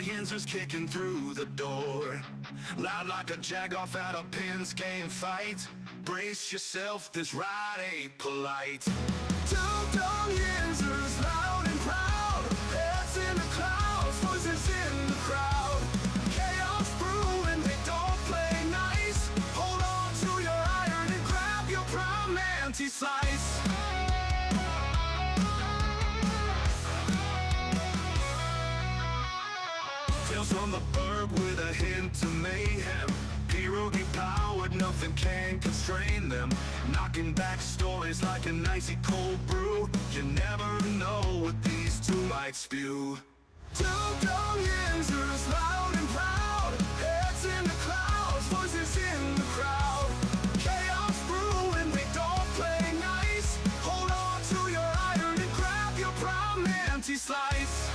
Yinzers kicking through the door, loud like a jag-off at a pins game fight. Brace yourself, this ride ain't polite. Dum Yinzers, loud and proud, heads in the clouds, voices in the crowd. Chaos brewing, they don't play nice. Hold on to your iron and grab your prime anti-slice. Tales from the burg with a hint of mayhem. Pierogi powered, nothing can constrain them. Knocking back stories like an icy cold brew. You never know what these two might spew. Dum Yinzers, loud and proud, heads in the clouds, voices in the crowd. Chaos brewing, they don't play nice. Hold on to your iron and grab your prime anti-slice.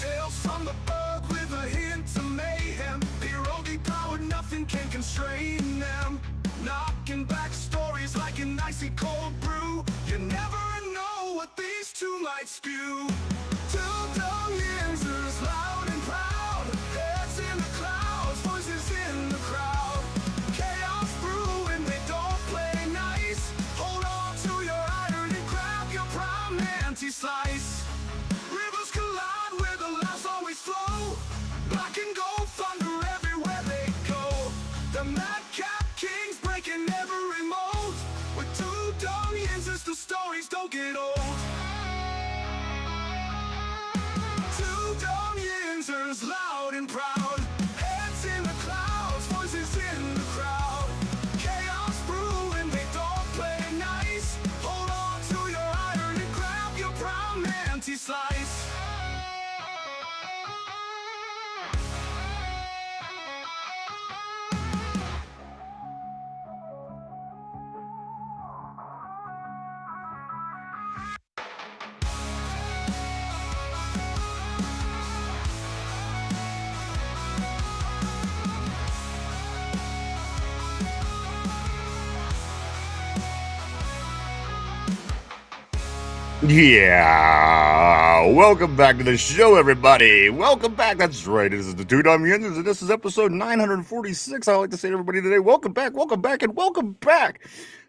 Tales from the burg with a hint of mayhem. Pierogi powered, nothing can constrain them. Knocking back stories like an icy cold brew. You never know what these two might spew. Dum Yinzers, loud and proud, heads in the clouds, voices in the crowd. Chaos brewing, they don't play nice. Hold on to your iron and grab your prime anti-slice. Rivers collide where the laughs always flow. Black and gold thunder everywhere they go. The madcap kings breaking every mold. With two Dum Yinzers, the stories don't get old. Two Dum Yinzers, loud and proud, heads in the clouds, voices in the crowd. Chaos brewing, they don't play nice. Hold on to your iron and grab your prime anti-slice. Yeah, welcome back to the show, everybody. Welcome back. That's right. This is the Two Dum Yinzers, and this is episode 946. I like to say to everybody today, welcome back, and welcome back.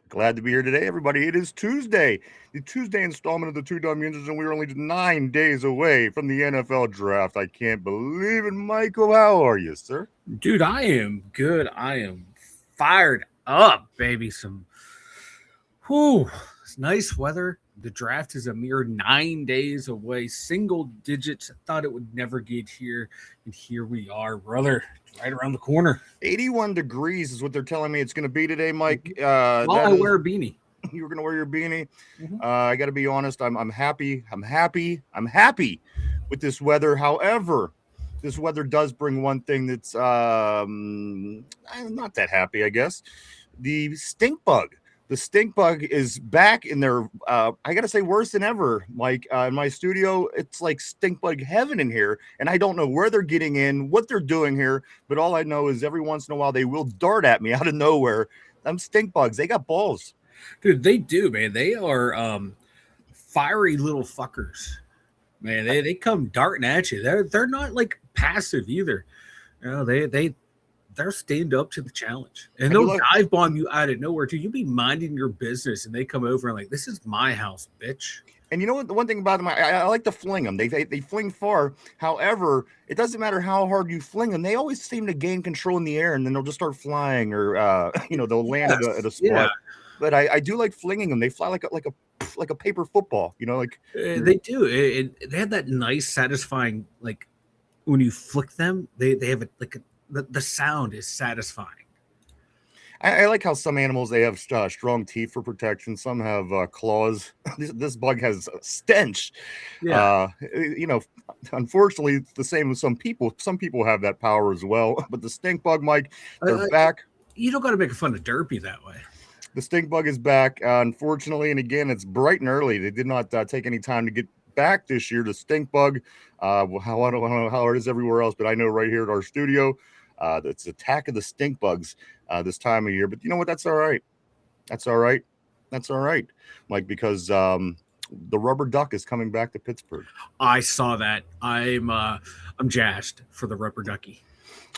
Glad to be here today, everybody. It is Tuesday, the Tuesday installment of the Two Dum Yinzers, and we are only 9 days away from the NFL draft. I can't believe it. Michael, how are you, sir? Dude, I am good. I am fired up, baby. It's nice weather. The draft is a mere 9 days away, single digits. I thought it would never get here, and here we are, brother. It's right around the corner. 81 degrees is what they're telling me it's going to be today, Mike. While I wear a beanie. You were going to wear your beanie. I got to be honest. I'm happy. I'm happy with this weather. However, this weather does bring one thing that's I'm not that happy, I guess. The stink bug. The stink bug is back in there. I got to say, worse than ever. Like in my studio, it's like stink bug heaven in here. And I don't know where they're getting in, what they're doing here. But all I know is every once in a while, they will dart at me out of nowhere. Them stink bugs, they got balls. Dude, they do, man. They are fiery little fuckers. Man, they come darting at you. They're not like passive either. You know, they're stand up to the challenge, and they'll dive bomb you out of nowhere too. You'll be minding your business, and they come over and like, "This is my house, bitch." And you know what? The one thing about them, I like to fling them. They fling far. However, it doesn't matter how hard you fling them. They always seem to gain control in the air, and then they'll just start flying, or they'll land at a spot. Yeah. But I do like flinging them. They fly like a paper football. They do. They have that nice, satisfying, like when you flick them. They have the sound is satisfying. I like how some animals, they have strong teeth for protection. Some have claws. This bug has a stench. Yeah. Unfortunately, it's the same with some people. Some people have that power as well. But the stink bug, Mike, they're back. You don't got to make fun of Derpy that way. The stink bug is back, unfortunately. And again, it's bright and early. They did not take any time to get back this year. The stink bug, I don't know how it is everywhere else, but I know right here at our studio, it's attack of the stink bugs this time of year. But you know what? That's all right. That's all right, Mike, because the rubber duck is coming back to Pittsburgh. I saw that. I'm jazzed for the rubber ducky.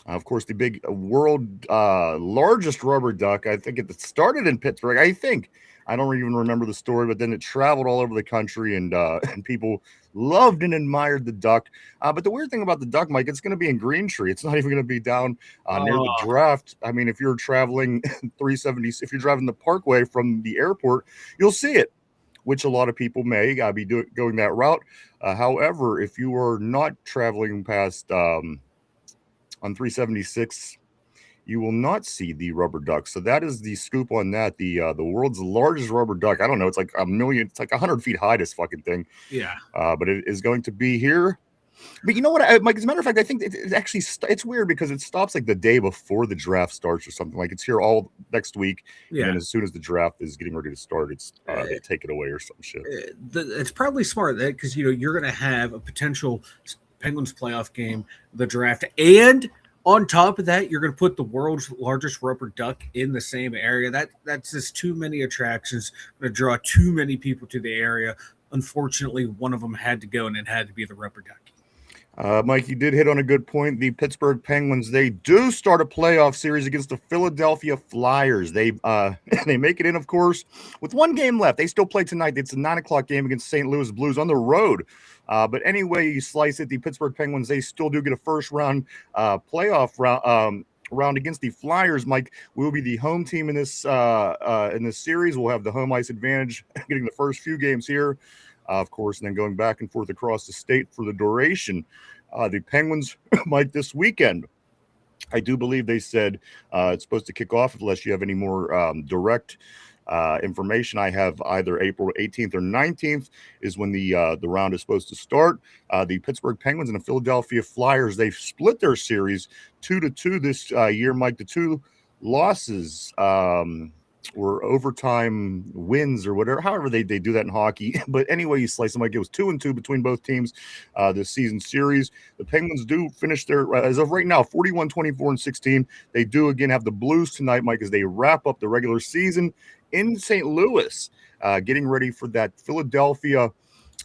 Of course, the big world largest rubber duck. I think it started in Pittsburgh. I don't even remember the story, but then it traveled all over the country, and and people loved and admired the duck. But the weird thing about the duck, Mike, it's going to be in Green Tree. It's not even going to be down near the Oh, draft. I mean, if you're traveling 370, if you're driving the Parkway from the airport, you'll see it, which a lot of people may be going that route. However, if you are not traveling past on 376, you will not see the rubber duck. So that is the scoop on that. The world's largest rubber duck. I don't know. It's like 1,000,000. It's like 100 feet high. This fucking thing. yeah. But it is going to be here. But you know what, Mike? As a matter of fact, I think it actually it's weird because it stops like the day before the draft starts or something. Like it's here all next week, and Yeah. then as soon as the draft is getting ready to start, it's they take it away or some shit. It's probably smart that because you're going to have a potential Penguins playoff game, the draft, and on top of that, you're going to put the world's largest rubber duck in the same area. That's just too many attractions. Going to draw too many people to the area. Unfortunately, one of them had to go, and it had to be the rubber duck. Mike, you did hit on a good point. The Pittsburgh Penguins, they do start a playoff series against the Philadelphia Flyers. They they make it in, of course, with one game left. They still play tonight. It's a 9:00 game against St. Louis Blues on the road. But anyway you slice it, the Pittsburgh Penguins, they still do get a first round playoff round against the Flyers. Mike, we'll be the home team in this series. We'll have the home ice advantage, getting the first few games here. Of course, and then going back and forth across the state for the duration. The Penguins, Mike, this weekend, I do believe they said it's supposed to kick off unless you have any more direct information. I have either April 18th or 19th is when the round is supposed to start. The Pittsburgh Penguins and the Philadelphia Flyers, they've split their series 2-2 this year, Mike. The two losses or overtime wins or whatever, however they do that in hockey. But anyway, you slice them, like it was 2-2 between both teams this season series. The Penguins do finish their, as of right now, 41-24-16. They do again have the Blues tonight, Mike, as they wrap up the regular season in St. Louis, getting ready for that Philadelphia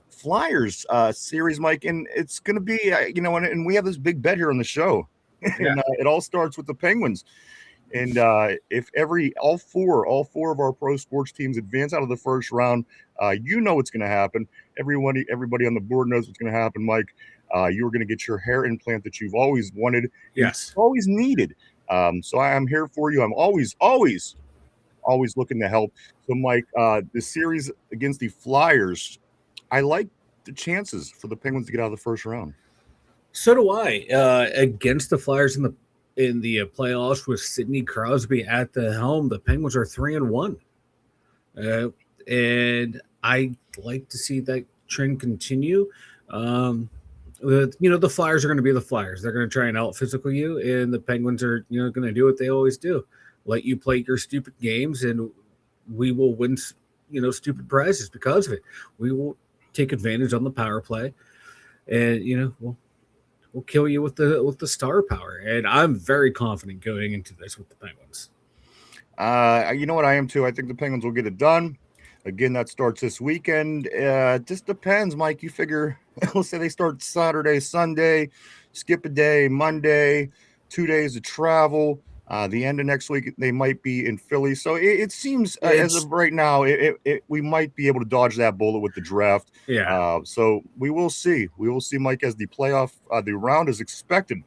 Flyers series, Mike. And it's going to be, and we have this big bet here on the show. Yeah. And it all starts with the Penguins. And if all four of our pro sports teams advance out of the first round, you know what's going to happen. Everybody on the board knows what's going to happen, Mike. You're going to get your hair implant that you've always wanted, Yes, always needed. So I am here for you. I'm always looking to help. So, Mike, the series against the Flyers, I like the chances for the Penguins to get out of the first round. so do I. Against the Flyers in the playoffs with Sidney Crosby at the helm, the Penguins are 3-1, and I like to see that trend continue. The Flyers are going to be the Flyers. They're going to try and out physical you, and the Penguins are going to do what they always do: let you play your stupid games, and we will win stupid prizes because of it. We will take advantage on the power play, and we'll kill you with the star power. And I'm very confident going into this with the Penguins. You know what, I am too. I think the Penguins will get it done. Again, that starts this weekend. It just depends, Mike. You figure, let's say they start Saturday, Sunday, skip a day, Monday, 2 days of travel. The end of next week, they might be in Philly. So it seems, as of right now, we might be able to dodge that bullet with the draft. Yeah. So we will see. We will see, Mike, as the playoff, the round is expected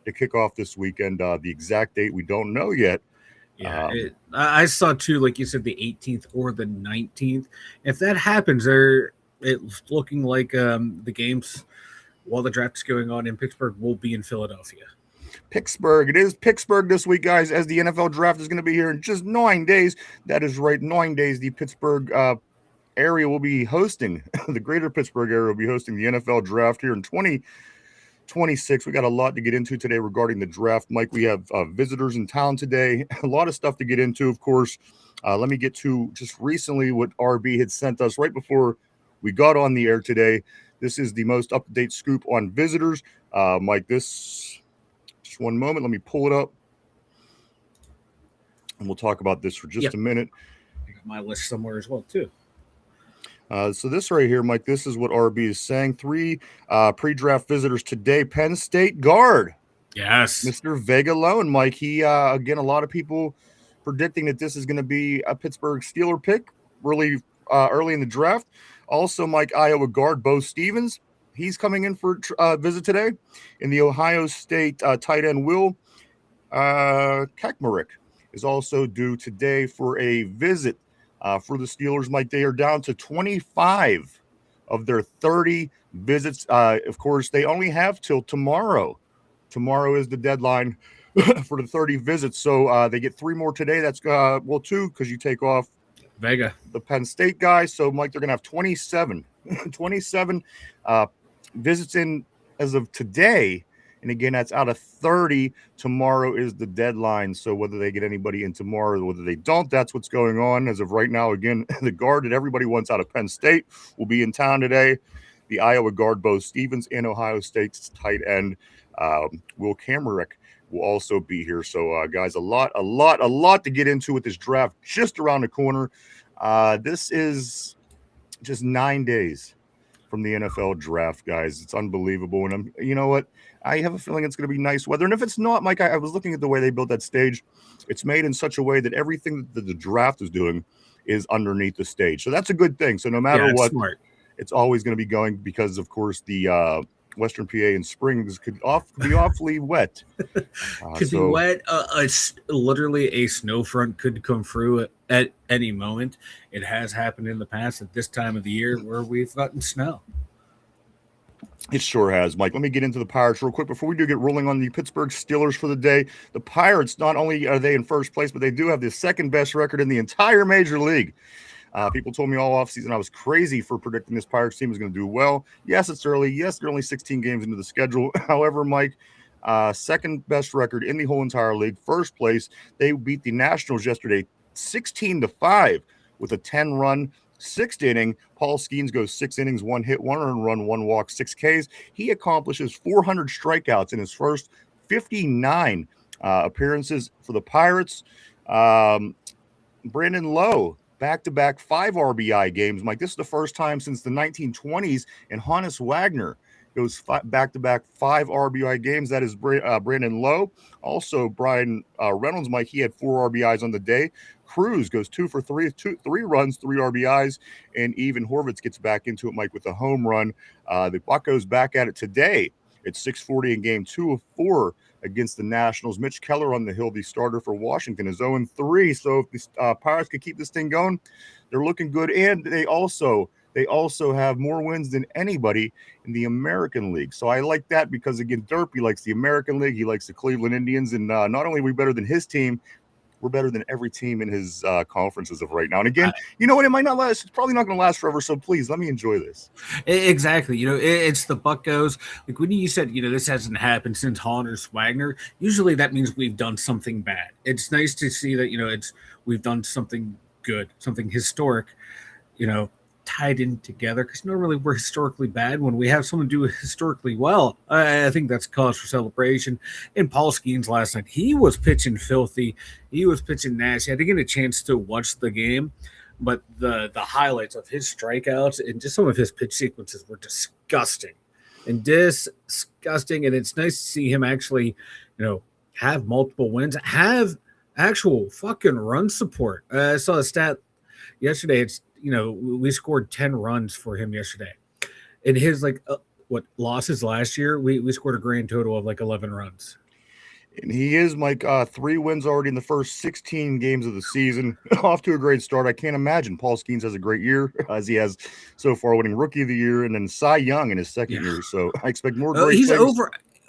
to kick off this weekend. The exact date, we don't know yet. Yeah, I saw too, like you said, the 18th or the 19th. If that happens, it's looking like the games while the draft is going on in Pittsburgh will be in Philadelphia. Pittsburgh. It is Pittsburgh this week, guys, as the NFL draft is going to be here in just 9 days. That is right, 9 days. The Pittsburgh area will be hosting, the greater Pittsburgh area will be hosting the NFL draft here in 2026. We got a lot to get into today regarding the draft, Mike. We have visitors in town today, a lot of stuff to get into, of course. Let me get to just recently what RB had sent us right before we got on the air today. This is the most up-to-date scoop on visitors. Mike, just one moment. Let me pull it up, and we'll talk about this for just a minute. my list somewhere as well too. So this right here, Mike, this is what RB is saying. 3 pre-draft visitors today. Penn State guard, Yes. Mr. Vega Lone, Mike. He again, a lot of people predicting that this is going to be a Pittsburgh Steeler pick really early in the draft. Also, Mike, Iowa guard Bo Stevens. He's coming in for a visit today. In the Ohio State tight end Will Kakmarek is also due today for a visit for the Steelers. Mike, they are down to 25 of their 30 visits. Of course, they only have till tomorrow. Tomorrow is the deadline for the 30 visits. So they get 3 more today. That's 2 because you take off Vega, the Penn State guy. So, Mike, they're going to have 27 visits in as of today. And again, that's out of 30. Tomorrow is the deadline. So whether they get anybody in tomorrow or whether they don't, that's what's going on. As of right now, again, the guard that everybody wants out of Penn State will be in town today. The Iowa guard, Bo Stevens, and Ohio State's tight end, Will Kamarick, will also be here. So, guys, a lot to get into with this draft just around the corner. This is just 9 days from the NFL draft, guys. It's unbelievable. And you know what? I have a feeling it's going to be nice weather. And if it's not, Mike, I was looking at the way they built that stage. It's made in such a way that everything that the draft is doing is underneath the stage. So that's a good thing. So no matter what, smart. It's always going to be going because, of course, the Western PA in springs could be awfully wet. Could be wet. Literally a snow front could come through at any moment. It has happened in the past at this time of the year where we've gotten snow. It sure has, Mike. Let me get into the Pirates real quick before we do get rolling on the Pittsburgh Steelers for the day. The Pirates, not only are they in first place, but they do have the second best record in the entire Major League. People told me all offseason I was crazy for predicting this Pirates team was going to do well. Yes, it's early. Yes, they're only 16 games into the schedule. However, Mike, second best record in the whole entire league. First place, they beat the Nationals yesterday 16-5 with a 10-run 6th inning. Paul Skeens goes 6 innings, 1 hit, 1 earned run, 1 walk, 6 Ks. He accomplishes 400 strikeouts in his first 59 appearances for the Pirates. Brandon Lowe, back-to-back 5 RBI games. Mike, this is the first time since the 1920s, and Honus Wagner goes back-to-back 5 RBI games. That is Brandon Lowe. Also, Brian Reynolds, Mike, he had 4 RBIs on the day. Cruz goes 2 for 3, 3 runs, 3 RBIs, and even Horvitz gets back into it, Mike, with a home run. The Buccos back at it today at 6:40 in game 2 of 4 against the Nationals. Mitch Keller on the hill, the starter for Washington, is 0-3. So if the Pirates could keep this thing going, they're looking good. And they also have more wins than anybody in the American League. So I like that because, again, Derpy likes the American League. He likes the Cleveland Indians. And not only are we better than his team, we're better than every team in his conferences of right now. And again, you know what? It might not last. It's probably not going to last forever. So please let me enjoy this. Exactly. You know, it's the Buccos. Like when you said, you know, this hasn't happened since Honus Wagner. Usually that means we've done something bad. It's nice to see that, you know, we've done something good, something historic, you know, tied in together, because normally we're historically bad. When we have someone do it historically well, I think that's cause for celebration. And Paul Skeens last night, he was pitching filthy. He was pitching nasty. I didn't get a chance to watch the game, but the highlights of his strikeouts and just some of his pitch sequences were disgusting. And it's nice to see him actually, you know, have multiple wins, have actual fucking run support. I saw a stat yesterday. It's, you know, we scored 10 runs for him yesterday. In his, like, losses last year, we scored a grand total of, like, 11 runs. And he is, Mike, 3 wins already in the first 16 games of the season. Off to a great start. I can't imagine Paul Skeens has a great year, as he has so far, winning Rookie of the Year and then Cy Young in his second year. So I expect more great he's things.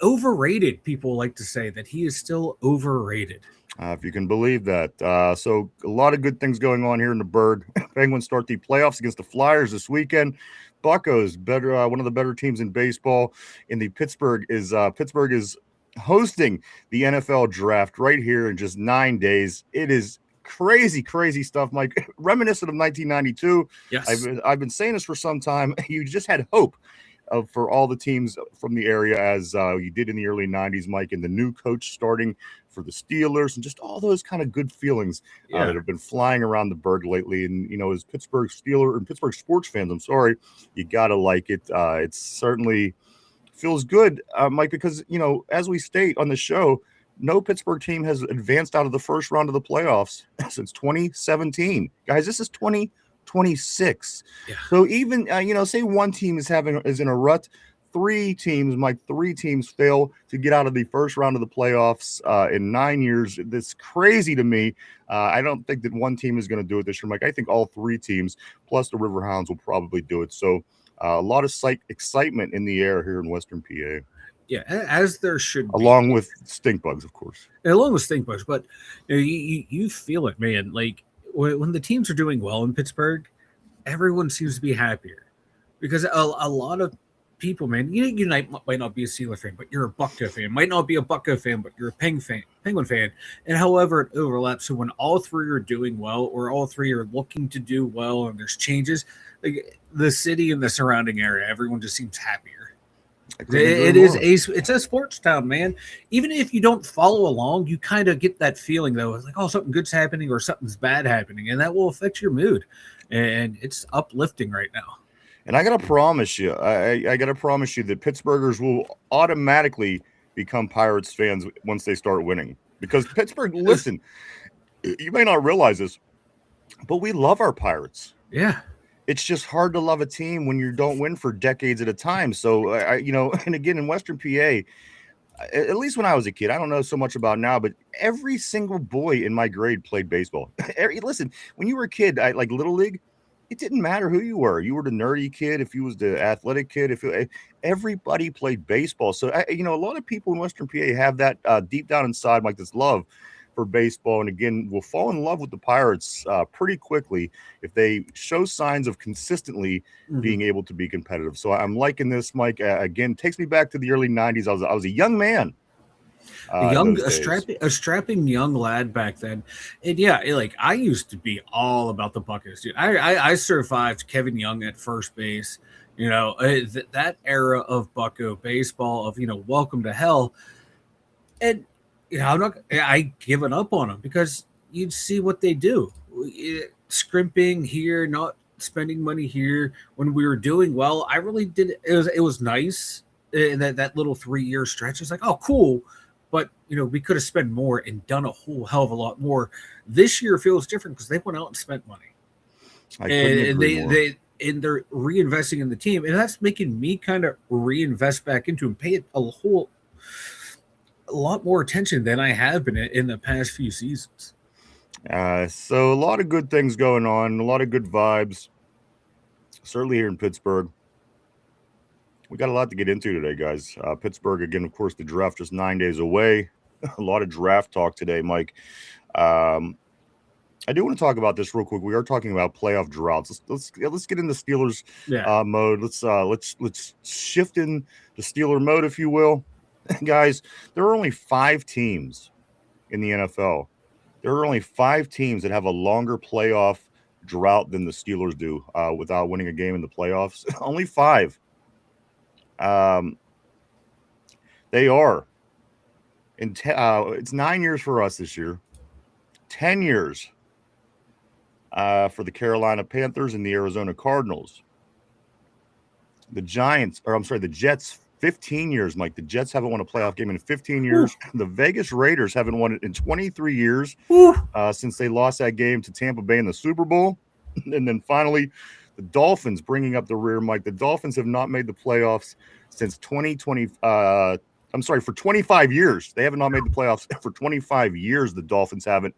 Overrated. People like to say that he is still overrated. If you can believe that. So a lot of good things going on here in the Bird. Penguins start the playoffs against the Flyers this weekend. Buccos, better, one of the better teams in baseball. In the Pittsburgh is hosting the NFL draft right here in just 9 days. It is crazy stuff, Mike. Reminiscent of 1992. Yes, I've been saying this for some time. You just had hope for all the teams from the area, as you did in the early '90s, Mike, and the new coach starting for the Steelers, and just all those kind of good feelings that have been flying around the burg lately. And as Pittsburgh Steeler and Pittsburgh sports fans, I'm sorry, you gotta like it. It's certainly feels good, Mike, because as we state on the show, no Pittsburgh team has advanced out of the first round of the playoffs since 2017. Guys, this is 2026. Yeah. So even say one team is in a rut. Three teams fail to get out of the first round of the playoffs in 9 years. That's crazy to me. I don't think that one team is going to do it this year, Mike. I think all three teams, plus the Riverhounds, will probably do it. So a lot of excitement in the air here in Western PA. Yeah, as there should be. Along with stink bugs, of course. Along with stink bugs, but you feel it, man. Like when the teams are doing well in Pittsburgh, everyone seems to be happier because a lot of people, man, you might not be a Steeler fan, but you're a Bucko fan. Might not be a Bucko fan, but you're a Penguin fan. And however it overlaps, so when all three are doing well, or all three are looking to do well, and there's changes, like the city and the surrounding area, everyone just seems happier. It's a sports town, man. Even if you don't follow along, you kind of get that feeling though. It's like, oh, something good's happening or something's bad happening, and that will affect your mood. And it's uplifting right now. And I gotta promise you, I gotta promise you that Pittsburghers will automatically become Pirates fans once they start winning. Because Pittsburgh, listen, you may not realize this, but we love our Pirates. Yeah. It's just hard to love a team when you don't win for decades at a time. So, and again, in Western PA, at least when I was a kid, I don't know so much about now, but every single boy in my grade played baseball. Listen, when you were a kid, like Little League, it didn't matter who you were. You were the nerdy kid, if you was the athletic kid, everybody played baseball. So, a lot of people in Western PA have that deep down inside, like this love for baseball. And again, will fall in love with the Pirates pretty quickly if they show signs of consistently being able to be competitive. So I'm liking this, Mike. Again, takes me back to the early '90s. I was a young man. A strapping young lad back then. And yeah, like I used to be all about the Buckeyes, dude. I survived Kevin Young at first base, that era of Bucko baseball of, welcome to hell. And, I given up on them because you'd see what they do. Scrimping here, not spending money here. When we were doing well, I really did. It was nice. That little 3-year stretch. It's like, oh, cool. But, we could have spent more and done a whole hell of a lot more. This year feels different because they went out and spent money. They're reinvesting in the team. And that's making me kind of reinvest back into and pay it a lot more attention than I have been in the past few seasons. So a lot of good things going on, a lot of good vibes, certainly here in Pittsburgh. We got a lot to get into today, guys. Pittsburgh, again, of course, the draft just 9 days away. A lot of draft talk today, Mike. I do want to talk about this real quick. We are talking about playoff droughts. Let's get into Steelers mode. Let's shift in the Steeler mode, if you will. Guys, there are only 5 teams in the NFL. There are only 5 teams that have a longer playoff drought than the Steelers do without winning a game in the playoffs. Only 5. They are. It's 9 years for us this year. 10 years for the Carolina Panthers and the Arizona Cardinals. The Jets. 15 years, Mike. The Jets haven't won a playoff game in 15 years. The Vegas Raiders haven't won it in 23 years since they lost that game to Tampa Bay in the Super Bowl. And then finally, the Dolphins bringing up the rear, Mike. The Dolphins have not made the playoffs since 2020. For 25 years. They have not made the playoffs for 25 years. The Dolphins haven't.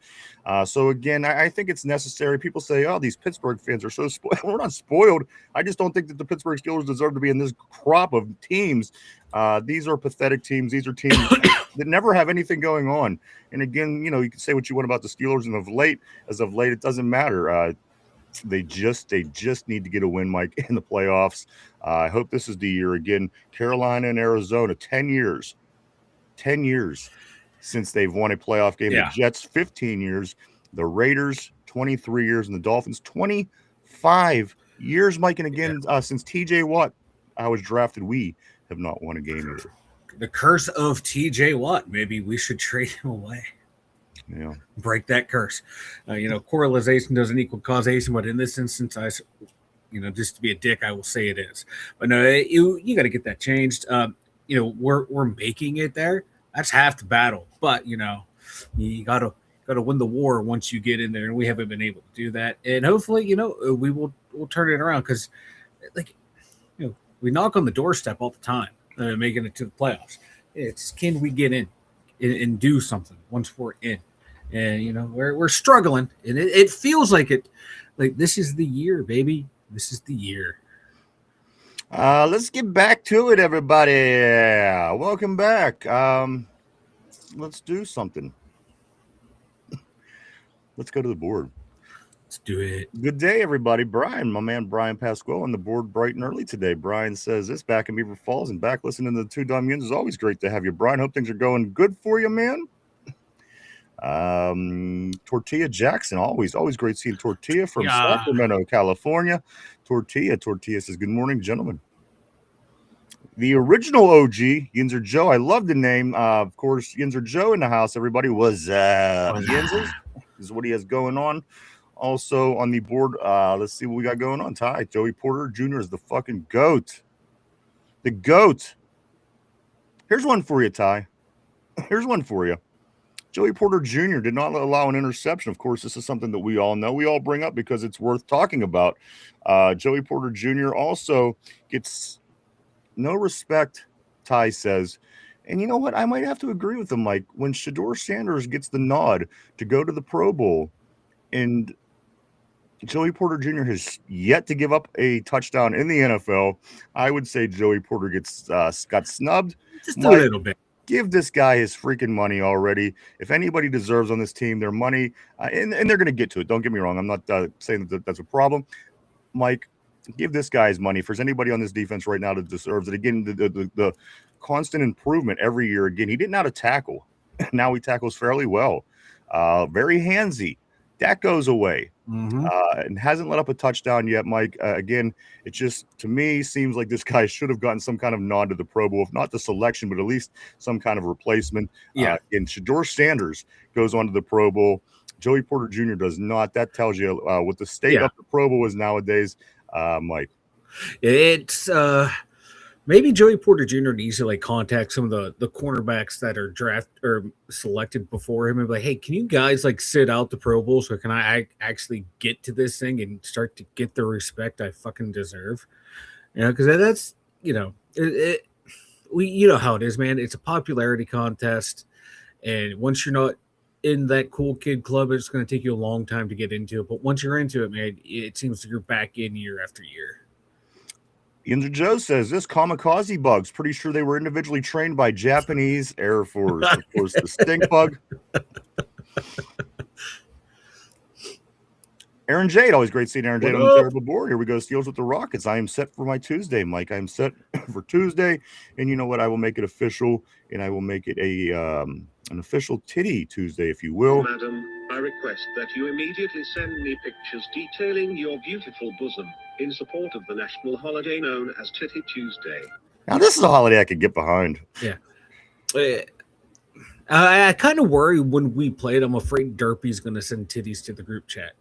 So again, I think it's necessary. People say, oh, these Pittsburgh fans are so spoiled. We're not spoiled. I just don't think that the Pittsburgh Steelers deserve to be in this crop of teams. These are pathetic teams. These are teams that never have anything going on. And again, you can say what you want about the Steelers, and as of late, it doesn't matter. They just need to get a win, Mike, in the playoffs. I hope this is the year again. Carolina and Arizona, 10 years since they've won a playoff game. Yeah. The Jets, 15 years. The Raiders, 23 years. And the Dolphins, 25 years, Mike. And again, since TJ Watt I was drafted, we have not won a game either. The curse of TJ Watt. Maybe we should trade him away. Yeah. Break that curse. Correlation doesn't equal causation, but in this instance, just to be a dick, I will say it is. But no, you got to get that changed. We're making it there. That's half the battle. But you gotta win the war once you get in there, and we haven't been able to do that. And hopefully, we'll turn it around because, we knock on the doorstep all the time, making it to the playoffs. It's can we get in and do something once we're in? And we're struggling, and it feels like it. Like this is the year, baby. This is the year. Let's get back to it, everybody. Welcome back. Let's do something. Let's go to the board. Let's do it. Good day, everybody. Brian, my man Brian Pasquale on the board bright and early today. Brian says this back in Beaver Falls and back listening to the two Dum Yinzers. Always great to have you, Brian. Hope things are going good for you, man. Tortilla Jackson, always great seeing Tortilla from Sacramento, California. Tortilla says, good morning, gentlemen. The original OG, Yinzer Joe. I love the name. Of course, Yinzer Joe in the house. Everybody was Yinzers. This is what he has going on. Also on the board, let's see what we got going on. Ty, Joey Porter Jr. is the fucking GOAT. The GOAT. Here's one for you, Ty. Here's one for you. Joey Porter Jr. did not allow an interception. Of course, this is something that we all know. We all bring up because it's worth talking about. Joey Porter Jr. also gets no respect, Ty says. And you know what? I might have to agree with him, Mike. When Shedeur Sanders gets the nod to go to the Pro Bowl and Joey Porter Jr. has yet to give up a touchdown in the NFL, I would say Joey Porter got snubbed. Just a little bit. Give this guy his freaking money already. If anybody deserves on this team their money, and they're going to get to it. Don't get me wrong. I'm not saying that that's a problem. Mike, give this guy his money. If there's anybody on this defense right now that deserves it, again, the constant improvement every year. Again, he didn't know how to tackle. Now he tackles fairly well. Very handsy. That goes away. Mm-hmm. And hasn't let up a touchdown yet, Mike. Again, it just, to me, seems like this guy should have gotten some kind of nod to the Pro Bowl, if not the selection, but at least some kind of replacement. Yeah. And Shedeur Sanders goes on to the Pro Bowl. Joey Porter Jr. does not. That tells you what the state of the Pro Bowl is nowadays, Mike. It's maybe Joey Porter Jr. needs to contact some of the cornerbacks that are drafted or selected before him and be like, hey, can you guys sit out the Pro Bowl so can I actually get to this thing and start to get the respect I fucking deserve? Because that's you know how it is, man. It's a popularity contest, and once you're not in that cool kid club, it's going to take you a long time to get into it. But once you're into it, man, it seems like you're back in year after year. Yinzer Joe says this kamikaze bugs. Pretty sure they were individually trained by Japanese Air Force. Of course, the stink bug. Aaron Jade, always great seeing Aaron Jade on the terrible board. Here we go, Steals with the Rockets. I am set for my Tuesday, Mike. I am set for Tuesday, and you know what? I will make it official, and I will make it an official titty Tuesday, if you will. Madam, I request that you immediately send me pictures detailing your beautiful bosom in support of the national holiday known as Titty Tuesday. Now, this is a holiday I could get behind. Yeah. I kind of worry when we play it. I'm afraid Derpy's going to send titties to the group chat.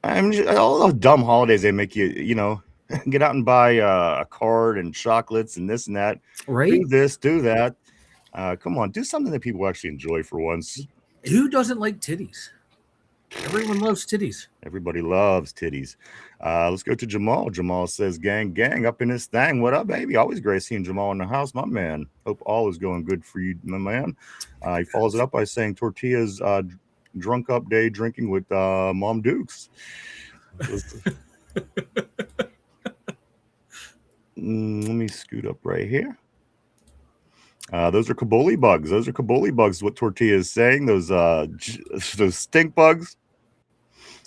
All those dumb holidays they make you, get out and buy a card and chocolates and this and that. Right. Do this, do that. Come on, do something that people actually enjoy for once. Who doesn't like titties? Everyone loves titties. Everybody loves titties. Let's go to Jamal. Jamal says, gang, up in this thing. What up, baby? Always great seeing Jamal in the house, my man. Hope all is going good for you, my man. He follows it up by saying Tortilla's drunk up day drinking with Mom Dukes. Let me scoot up right here. Those are Kabuli bugs. Those are Kabuli bugs. What Tortilla is saying. Those stink bugs.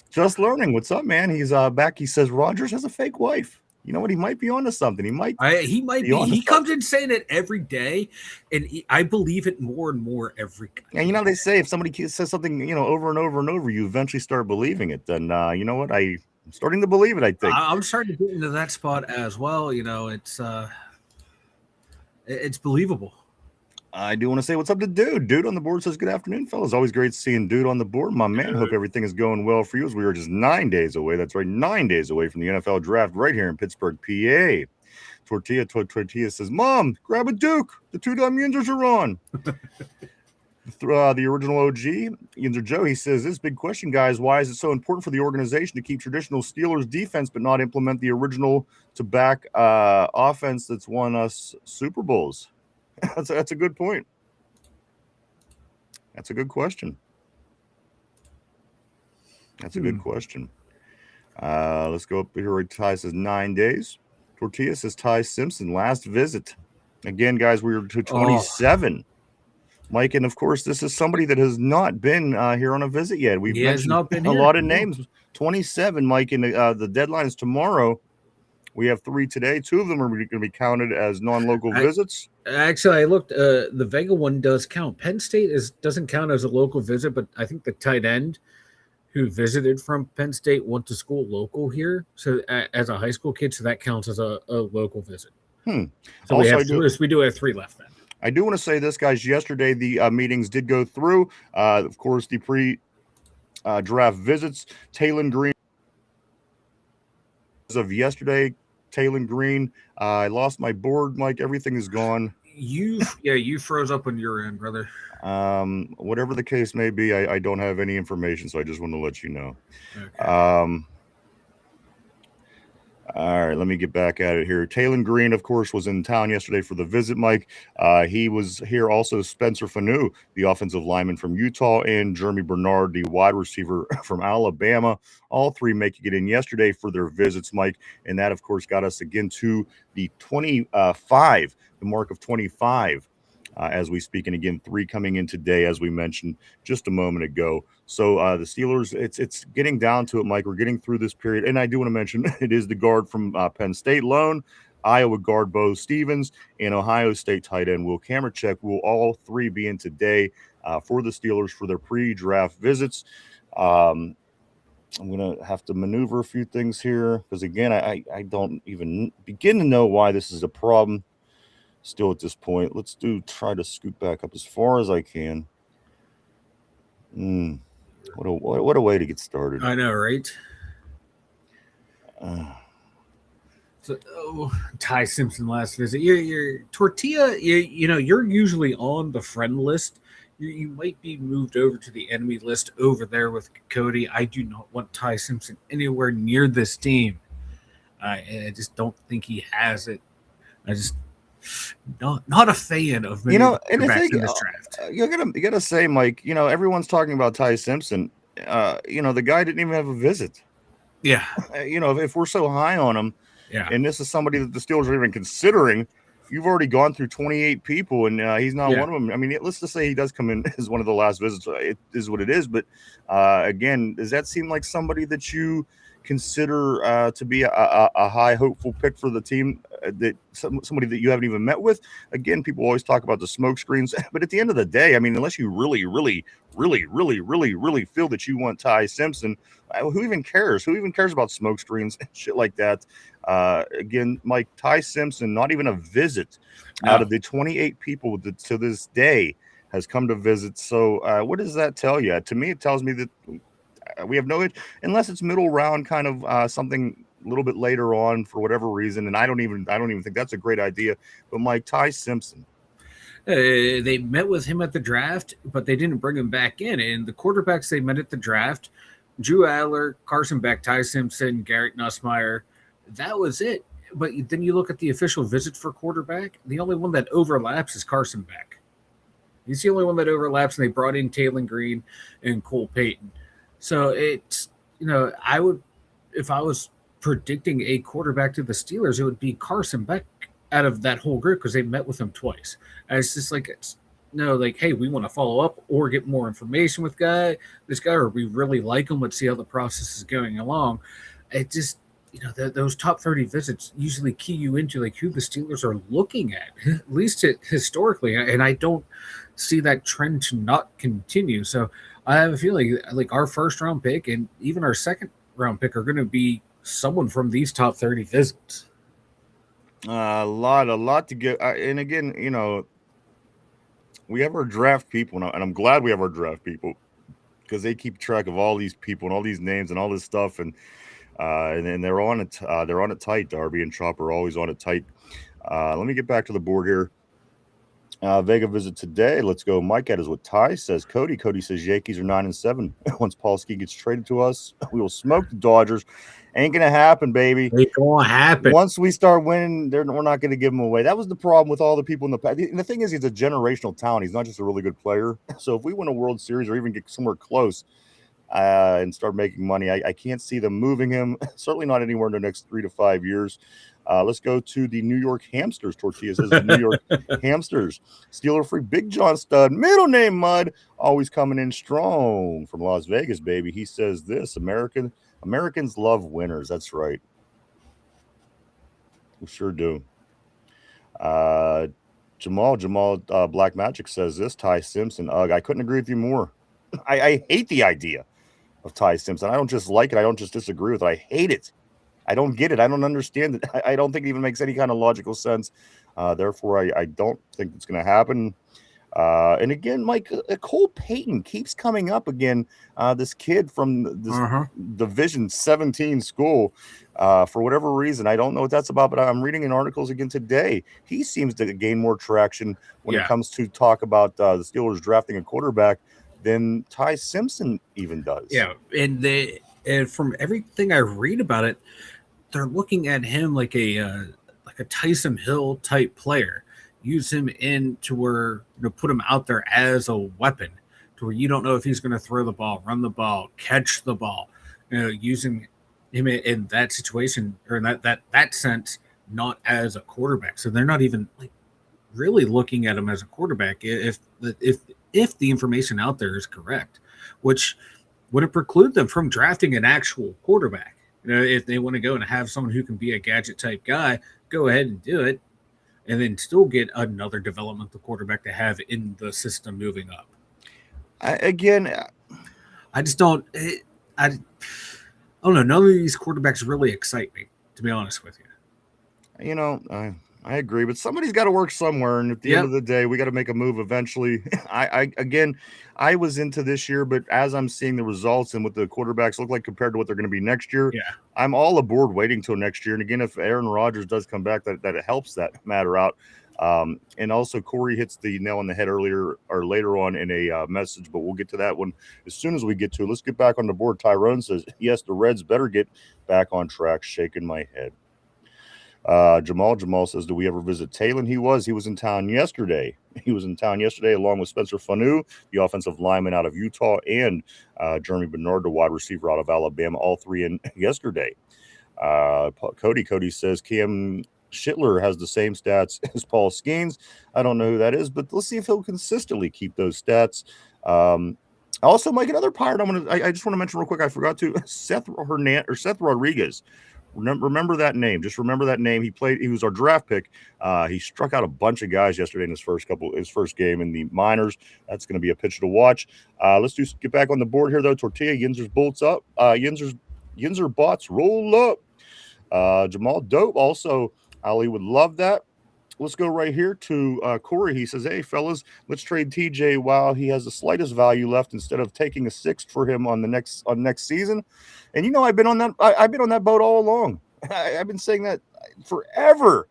Just learning. What's up, man? He's back. He says Rogers has a fake wife. You know what? He might be onto something. He might be. He comes in saying it every day, and I believe it more and more every. And they say if somebody says something, over and over and over, you eventually start believing it. Then you know what? I I'm starting to believe it, I think. I'm starting to get into that spot as well. You know, it's believable. I do want to say what's up to Dude. Dude on the board says, good afternoon, fellas. Always great seeing Dude on the board. My man, hope everything is going well for you as we are just 9 days away. That's right, 9 days away from the NFL draft right here in Pittsburgh, PA. Tortilla says, Mom, grab a Duke. The two Dum Yinzers are on. The original OG, Yinzer Joe, he says, this big question, guys. Why is it so important for the organization to keep traditional Steelers defense but not implement the original to back offense that's won us Super Bowls? That's a good point. That's a good question. That's a good question. Let's go up here. Ty says 9 days. Tortilla says Ty Simpson, last visit. Again, guys, we were to 27. Mike, and of course, this is somebody that has not been here on a visit yet. We've mentioned a lot of names. 27, Mike, and the deadline is tomorrow. We have 3 today. 2 of them are going to be counted as non-local visits. Actually, I looked. The Vega one does count. Penn State doesn't count as a local visit, but I think the tight end who visited from Penn State went to school local here, so as a high school kid, so that counts as a local visit. So also, we do have 3 left then. I do want to say this, guys. Yesterday, the meetings did go through. Of course, the pre-draft visits. Taylor Green. As of yesterday, Taylor Green. I lost my board, Mike. Everything is gone. You froze up on your end, brother. Whatever the case may be, I don't have any information, so I just want to let you know. Okay. All right, let me get back at it here. Taylor Green, of course, was in town yesterday for the visit, Mike. He was here also. Spencer Fanu, the offensive lineman from Utah, and Jeremy Bernard, the wide receiver from Alabama. All 3 making it in yesterday for their visits, Mike. And that, of course, got us again to the 25, the mark of 25. As we speak, and again, 3 coming in today, as we mentioned just a moment ago. So the Steelers, it's getting down to it, Mike. We're getting through this period, and I do want to mention it is the guard from Penn State loan, Iowa guard Bo Stevens, and Ohio State tight end Will Kamercheck. Will all 3 be in today for the Steelers for their pre-draft visits. I'm going to have to maneuver a few things here because, again, I don't even begin to know why this is a problem. Still at this point, let's try to scoot back up as far as I can. What a way to get started. I know, right? Ty Simpson last visit. Your Tortilla. You're usually on the friend list. You might be moved over to the enemy list over there with Cody. I do not want Ty Simpson anywhere near this team. I just don't think he has it. I just. Not a fan of many in this draft. You gotta say, Mike. Everyone's talking about Ty Simpson. The guy didn't even have a visit. Yeah. If we're so high on him, yeah, and this is somebody that the Steelers are even considering, you've already gone through 28 people, and he's not one of them. I mean, let's just say he does come in as one of the last visits. It is what it is. But again, does that seem like somebody that you consider to be a high hopeful pick for the team, that somebody that you haven't even met with? Again, people always talk about the smoke screens, but at the end of the day, I mean, unless you really feel that you want Ty Simpson, who even cares? Who even cares about smoke screens and shit like that? Again, Mike, Ty Simpson, not even a visit out of the 28 people that to this day has come to visit. So what does that tell you? To me, it tells me that we have no, unless it's middle round kind of something a little bit later on for whatever reason. And I don't even think that's a great idea. But Mike, Ty Simpson. They met with him at the draft, but they didn't bring him back in. And the quarterbacks they met at the draft, Drew Adler, Carson Beck, Ty Simpson, Garrett Nussmeier, that was it. But then you look at the official visit for quarterback, the only one that overlaps is Carson Beck. He's the only one that overlaps, and they brought in Taylor Green and Cole Payton. So it's, I would, if I was predicting a quarterback to the Steelers, it would be Carson Beck out of that whole group because they met with him twice. And it's just like, hey, we want to follow up or get more information with this guy, or we really like him. Let's see how the process is going along. It just, those top 30 visits usually key you into like who the Steelers are looking at least historically. And I don't see that trend to not continue. So I have a feeling like our first round pick and even our second round pick are going to be someone from these top 30 visits. A lot to get. And again, we have our draft people, and I'm glad we have our draft people because they keep track of all these people and all these names and all this stuff, and they're on it. They're on it tight. Darby and Chopper are always on it tight. Let me get back to the board here. Vega visit today. Let's go. Mike at is what Ty says. Cody says Yankees are 9-7. Once Paul Ski gets traded to us, we will smoke the Dodgers. Ain't gonna happen, baby. Ain't gonna happen. Once we start winning, we're not gonna give him away. That was the problem with all the people in the past. And the thing is, he's a generational talent. He's not just a really good player. So if we win a World Series or even get somewhere close and start making money, I can't see them moving him. Certainly not anywhere in the next 3 to 5 years. Let's go to the New York Hamsters. Tortilla says the New York Hamsters. Steeler free Big John Stud. Middle name Mud. Always coming in strong from Las Vegas, baby. He says this. Americans love winners. That's right. We sure do. Jamal Black Magic says this. Ty Simpson. Ugh, I couldn't agree with you more. I hate the idea of Ty Simpson. I don't just like it. I don't just disagree with it. I hate it. I don't get it. I don't understand it. I don't think it even makes any kind of logical sense. Therefore, I don't think it's going to happen. And again, Mike, Cole Payton keeps coming up again. This kid from this Division 17 school, for whatever reason, I don't know what that's about, but I'm reading in articles again today. He seems to gain more traction when it comes to talk about the Steelers drafting a quarterback than Ty Simpson even does. Yeah, and from everything I read about it, they're looking at him like a Tyson Hill type player. Use him in to where put him out there as a weapon, to where you don't know if he's going to throw the ball, run the ball, catch the ball. Using him in that situation or in that sense, not as a quarterback. So they're not even really looking at him as a quarterback if the information out there is correct, which wouldn't preclude them from drafting an actual quarterback. If they want to go and have someone who can be a gadget type guy, go ahead and do it, and then still get another developmental quarterback to have in the system moving up. I just don't. I don't know. None of these quarterbacks really excite me, to be honest with you. I agree, but somebody's got to work somewhere, and at the end of the day, we got to make a move eventually. I was into this year, but as I'm seeing the results and what the quarterbacks look like compared to what they're going to be next year, I'm all aboard waiting till next year. And again, if Aaron Rodgers does come back, that it helps that matter out. And also, Corey hits the nail on the head earlier or later on in a message, but we'll get to that one as soon as we get to it. Let's get back on the board. Tyrone says, yes, the Reds better get back on track. Shaking my head. Jamal says, do we ever visit Talon? He was in town yesterday. Along with Spencer Fanu, the offensive lineman out of Utah, and Jeremy Bernard, the wide receiver out of Alabama, all three in yesterday. Cody says Cam Schittler has the same stats as Paul Skeens. I don't know who that is, but let's see if he'll consistently keep those stats. Also, Mike, another Pirate I just want to mention real quick, I forgot to, Seth Rodriguez. Remember that name. Just remember that name. He was our draft pick. He struck out a bunch of guys yesterday in his first game in the minors. That's going to be a pitcher to watch. Let's get back on the board here though. Tortilla Yinzers bolts up. Yinzer bots roll up. Jamal dope. Also, Ali would love that. Let's go right here to Corey. He says, hey, fellas, let's trade TJ while he has the slightest value left instead of taking a sixth for him on next season. And I've been on that boat all along. I've been saying that forever.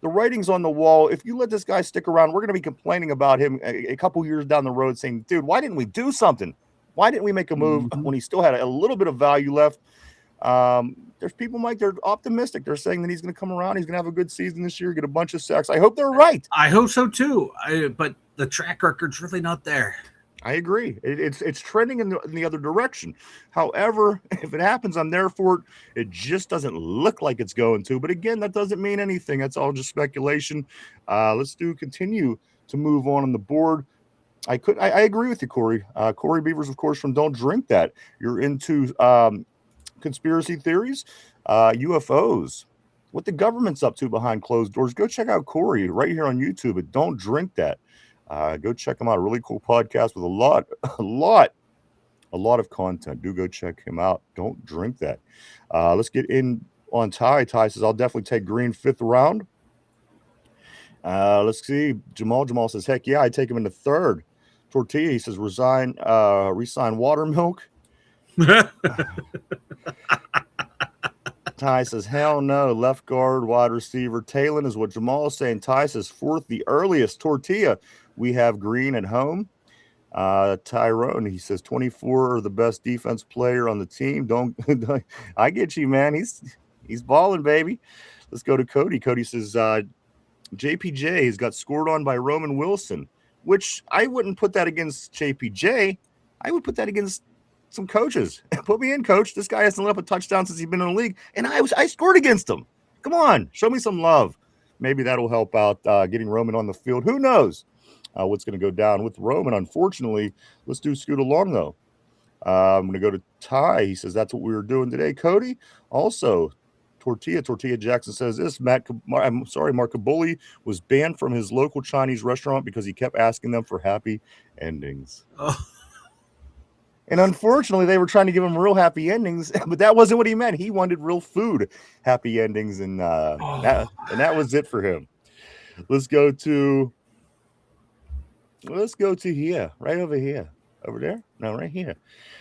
The writing's on the wall. If you let this guy stick around, we're going to be complaining about him a couple years down the road saying, dude, why didn't we do something? Why didn't we make a move when he still had a little bit of value left? There's people, Mike, they're optimistic. They're saying that he's going to come around. He's going to have a good season this year, get a bunch of sacks. I hope they're right. I hope so too. But the track record's really not there. I agree. It's trending in the other direction. However, if it happens, I'm there for it. It just doesn't look like it's going to. But again, that doesn't mean anything. That's all just speculation. Let's continue to move on the board. I agree with you, Corey. Corey Beavers, of course, from Don't Drink That. You're into conspiracy theories, UFOs, what the government's up to behind closed doors. Go check out Corey right here on YouTube at Don't Drink That. Go check him out. A really cool podcast with a lot A lot of content. Do go check him out. Don't drink that. Let's get in on Ty. Ty says, I'll definitely take Green 5th round. Let's see. Jamal says, heck yeah, I'd take him in the 3rd. Tortilla, he says, resign Watermilk. Ty says, hell no. Left guard, wide receiver. Talon is what Jamal is saying. Ty says, 4th, the earliest. Tortilla, we have Green at home. Tyrone, he says, 24, the best defense player on the team. Don't I get you, man. He's balling, baby. Let's go to Cody. Cody says, JPJ has got scored on by Roman Wilson, which I wouldn't put that against JPJ. I would put that against some coaches. Put me in, coach. This guy hasn't let up a touchdown since he's been in the league, and I scored against him. Come on, show me some love. Maybe that'll help out getting Roman on the field. Who knows what's going to go down with Roman? Unfortunately, let's do scoot along though. I'm going to go to Ty. He says that's what we were doing today. Cody also. Tortilla Jackson says this. Mark Kabuli was banned from his local Chinese restaurant because he kept asking them for happy endings. Oh. And unfortunately, they were trying to give him real happy endings, but that wasn't what he meant. He wanted real food happy endings, and that was it for him. Let's go to here, right over here. Over there? No, right here.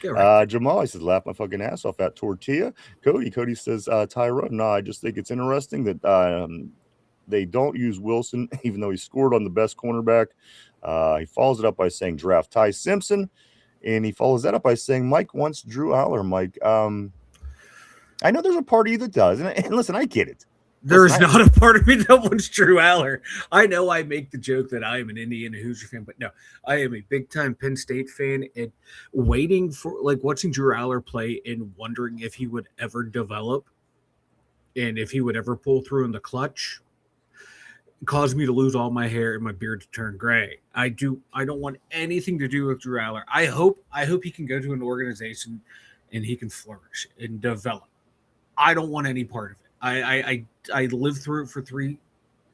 Right. Jamal, he says, laugh my fucking ass off at Tortilla. Cody says, Tyrone, no, I just think it's interesting that they don't use Wilson, even though he scored on the best cornerback. He follows it up by saying draft Ty Simpson, and he follows that up by saying Mike wants Drew Aller. Mike, I know there's a part of you that does, and listen, I get it. There's not a part of me that wants Drew Aller. I know I make the joke that I am an Indiana Hoosier fan, but no, I am a big-time Penn State fan, and waiting for, like, watching Drew Aller play and wondering if he would ever develop and if he would ever pull through in the clutch caused me to lose all my hair and my beard to turn gray. I don't want anything to do with Drew Aller. I hope he can go to an organization and he can flourish and develop. I don't want any part of it. I lived through it for three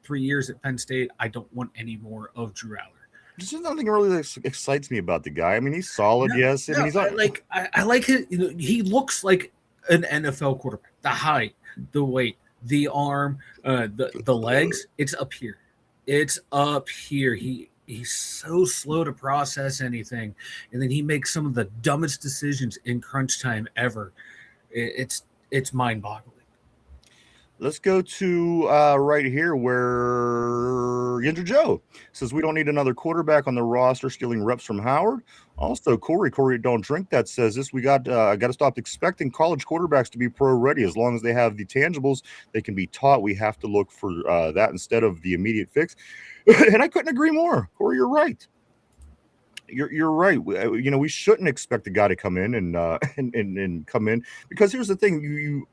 years at Penn State. I don't want any more of Drew Aller. There's nothing really that excites me about the guy. I mean, he's solid, yes. I mean, he's I like it. You know, he looks like an NFL quarterback. The height, the weight, the arm, the legs. It's up here. It's up here. He's so slow to process anything, and then he makes some of the dumbest decisions in crunch time ever. It's mind-boggling. Let's go to right here where Yinzer Joe says we don't need another quarterback on the roster stealing reps from Howard. Also, Corey Don't Drink That says this. We got to stop expecting college quarterbacks to be pro ready. As long as they have the tangibles, they can be taught. We have to look for that instead of the immediate fix. And I couldn't agree more. Corey, you're right. You're right. You know, we shouldn't expect a guy to come in and come in, because here's the thing: you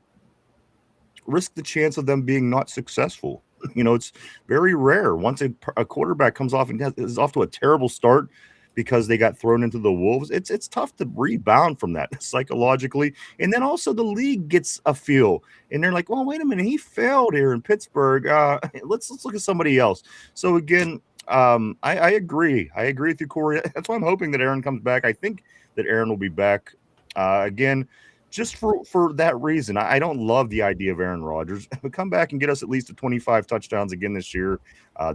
risk the chance of them being not successful. You know, it's very rare. Once a quarterback comes off and is off to a terrible start because they got thrown into the wolves, it's tough to rebound from that psychologically. And then also the league gets a feel, and they're like, well, wait a minute, he failed here in Pittsburgh. Let's look at somebody else. So again, I agree. I agree with you, Corey. That's why I'm hoping that Aaron comes back. I think that Aaron will be back again. Just for that reason. I don't love the idea of Aaron Rodgers, but come back and get us at least 25 touchdowns again this year.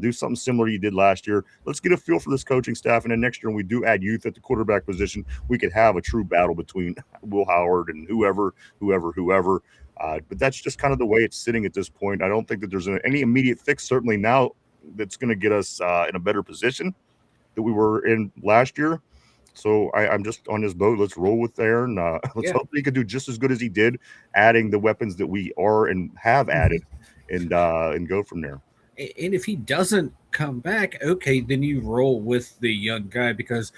Do something similar you did last year. Let's get a feel for this coaching staff. And then next year, when we do add youth at the quarterback position, we could have a true battle between Will Howard and whoever. But that's just kind of the way it's sitting at this point. I don't think that there's any immediate fix, certainly now, that's going to get us in a better position that we were in last year. So I'm just on his boat. Let's roll with Aaron. Let's hope he can do just as good as he did, adding the weapons that we are and have added, and go from there. And if he doesn't come back, okay, then you roll with the young guy, because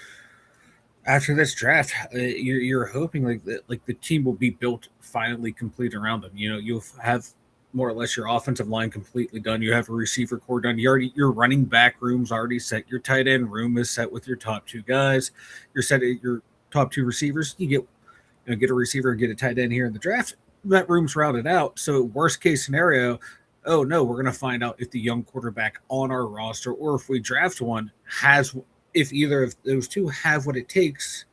after this draft, you're hoping like the team will be built finally complete around them. You know, you'll have more or less your offensive line completely done. You have a receiver core done. Your running back room's already set. Your tight end room is set with your top two guys. You're set at your top two receivers. You get a receiver and get a tight end here in the draft. That room's routed out. So worst case scenario, oh no, we're going to find out if the young quarterback on our roster, or if we draft one, if either of those two have what it takes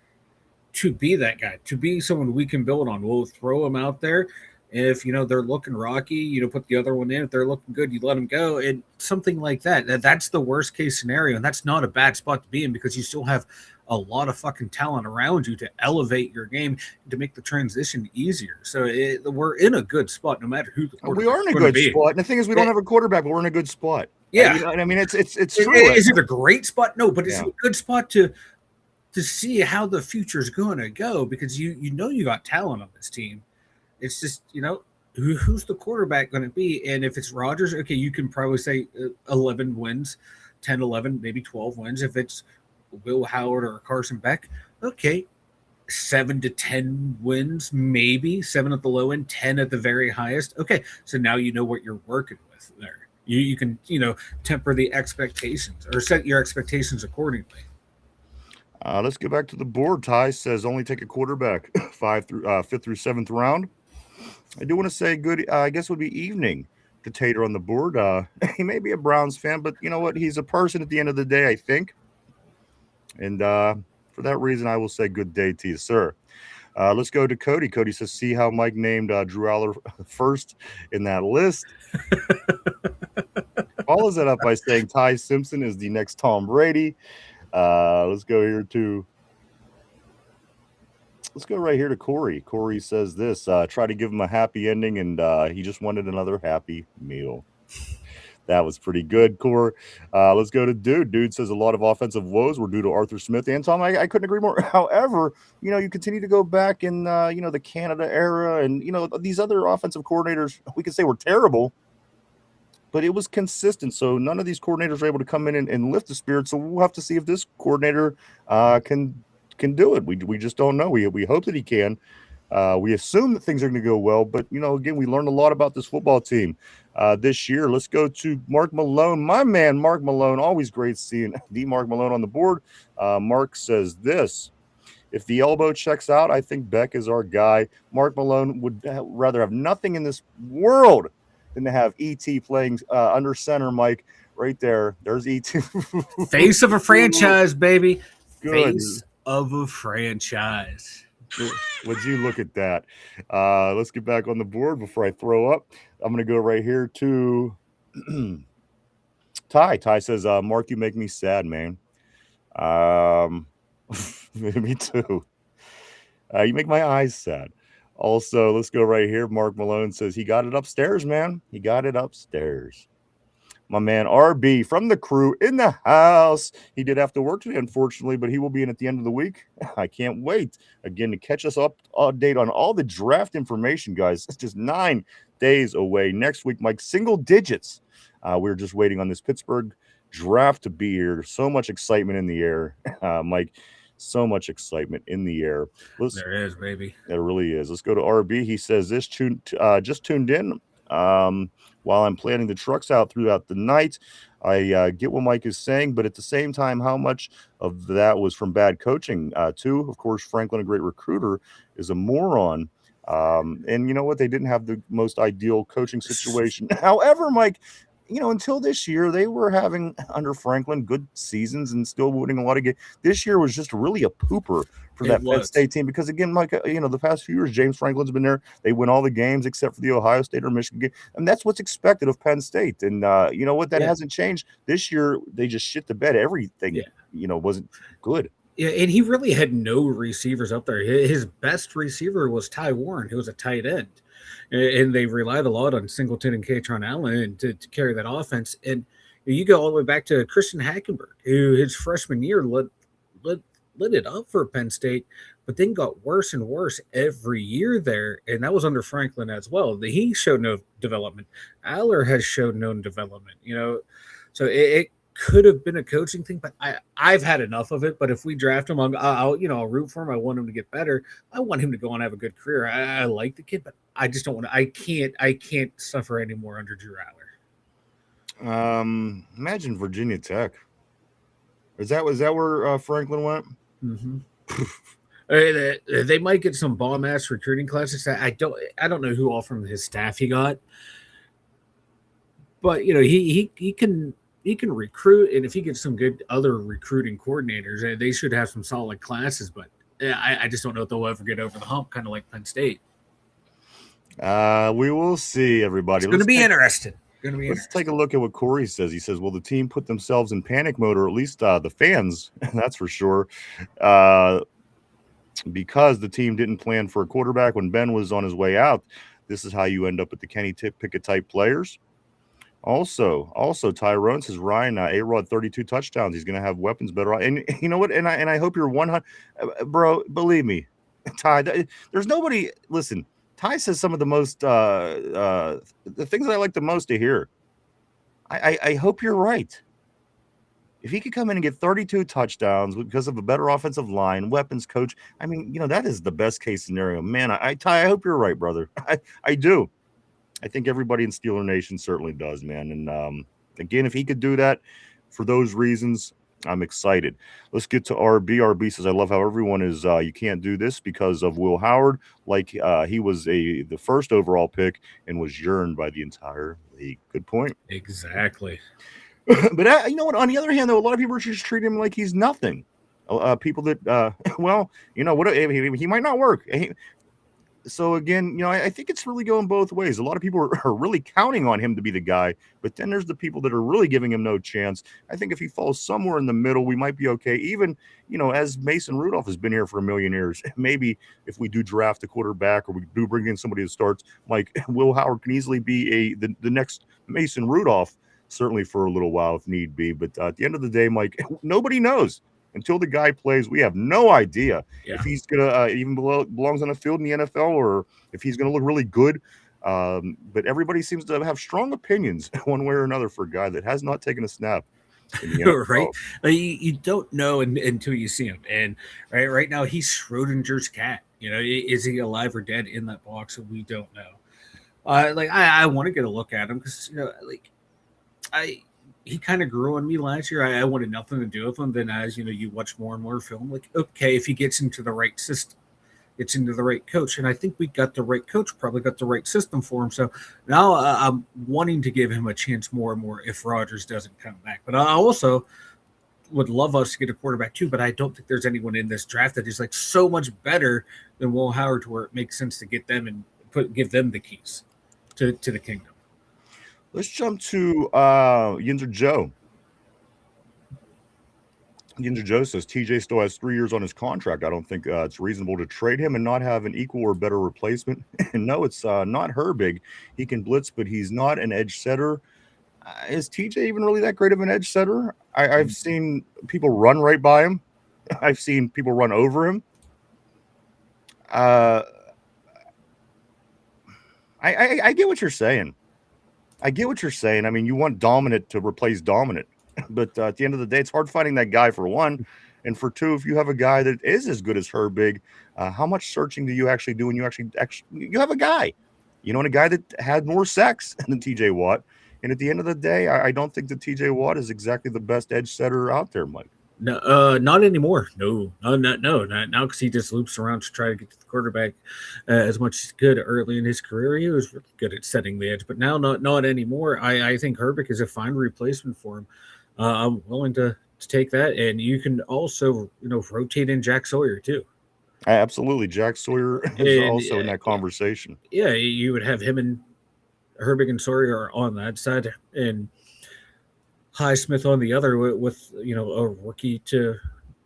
to be that guy, to be someone we can build on. We'll throw them out there. If they're looking rocky, put the other one in. If they're looking good, you let them go, and something like that. That's the worst case scenario, and that's not a bad spot to be in because you still have a lot of fucking talent around you to elevate your game to make the transition easier. So we're in a good spot, no matter who the we are in a good spot. And the thing is, we don't have a quarterback, but we're in a good spot. Yeah, I mean, it's true. Is it a great spot? No, but it's a good spot to see how the future's going to go because you got talent on this team. It's just, who's the quarterback going to be? And if it's Rodgers, okay, you can probably say 11 wins, 10, 11, maybe 12 wins. If it's Will Howard or Carson Beck, okay, 7 to 10 wins, maybe 7 at the low end, 10 at the very highest. Okay, so now you know what you're working with there. You can, temper the expectations or set your expectations accordingly. Let's get back to the board. Ty says only take a quarterback, 5th through 7th round. I do want to say good, I guess it would be evening to Tater on the board. He may be a Browns fan, but you know what? He's a person at the end of the day, I think. And for that reason, I will say good day to you, sir. Let's go to Cody. Cody says, see how Mike named Drew Aller first in that list. Follows that up by saying Ty Simpson is the next Tom Brady. Let's go right here to Corey. Corey says this, try to give him a happy ending, and he just wanted another happy meal. That was pretty good, Corey. Let's go to Dude. Dude says a lot of offensive woes were due to Arthur Smith. And Tom, I couldn't agree more. However, you continue to go back in, the Canada era and, these other offensive coordinators, we could say were terrible, but it was consistent. So none of these coordinators were able to come in and lift the spirit. So we'll have to see if this coordinator can do it. We just don't know. We hope that he can. We assume that things are going to go well, but again, we learned a lot about this football team this year. Let's go to Mark Malone, my man, Mark Malone. Always great seeing the Mark Malone on the board. Mark says this: if the elbow checks out, I think Beck is our guy. Mark Malone would rather have nothing in this world than to have ET playing under center. Mike, right there. There's ET. Face of a franchise, baby. Good. Face of a franchise. Would you look at that? Let's get back on the board before I throw up. I'm going to go right here to Ty. Ty says, Mark, you make me sad, man. Me too. You make my eyes sad. Also, let's go right here. Mark Malone says he got it upstairs, man. He got it upstairs. My man RB from the crew in the house. He did have to work today, unfortunately, but he will be in at the end of the week. I can't wait again to catch us up date on all the draft information, guys. It's just 9 days away. Next week, Mike, single digits. We're just waiting on this Pittsburgh draft to be here. So much excitement in the air, Mike. So much excitement in the air. There is, baby. There really is. Let's go to RB. He says this just tuned in. While I'm planning the trucks out throughout the night, I get what Mike is saying, but at the same time, how much of that was from bad coaching? Too, of course, Franklin, a great recruiter, is a moron. And you know what? They didn't have the most ideal coaching situation. However, Mike, until this year, they were having under Franklin good seasons and still winning a lot of games. This year was just really a pooper for that Penn State team because, again, Mike, the past few years, James Franklin's been there. They win all the games except for the Ohio State or Michigan game. And that's what's expected of Penn State. And you know what? That hasn't changed. This year, they just shit the bed. Everything, wasn't good. Yeah, and he really had no receivers up there. His best receiver was Ty Warren, who was a tight end. And they relied a lot on Singleton and Katron Allen to carry that offense. And you go all the way back to Christian Hackenberg, who his freshman year lit it up for Penn State, but then got worse and worse every year there. And that was under Franklin as well. He showed no development. Aller has showed no development, So it could have been a coaching thing, but I've had enough of it. But if we draft him, I'll root for him. I want him to get better. I want him to go and have a good career. I like the kid, but I just don't want to. I can't suffer anymore under Drew Aller. Imagine Virginia Tech. Was that where Franklin went? Mm-hmm. They might get some bomb ass recruiting classes. I don't know who all from his staff he got, but he can recruit, and if he gets some good other recruiting coordinators, they should have some solid classes. But I just don't know if they'll ever get over the hump, kind of like Penn State. We will see, everybody. It's going to be interesting. Let's take a look at what Corey says. He says, well, the team put themselves in panic mode, or at least the fans, that's for sure, because the team didn't plan for a quarterback when Ben was on his way out. This is how you end up with the Kenny Pickett type players. Also, Tyrone says, Ryan, A-Rod 32 touchdowns. He's going to have weapons better. And you know what? And I hope you're 100. Bro, believe me, Ty, there's nobody. Listen, Ty says some of the most, the things that I like the most to hear. I hope you're right. If he could come in and get 32 touchdowns because of a better offensive line, weapons coach, I mean, that is the best case scenario. Man, Ty, I hope you're right, brother. I do. I think everybody in Steeler Nation certainly does, man. And again, if he could do that for those reasons, I'm excited. Let's get to RB. RB says, I love how everyone is, you can't do this because of Will Howard. Like he was the first overall pick and was yearned by the entire league. Good point. Exactly. But you know what? On the other hand, though, a lot of people are just treating him like he's nothing. People that, well, what he might not work. So again, I think it's really going both ways. A lot of people are really counting on him to be the guy, but then there's the people that are really giving him no chance. I think if he falls somewhere in the middle, we might be okay. Even, as Mason Rudolph has been here for a million years, maybe if we do draft a quarterback or we do bring in somebody that starts, like Will Howard can easily be the next Mason Rudolph, certainly for a little while if need be. But at the end of the day, Mike, nobody knows. Until the guy plays, we have no idea if he's going to even belongs on a field in the NFL or if he's going to look really good. But everybody seems to have strong opinions one way or another for a guy that has not taken a snap in the NFL. Right? You don't know until you see him. And right now, he's Schrodinger's cat. Is he alive or dead in that box? We don't know. I want to get a look at him because, he kind of grew on me last year. I wanted nothing to do with him. Then as you watch more and more film, like, okay, if he gets into the right system, gets into the right coach. And I think we got the right coach, probably got the right system for him. So now I'm wanting to give him a chance more and more if Rodgers doesn't come back. But I also would love us to get a quarterback too, but I don't think there's anyone in this draft that is like so much better than Will Howard to where it makes sense to get them and give them the keys to the kingdom. Let's jump to Yinzer Joe. Yinzer Joe says TJ still has 3 years on his contract. I don't think it's reasonable to trade him and not have an equal or better replacement. And no, it's not Herbig. He can blitz, but he's not an edge setter. Is TJ even really that great of an edge setter? I've seen people run right by him. I've seen people run over him. I get what you're saying. I mean, you want dominant to replace dominant, but at the end of the day, it's hard finding that guy for one. And for two, if you have a guy that is as good as Herbig, how much searching do you actually do when you actually you have a guy, and a guy that had more sacks than TJ Watt. And at the end of the day, I don't think that TJ Watt is exactly the best edge setter out there, Mike. No, not anymore. No, not now because he just loops around to try to get to the quarterback as much as he could early in his career. He was really good at setting the edge, but now not anymore. I think Herbig is a fine replacement for him. I'm willing to take that, and you can also rotate in Jack Sawyer too. Absolutely, Jack Sawyer is also in that conversation. Yeah, you would have him and Herbig and Sawyer on that side, and Highsmith on the other with a rookie to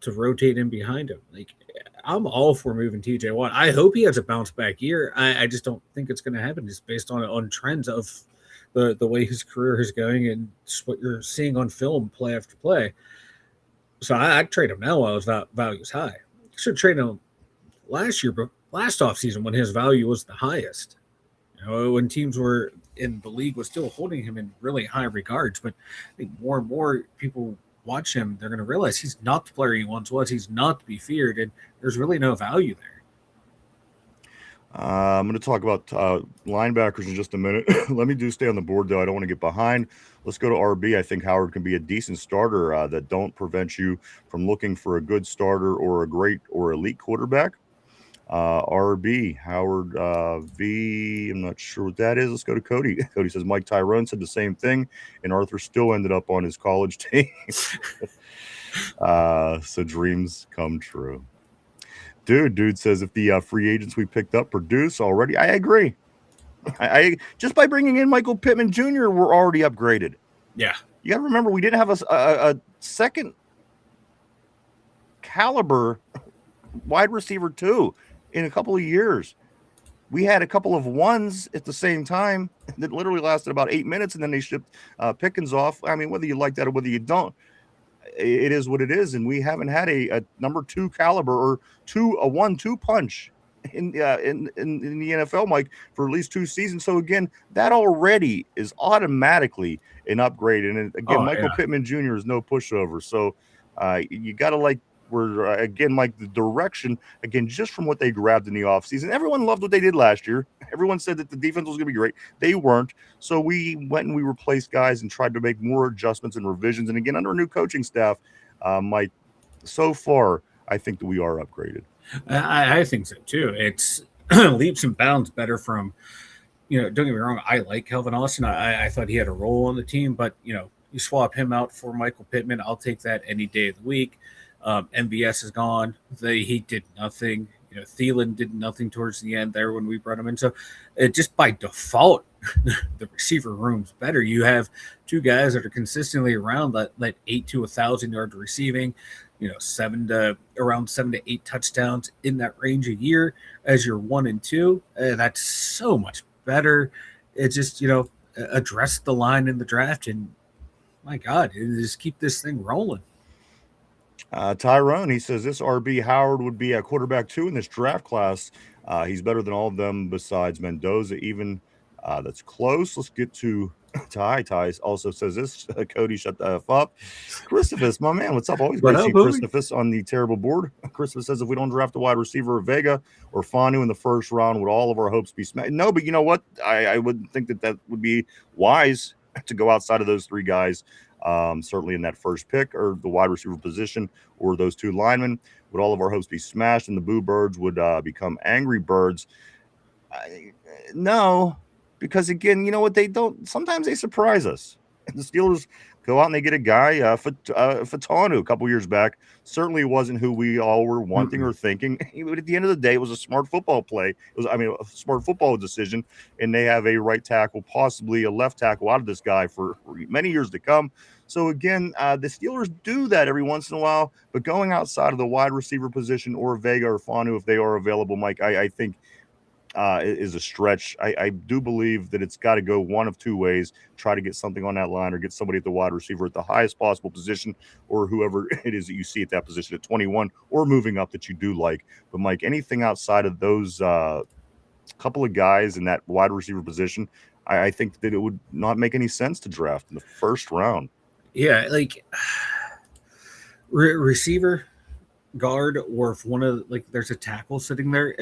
rotate in behind him. Like, I'm all for moving TJ Watt. I hope he has a bounce back year. I just don't think it's going to happen just based on trends of the way his career is going and just what you're seeing on film play after play. So I'd trade him now while his value is high. Should trade him last year, but last offseason when his value was the highest. When teams were in the league was still holding him in really high regards, but I think more and more people watch him, they're going to realize he's not the player he once was. He's not to be feared, and there's really no value there. I'm going to talk about linebackers in just a minute. Let me stay on the board, though. I don't want to get behind. Let's go to RB. I think Howard can be a decent starter that don't prevent you from looking for a good starter or a great or elite quarterback. RB, Howard V. I'm not sure what that is. Let's go to Cody. Cody says Mike Tyrone said the same thing, and Arthur still ended up on his college team. So dreams come true. Dude says if the free agents we picked up produce already, I agree. I just by bringing in Michael Pittman Jr., we're already upgraded. Yeah. You got to remember, we didn't have a second caliber wide receiver too in a couple of years. We had a couple of ones at the same time that literally lasted about 8 minutes, and then they shipped Pickens off. I mean, whether you like that or whether you don't, it is what it is. And we haven't had a number 2 caliber or a 1-2 punch in the NFL, Mike, for at least 2 seasons. So again, that already is automatically an upgrade. And again, Michael Pittman Jr. is no pushover. So you got to like. We're again, like the direction, again, just from what they grabbed in the offseason. Everyone loved what they did last year. Everyone said that the defense was going to be great. They weren't. So we went and we replaced guys and tried to make more adjustments and revisions. And again, under a new coaching staff, Mike, so far, I think that we are upgraded. I think so too. It's leaps and bounds better from, don't get me wrong, I like Calvin Austin. I thought he had a role on the team, but, you swap him out for Michael Pittman. I'll take that any day of the week. MBS is gone. He did nothing. Thielen did nothing towards the end there when we brought him in. So just by default, the receiver room's better. You have 2 guys that are consistently around that 8 to 1,000 yard receiving, around 7 to 8 touchdowns in that range a year as your 1 and 2. That's so much better. It just, address the line in the draft, and my God, just keep this thing rolling. Tyrone, he says this RB Howard would be a quarterback 2 in this draft class. He's better than all of them besides Mendoza, even that's close. Let's get to Ty. Ty also says this. Cody, shut the F up. Christopher, my man, what's up? Always great to see Christopher on the terrible board. Christopher says if we don't draft a wide receiver or Vega or Fanu in the first round, would all of our hopes be smashed? No, but you know what? I wouldn't think that would be wise to go outside of those 3 guys. Certainly in that first pick or the wide receiver position or those 2 linemen. Would all of our hopes be smashed and the Boo Birds would become Angry Birds? No, because again, you know what, they don't. Sometimes they surprise us. The Steelers go out and they get a guy, Fatanu, a couple years back. Certainly wasn't who we all were wanting or thinking. But at the end of the day, it was a smart football play. It was, a smart football decision. And they have a right tackle, possibly a left tackle out of this guy for many years to come. So again, the Steelers do that every once in a while. But going outside of the wide receiver position or Vega or Fanu, if they are available, Mike, I think is a stretch. I do believe that it's got to go one of 2 ways. Try to get something on that line or get somebody at the wide receiver at the highest possible position or whoever it is that you see at that position at 21 or moving up that you do like. But, Mike, anything outside of those couple of guys in that wide receiver position, I think that it would not make any sense to draft in the first round. Yeah, like receiver, guard, or if one of there's a tackle sitting there,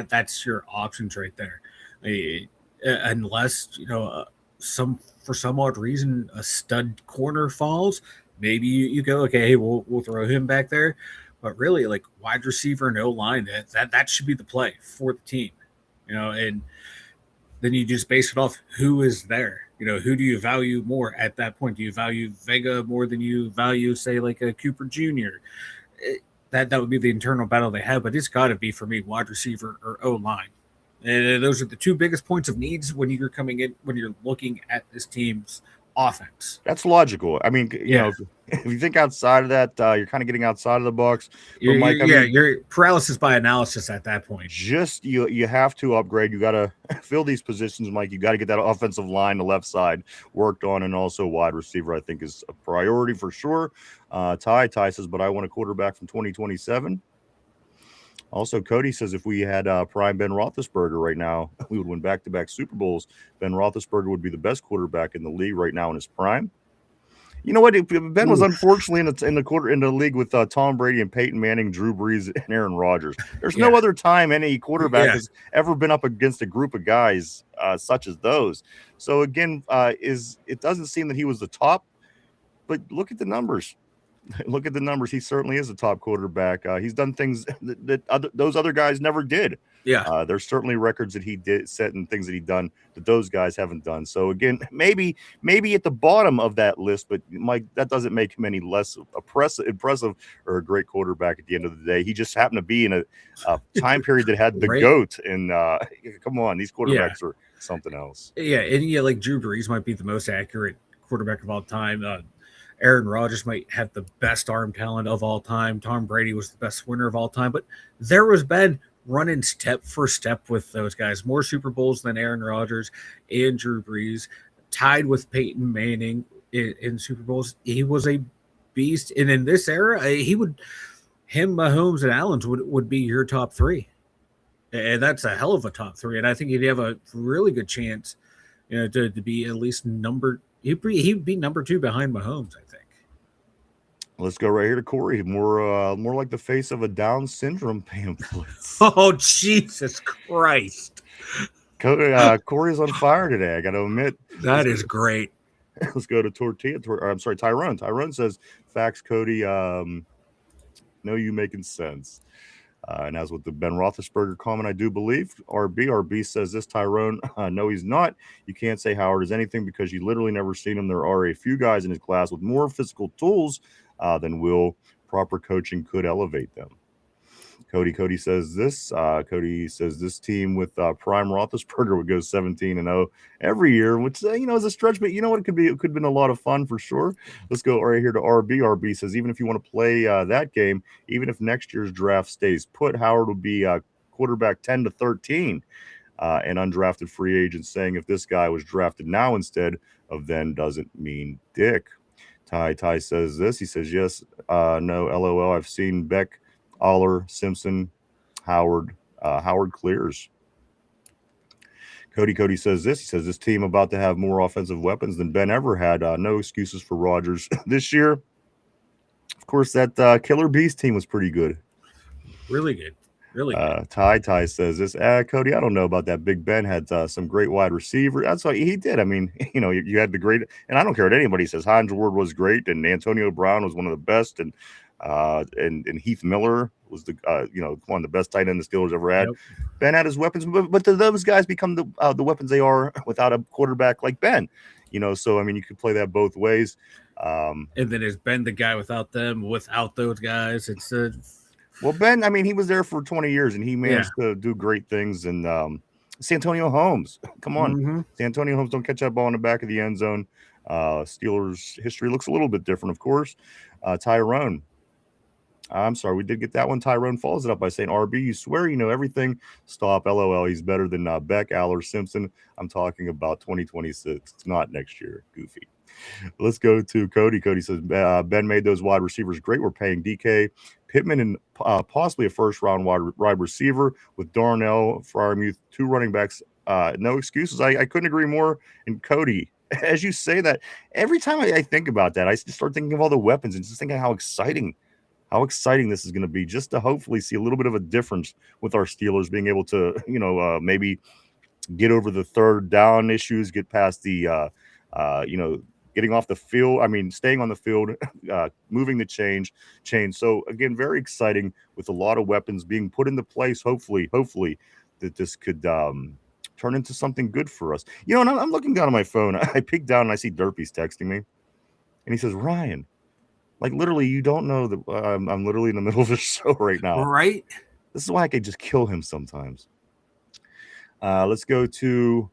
that's your options right there. Unless for some odd reason a stud corner falls, maybe you go, okay, hey, we'll throw him back there. But really, wide receiver, no line, that should be the play for the team, and then you just base it off who is there. Who do you value more at that point? Do you value Vega more than you value, say, like a Cooper Jr.? That would be the internal battle they have, but it's got to be, for me, wide receiver or O-line. And those are the 2 biggest points of needs when you're coming in, when you're looking at this team's offense. That's logical. I mean, you know, if you think outside of that, you're kind of getting outside of the box. But Mike, you're paralysis by analysis at that point. Just you have to upgrade. You got to fill these positions, Mike. You got to get that offensive line, the left side, worked on, and also wide receiver, I think, is a priority for sure. Ty says, but I want a quarterback from 2027. Also, Cody says if we had prime Ben Roethlisberger right now, we would win back-to-back Super Bowls. Ben Roethlisberger would be the best quarterback in the league right now in his prime. You know what? Ben was unfortunately in the league with Tom Brady and Peyton Manning, Drew Brees, and Aaron Rodgers. There's no other time any quarterback has ever been up against a group of guys such as those. So again, it doesn't seem that he was the top, but look at the numbers. look at the numbers. He certainly is a top quarterback. He's done things that those other guys never did. Yeah. There's certainly records that he did set and things that he done that those guys haven't done. So again, maybe at the bottom of that list, but Mike, that doesn't make him any less impressive or a great quarterback at the end of the day. He just happened to be in a time period that had the Right. GOAT. And come on, these quarterbacks are something else. Yeah, and like Drew Brees might be the most accurate quarterback of all time. Aaron Rodgers might have the best arm talent of all time. Tom Brady was the best winner of all time. But there was Ben running step for step with those guys. More Super Bowls than Aaron Rodgers and Drew Brees, tied with Peyton Manning in Super Bowls. He was a beast. And in this era, Mahomes, and Allen would be your top three. And that's a hell of a top three. And I think he'd have a really good chance, to be at least he'd be number two behind Mahomes, I think. Let's go right here to Corey. More like the face of a Down syndrome pamphlet. Oh, Jesus Christ. Corey's on fire today. I got to admit. That is great. Let's go to Tyrone. Tyrone says, facts, Cody. No, you making sense. And as with the Ben Roethlisberger comment, I do believe. RB says this, Tyrone. No, he's not. You can't say Howard is anything because you literally never seen him. There are a few guys in his class with more physical tools than Will. Proper coaching could elevate them. Cody says this. Cody says this team with prime Roethlisberger would go 17-0 every year, which is a stretch, but you know what? It could have been a lot of fun for sure. Let's go right here to RB. RB says even if you want to play that game, even if next year's draft stays put, Howard will be quarterback 10 to 13, and undrafted free agent. Saying if this guy was drafted now instead of then doesn't mean dick. Ty says this. He says yes, no, LOL. I've seen Beck, Aller, Simpson, Howard clears. Cody says this. He says this team about to have more offensive weapons than Ben ever had. No excuses for Rodgers this year. Of course, that Killer Bees team was pretty good. Really good. Really good. Ty says this. Cody, I don't know about that. Big Ben had some great wide receiver. That's what he did. I mean, you had the great, and I don't care what anybody says. Hines Ward was great, and Antonio Brown was one of the best, and Heath Miller was the one of the best tight end the Steelers ever had. Yep. Ben had his weapons, but those guys become the weapons they are without a quarterback like Ben. So I mean, you could play that both ways. And then is Ben the guy without those guys? It's well, Ben. I mean, he was there for 20 years, and he managed to do great things. And Santonio Holmes, come on, mm-hmm. Santonio Holmes don't catch that ball in the back of the end zone. Steelers history looks a little bit different, of course. Tyrone. I'm sorry, we did get that one. Tyrone follows it up by saying, RB, you swear you know everything. Stop, LOL. He's better than Beck, Aller, Simpson. I'm talking about 2026. It's not next year. Goofy. Let's go to Cody. Cody says, Ben made those wide receivers great. We're paying DK, Pittman, and possibly a first-round wide receiver with Darnell, Fryermuth, 2 running backs. No excuses. I couldn't agree more. And Cody, as you say that, every time I think about that, I start thinking of all the weapons and just thinking how exciting this is going to be, just to hopefully see a little bit of a difference with our Steelers being able to, maybe get over the third down issues, get past the, getting off the field. I mean, staying on the field, moving the chain. So again, very exciting with a lot of weapons being put into place. Hopefully that this could turn into something good for us. And I'm looking down on my phone. I peek down and I see Derpy's texting me, and he says, Ryan, like literally, you don't know that I'm literally in the middle of a show right now. Right. This is why I could just kill him sometimes. Let's go to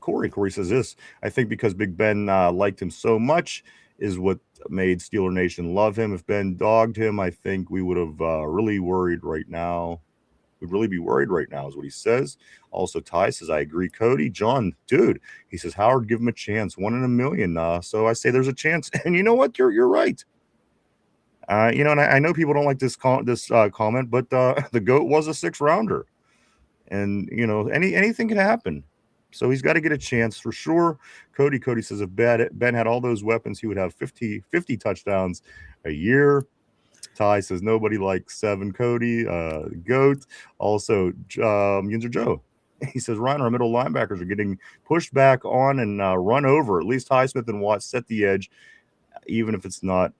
Corey. Corey says this. I think because Big Ben liked him so much is what made Steeler Nation love him. If Ben dogged him, I think we would have really worried right now. We'd really be worried right now is what he says. Also, Ty says, I agree, Cody. John, dude, he says, Howard, give him a chance. 1 in a million. So I say there's a chance. And you know what? You're right. And I know people don't like this comment, but the GOAT was a 6-rounder. And, anything can happen. So he's got to get a chance for sure. Cody says, if Ben had all those weapons, he would have 50 touchdowns a year. Ty says nobody likes 7. Cody, GOAT. Also, Yinzer Joe. He says, Ryan, our middle linebackers are getting pushed back on and run over. At least Highsmith and Watts set the edge. even if it's not.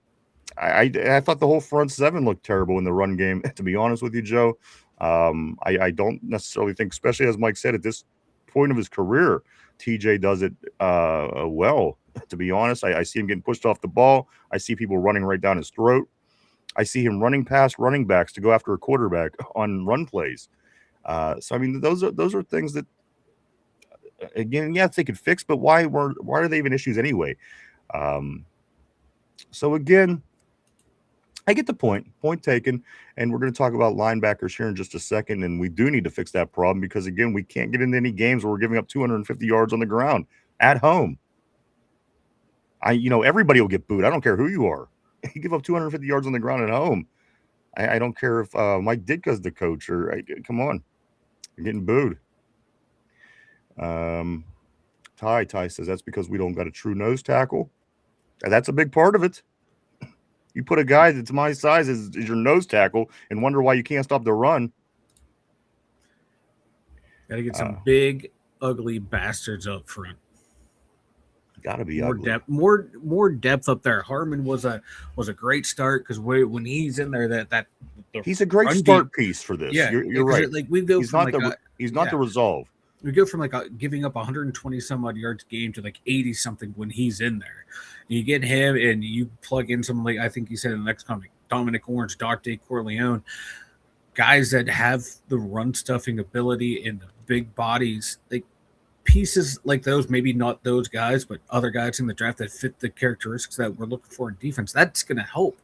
I thought the whole front seven looked terrible in the run game, to be honest with you, Joe. I don't necessarily think, especially as Mike said, at this point of his career, TJ does it well. To be honest, I see him getting pushed off the ball. I see people running right down his throat. I see him running past running backs to go after a quarterback on run plays. So I mean, those are things that, again, yes, they could fix, but why are they even issues anyway? So again, I get the point. Point taken. And we're going to talk about linebackers here in just a second. And we do need to fix that problem because, again, we can't get into any games where we're giving up 250 yards on the ground at home. Everybody will get booed. I don't care who you are. You give up 250 yards on the ground at home. I don't care if Mike Ditka's the coach or come on. You're getting booed. Ty says that's because we don't got a true nose tackle. And that's a big part of it. You put a guy that's my size as your nose tackle and wonder why you can't stop the run. Got to get some big, ugly bastards up front. Got to be more ugly. depth, more depth up there. Harmon was a great start because when he's in there, he's a great start piece for this. Yeah, you're right. Like we go from he's not the resolve. We go from giving up 120 some odd yards a game to 80 something when he's in there. You get him and you plug in someone I think you said in the next comment, Dominic Orange, Dr. Corleone, guys that have the run stuffing ability and the big bodies, pieces like those, maybe not those guys, but other guys in the draft that fit the characteristics that we're looking for in defense. That's going to help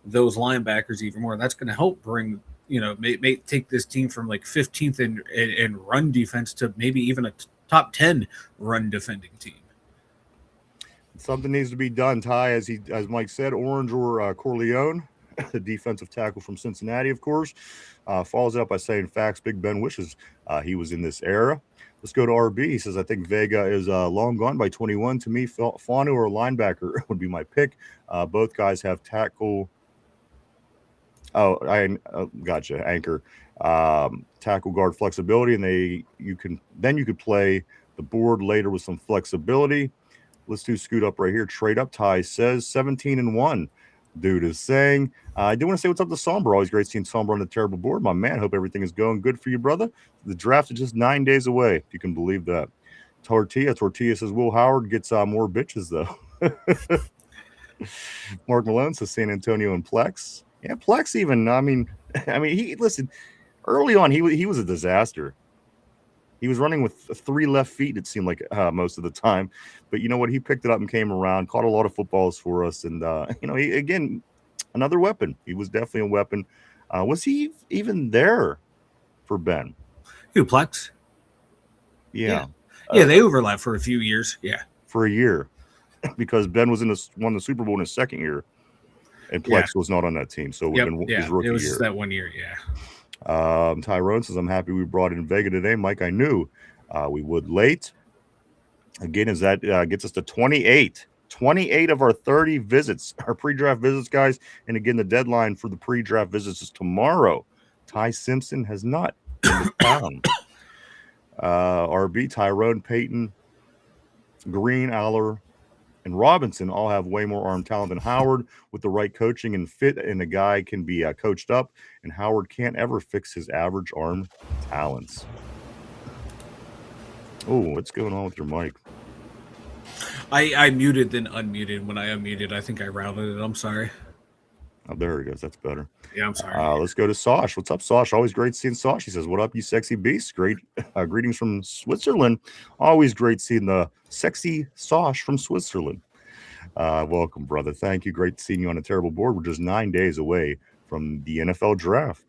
those linebackers even more. That's going to help bring, may take this team from 15th in run defense to maybe even a top 10 run defending team. Something needs to be done, Ty, as Mike said, Orange or Corleone, the defensive tackle from Cincinnati, of course, follows it up by saying, facts, Big Ben wishes he was in this era. Let's go to RB. He says, I think Vega is long gone by 21. To me, Fanu or a linebacker would be my pick. Both guys have tackle. Oh, I gotcha. Anchor. Tackle guard flexibility, and you could play the board later with some flexibility. Let's do scoot up right here. Trade up. Ty says 17-1. Dude is saying, I do want to say what's up to Sombra. Always great seeing Sombra on the terrible board. My man, hope everything is going good for you, brother. The draft is just 9 days away, if you can believe that. Tortilla says Will Howard gets more bitches, though. Mark Malone says San Antonio and Plex. Yeah, Plex even. I mean, he listen. Early on, he was a disaster. He was running with 3 left feet, it seemed like most of the time. But you know what? He picked it up and came around, caught a lot of footballs for us. And, he, again, another weapon. He was definitely a weapon. Was he even there for Ben? Who, Plex? Yeah. Yeah, they overlapped for a few years. Yeah. For a year. Because Ben was won the Super Bowl in his second year. And Plex was not on that team. So it would have been his rookie year. It was just that 1 year, yeah. Tyrone says, I'm happy we brought in Vega today. Mike, I knew we would late. Again, as that gets us to 28 of our 30 visits, our pre-draft visits, guys. And again, the deadline for the pre-draft visits is tomorrow. Ty Simpson has not been found. RB, Tyrone, Peyton, Green, Aller, and Robinson all have way more arm talent than Howard. With the right coaching and fit, and the guy can be coached up, and Howard can't ever fix his average arm talents. Oh, what's going on with your mic? I muted then unmuted. When I unmuted, I think I routed it. I'm sorry. Oh, there he goes. That's better. Yeah, I'm sorry. Let's go to Sosh. What's up, Sosh? Always great seeing Sosh. He says, what up, you sexy beasts? Great. Greetings from Switzerland. Always great seeing the sexy Sosh from Switzerland. Welcome, brother. Thank you. Great seeing you on a terrible board. We're just 9 days away from the NFL draft.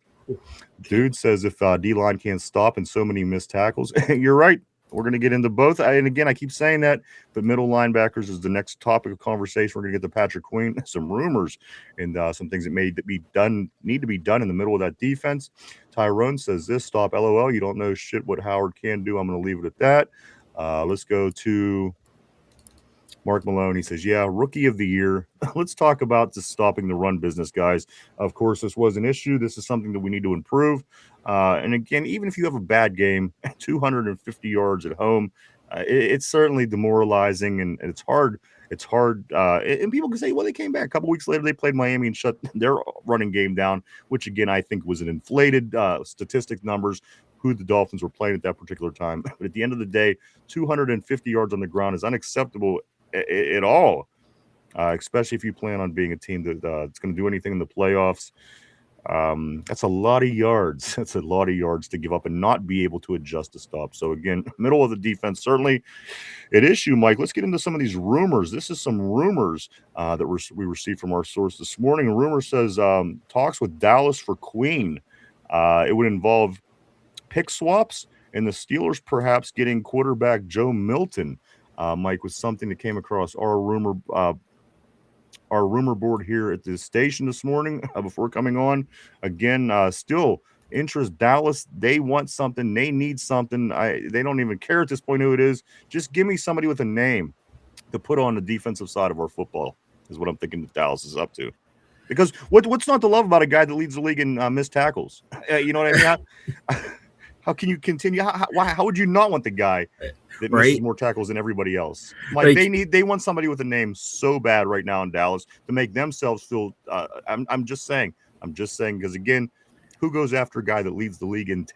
Dude says if D-line can't stop and so many missed tackles. You're right. We're going to get into both. And again, I keep saying that, but middle linebackers is the next topic of conversation. We're going to get to Patrick Queen, some rumors, and some things that need to be done in the middle of that defense. Tyrone says this, stop LOL. You don't know shit what Howard can do. I'm going to leave it at that. Let's go to Mark Malone. He says, yeah, rookie of the year. Let's talk about just stopping the run business, guys. Of course, this was an issue. This is something that we need to improve. And again, even if you have a bad game, 250 yards at home, it's certainly demoralizing, and it's hard. It's hard, and people can say, well, they came back a couple weeks later. They played Miami and shut their running game down, which again I think was an inflated statistic numbers who the Dolphins were playing at that particular time. But at the end of the day, 250 yards on the ground is unacceptable at all, especially if you plan on being a team that's going to do anything in the playoffs. That's a lot of yards. That's a lot of yards to give up and not be able to adjust to stop. So again, middle of the defense, certainly at issue, Mike. Let's get into some of these rumors. This is some rumors that we received from our source this morning. A rumor says talks with Dallas for Queen. It would involve pick swaps and the Steelers perhaps getting quarterback Joe Milton. Mike, was something that came across our rumor board here at the station this morning before coming on. Again, still interest Dallas. They want something. They need something. They don't even care at this point who it is. Just give me somebody with a name to put on the defensive side of our football is what I'm thinking that Dallas is up to. Because what's not to love about a guy that leads the league in missed tackles? You know what I mean? How can you continue? How would you not want the guy that misses more tackles than everybody else? Like they want somebody with a name so bad right now in Dallas to make themselves feel. I'm just saying because again, who goes after a guy that leads the league in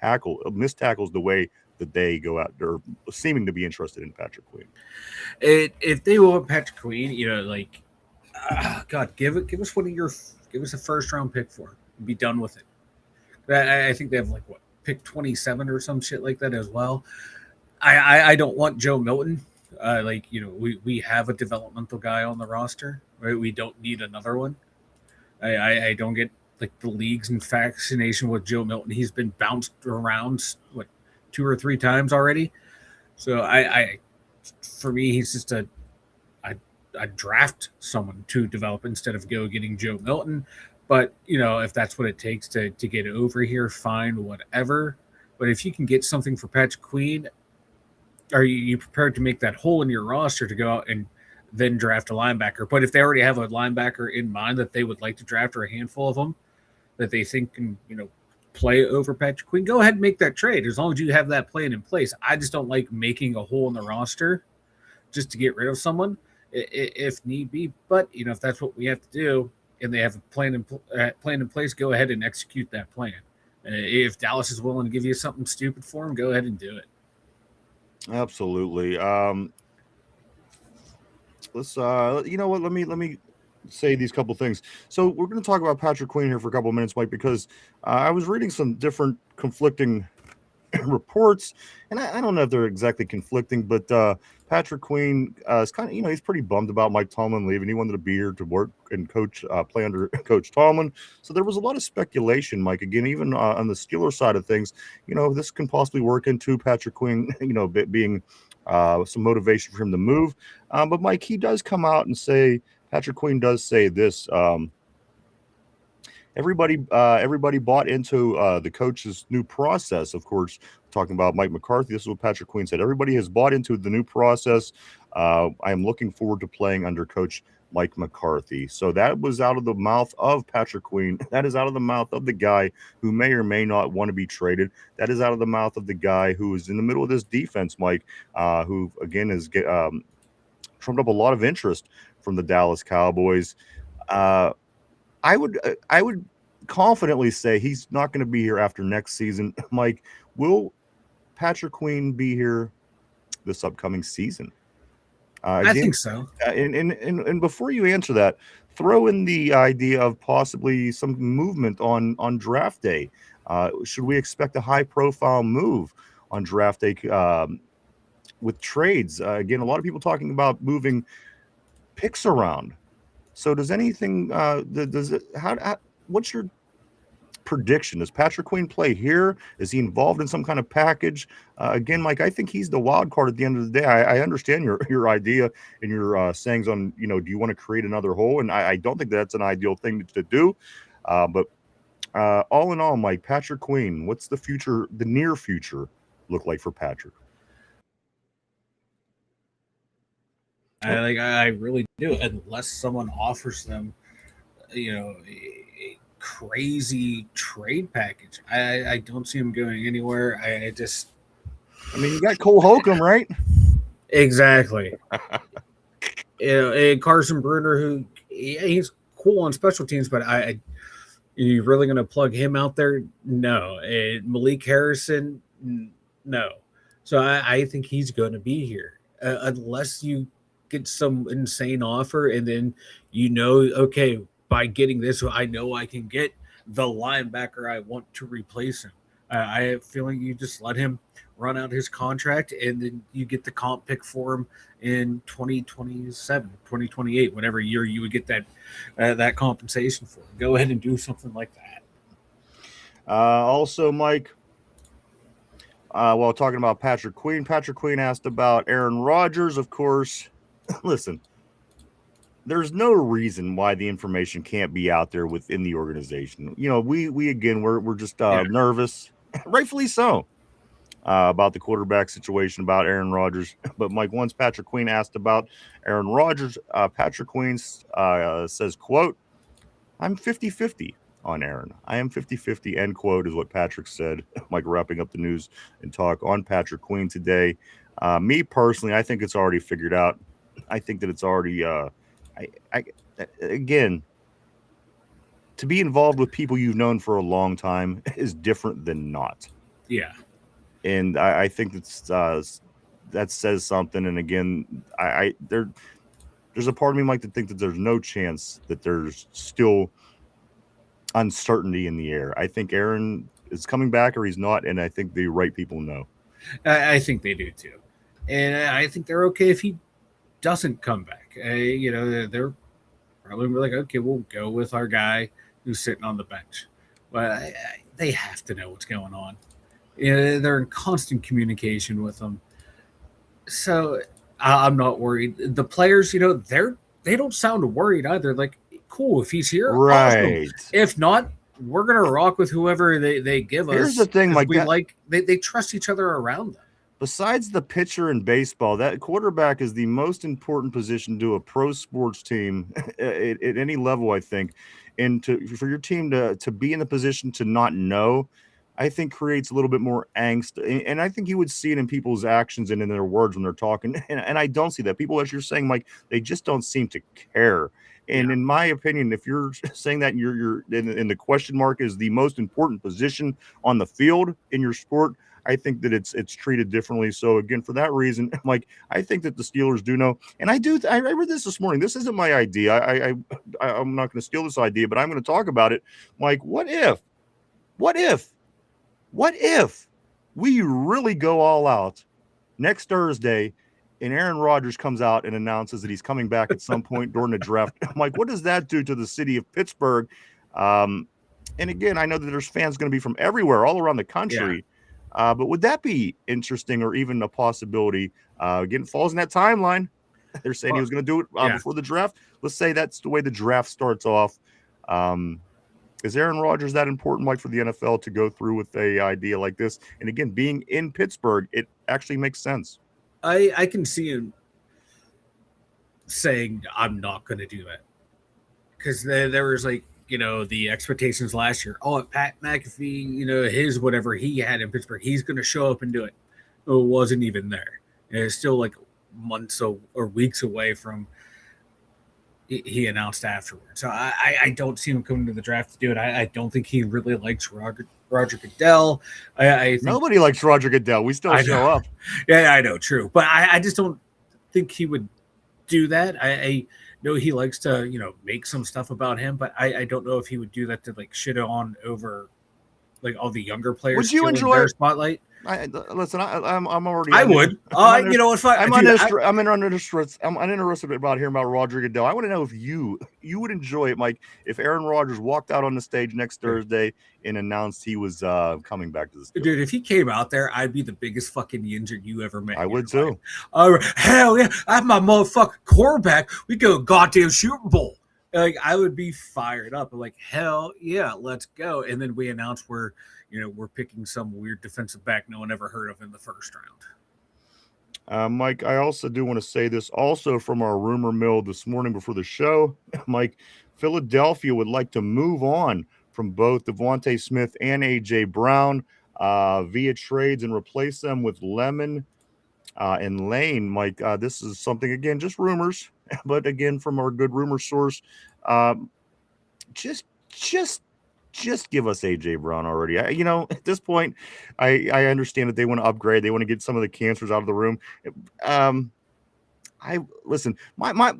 missed tackles the way that they go out? They're seeming to be interested in Patrick Queen. If they want Patrick Queen, God, give us a first round pick for it. Be done with it. I think they have pick 27 or some shit like that as well. I don't want Joe Milton. We have a developmental guy on the roster, right? We don't need another one. I don't get the league's fascination with Joe Milton. He's been bounced around 2 or 3 times already. So for me, he's just a draft someone to develop instead of getting Joe Milton. But, if that's what it takes to get over here, fine, whatever. But if you can get something for Patrick Queen, are you prepared to make that hole in your roster to go out and then draft a linebacker? But if they already have a linebacker in mind that they would like to draft, or a handful of them that they think can, play over Patrick Queen, go ahead and make that trade as long as you have that plan in place. I just don't like making a hole in the roster just to get rid of someone if need be. But, if that's what we have to do, and they have a plan in place, go ahead and execute that plan. If Dallas is willing to give you something stupid for him, go ahead and do it. Absolutely. Let's you know what? Let me say these couple things. So we're going to talk about Patrick Queen here for a couple of minutes, Mike, because I was reading some different conflicting reports, and I don't know if they're exactly conflicting, but Patrick Queen is kind of, he's pretty bummed about Mike Tomlin leaving. He wanted to be here to work and play under Coach Tomlin. So there was a lot of speculation, Mike, again, even on the Steelers side of things, this can possibly work into Patrick Queen, being some motivation for him to move. But Mike, he does come out and say, Patrick Queen does say this, everybody bought into the coach's new process. Of course, talking about Mike McCarthy, this is what Patrick Queen said. Everybody has bought into the new process. I am looking forward to playing under Coach Mike McCarthy. So that was out of the mouth of Patrick Queen. That is out of the mouth of the guy who may or may not want to be traded. That is out of the mouth of the guy who is in the middle of this defense, Mike, who, again, has trumped up a lot of interest from the Dallas Cowboys. I would confidently say he's not going to be here after next season. Mike, will Patrick Queen be here this upcoming season? I think so. And before you answer that, throw in the idea of possibly some movement on draft day. Should we expect a high-profile move on draft day with trades? Again, a lot of people talking about moving picks around. So does anything? What's your prediction? Does Patrick Queen play here? Is he involved in some kind of package? Again, Mike, I think he's the wild card at the end of the day. I understand your idea and your sayings on, do you want to create another hole? And I don't think that's an ideal thing to do. But all in all, Mike, Patrick Queen, what's the near future look like for Patrick? I really do, unless someone offers them, a crazy trade package. I don't see him going anywhere. You got Cole Holcomb, right? Exactly. And Carson Bruner, who he's cool on special teams, but you really going to plug him out there? No. And Malik Harrison, no. So I think he's going to be here unless you get some insane offer, and then okay, by getting this, I know I can get the linebacker I want to replace him. I have a feeling you just let him run out his contract, and then you get the comp pick for him in 2027, 2028, whatever year you would get that compensation for. Go ahead and do something like that. Also, Mike, while talking about Patrick Queen asked about Aaron Rodgers, of course. Listen, there's no reason why the information can't be out there within the organization. We again, we're just nervous, rightfully so, about the quarterback situation, about Aaron Rodgers. But Mike, once Patrick Queen asked about Aaron Rodgers, Patrick Queen says, quote, "I'm 50-50 on Aaron. I am 50-50, end quote," is what Patrick said. Mike, wrapping up the news and talk on Patrick Queen today. Me personally, I think it's already figured out. I think that it's already, again, to be involved with people you've known for a long time is different than not. Yeah. And I think that says something. And again, there's a part of me, Mike, to think that there's no chance that there's still uncertainty in the air. I think Aaron is coming back or he's not, and I think the right people know. I think they do too, and I think they're okay if he doesn't come back. They're probably like, okay, we'll go with our guy who's sitting on the bench, but they have to know what's going on. They're in constant communication with them, so I'm not worried. The players, they don't sound worried either. Like, cool, if he's here, right? Awesome. If not, we're gonna rock with whoever they give us. Here's the thing, Mike. They trust each other around them. Besides the pitcher in baseball, that quarterback is the most important position to a pro sports team at any level, I think. And for your team to be in the position to not know, I think creates a little bit more angst. And I think you would see it in people's actions and in their words when they're talking. And I don't see that. People, as you're saying, Mike, they just don't seem to care. And in my opinion, if you're saying that you're in the question mark is the most important position on the field in your sport, I think that it's treated differently. So again, for that reason, Mike, I think that the Steelers do know. And I read this morning. This isn't my idea. I'm not going to steal this idea, but I'm going to talk about it. Mike, what if we really go all out next Thursday and Aaron Rodgers comes out and announces that he's coming back at some point during the draft? Mike, what does that do to the city of Pittsburgh? And again, I know that there's fans going to be from everywhere, all around the country. Yeah. But would that be interesting or even a possibility? Again, falls in that timeline. They're saying he was going to do it before the draft. Let's say that's the way the draft starts off. Is Aaron Rodgers that important, Mike, for the NFL to go through with a idea like this? And again, being in Pittsburgh, it actually makes sense. I can see him saying, "I'm not going to do it," because there was the expectations last year. Oh, Pat McAfee, his whatever he had in Pittsburgh, he's going to show up and do it. It wasn't even there. It's still like months or weeks away from he announced afterwards. So I don't see him coming to the draft to do it. I don't think he really likes Roger Goodell. I think, nobody likes Roger Goodell. We still show up. Yeah, I know, true. But I just don't think he would do that. I know he likes to, make some stuff about him, but I don't know if he would do that to shit on over all the younger players. Would you enjoy their spotlight? Listen, I'm already. I would. I'm uninterested about hearing about Roger Goodell. I want to know if you would enjoy it, Mike, if Aaron Rodgers walked out on the stage next Thursday and announced he was coming back to the Steelers. Dude, if he came out there, I'd be the biggest fucking yinzer you ever met. I would too. Hell yeah, I'm my motherfucking quarterback. We go goddamn Super Bowl. I would be fired up. Hell yeah, let's go. And then we announce we're picking some weird defensive back no one ever heard of in the first round. Mike, I also do want to say this also from our rumor mill this morning before the show. Mike, Philadelphia would like to move on from both Devontae Smith and A.J. Brown via trades and replace them with Lineman And Lane, Mike, this is something, again, just rumors, but again, from our good rumor source, um, just give us AJ Brown already. At this point, I understand that they want to upgrade. They want to get some of the cancers out of the room. Um, I listen, my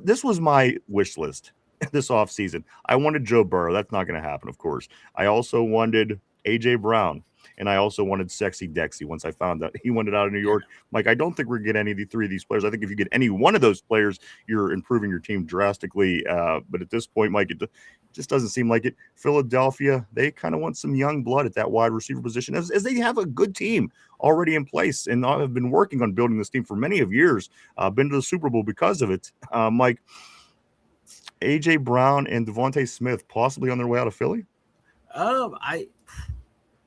this was my wish list this offseason. I wanted Joe Burrow. That's not going to happen, of course. I also wanted AJ Brown. And I also wanted Sexy Dexy once I found out he wanted out of New York. Mike, I don't think we're going to get any of the three of these players. I think if you get any one of those players, you're improving your team drastically. But at this point, Mike, it just doesn't seem like it. Philadelphia, they kind of want some young blood at that wide receiver position, as they have a good team already in place and have been working on building this team for many of years. Been to the Super Bowl because of it. Mike, A.J. Brown and Devontae Smith possibly on their way out of Philly?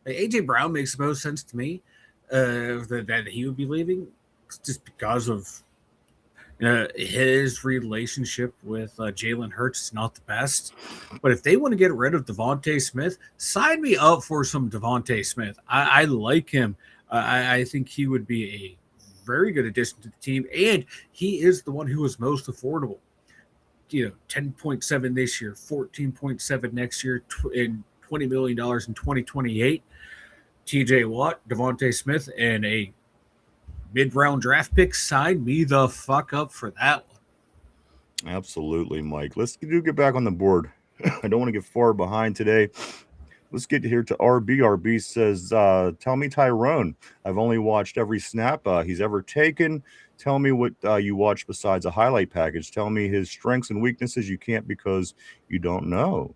AJ Brown makes the most sense to me that he would be leaving just because of his relationship with Jalen Hurts is not the best. But if they want to get rid of Devontae Smith, sign me up for some Devontae Smith. I like him. I think he would be a very good addition to the team, and he is the one who is most affordable. 10.7 this year, 14.7 next year, and $20 million in 2028. TJ Watt, Devontae Smith, and a mid-round draft pick. Sign me the fuck up for that one. Absolutely, Mike. Let's get back on the board. I don't want to get far behind today. Let's get here to RB. RB says, tell me Tyrone. I've only watched every snap he's ever taken. Tell me what you watched besides a highlight package. Tell me his strengths and weaknesses. You can't because you don't know.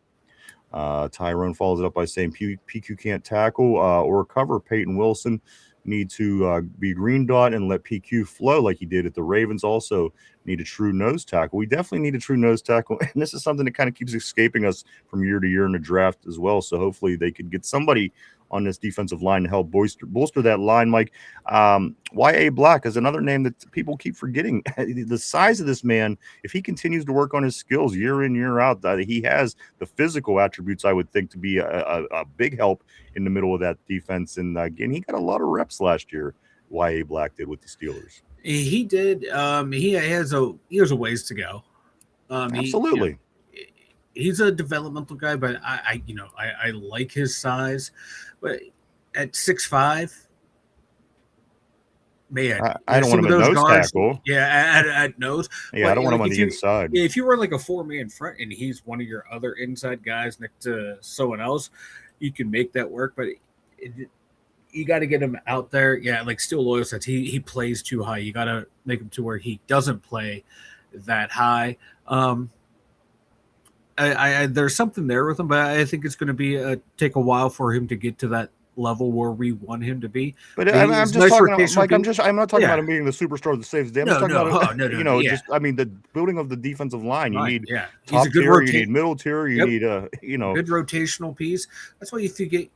Tyrone follows it up by saying PQ can't tackle or cover. Peyton Wilson need to be green dot and let PQ flow like he did at the Ravens. Also need a true nose tackle. We definitely need a true nose tackle, and this is something that kind of keeps escaping us from year to year in the draft as well. So hopefully they could get somebody on this defensive line to help bolster that line, Mike. Y.A. Black is another name that people keep forgetting. The size of this man, if he continues to work on his skills year in, year out, he has the physical attributes, I would think, to be a big help in the middle of that defense. And again, he got a lot of reps last year, Y.A. Black did with the Steelers. He did. He has a ways to go. Absolutely. He's a developmental guy, but I like his size. But at 6'5", man, I don't want him at nose tackle. Yeah, at nose. Yeah, but, I don't want him on the inside. If you were like a 4-man front and he's one of your other inside guys next to someone else, you can make that work. But you got to get him out there. Yeah, like Steel Loyal says, he plays too high. You got to make him to where he doesn't play that high. There's something there with him, but I think it's going to be take a while for him to get to that level where we want him to be. But I'm just talking about, Mike. I'm not talking about him being the superstar that saves the day. I'm talking about just the building of the defensive line. You need top tier, you need middle tier, you need good rotational piece. That's why if you get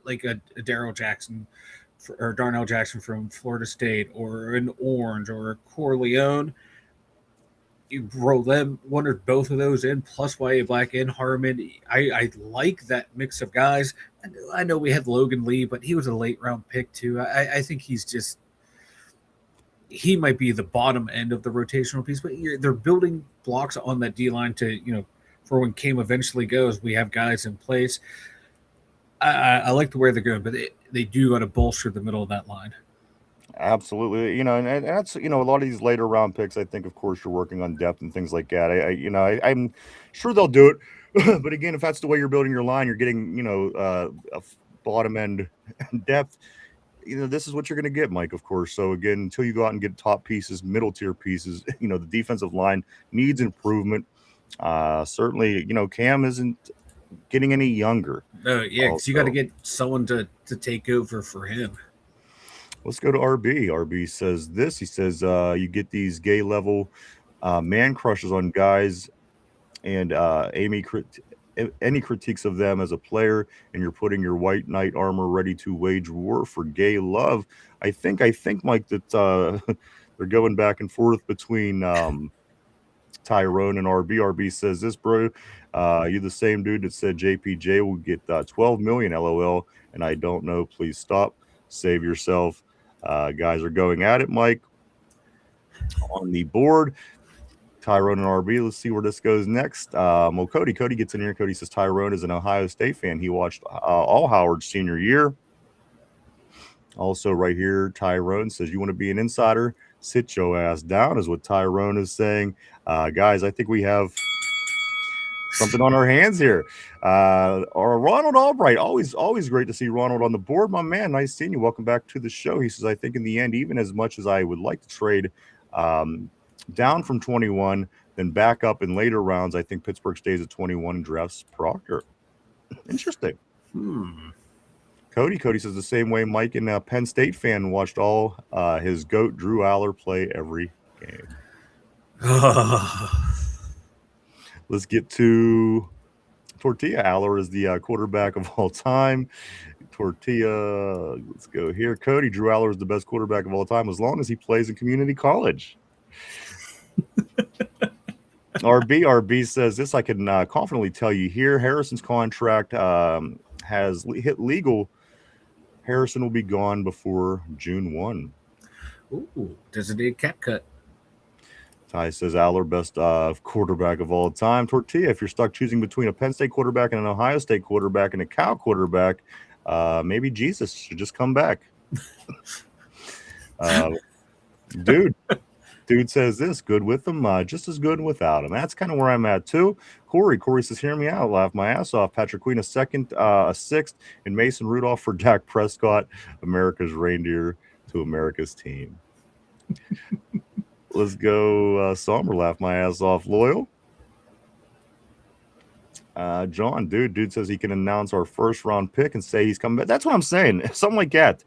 like a Darnell Jackson from Florida State, or an Orange, or a Corleone. You roll them, one or both of those in, plus Y.A. Black and Harmon. I like that mix of guys. I know we had Logan Lee, but he was a late round pick too. I think he might be the bottom end of the rotational piece, but they're building blocks on that D line to, for when Cam eventually goes, we have guys in place. I like the way they're going, but they do got to bolster the middle of that line. Absolutely, and that's a lot of these later round picks. I think, of course, you're working on depth and things like that. I'm sure they'll do it, but again, if that's the way you're building your line, you're getting a bottom end depth. This is what you're going to get, Mike. Of course. So again, until you go out and get top pieces, middle tier pieces, the defensive line needs improvement. Certainly, Cam isn't getting any younger. Because you got to get someone to take over for him. Let's go to RB. RB says this. He says, you get these gay level man crushes on guys and any critiques of them as a player, and you're putting your white knight armor ready to wage war for gay love. I think, Mike, that they're going back and forth between Tyrone and RB. RB says this, bro. You're the same dude that said JPJ will get $12 million, LOL, and I don't know. Please stop. Save yourself. Guys are going at it, Mike. On the board, Tyrone and RB. Let's see where this goes next. Well, Cody gets in here. Cody says Tyrone is an Ohio State fan. He watched all Howard's senior year. Also, right here, Tyrone says, you want to be an insider? Sit your ass down, is what Tyrone is saying. Guys, I think we have something on our hands here. Or Ronald Albright, always great to see Ronald on the board, my man. Nice seeing you. Welcome back to the show. He says, I think in the end, even as much as I would like to trade down from 21, then back up in later rounds, I think Pittsburgh stays at 21 and drafts Proctor. Interesting. Cody says the same way Mike and Penn State fan watched all his GOAT Drew Aller play every game. Let's get to Tortilla. Aller is the quarterback of all time. Tortilla, let's go here. Cody, Drew Aller is the best quarterback of all time as long as he plays in community college. RB says this, I can confidently tell you here. Harrison's contract has hit legal. Harrison will be gone before June 1. Ooh, does it need a cap cut? Ty says Aller, best quarterback of all time. Tortilla, if you're stuck choosing between a Penn State quarterback and an Ohio State quarterback and a Cal quarterback, maybe Jesus should just come back. Dude says this, good with him, just as good without him. That's kind of where I'm at too. Corey says, hear me out, laugh my ass off. Patrick Queen a sixth, and Mason Rudolph for Dak Prescott, America's reindeer to America's team. Let's go Somber, laugh my ass off. Loyal. John, dude says he can announce our first round pick and say he's coming back. That's what I'm saying. Something like that.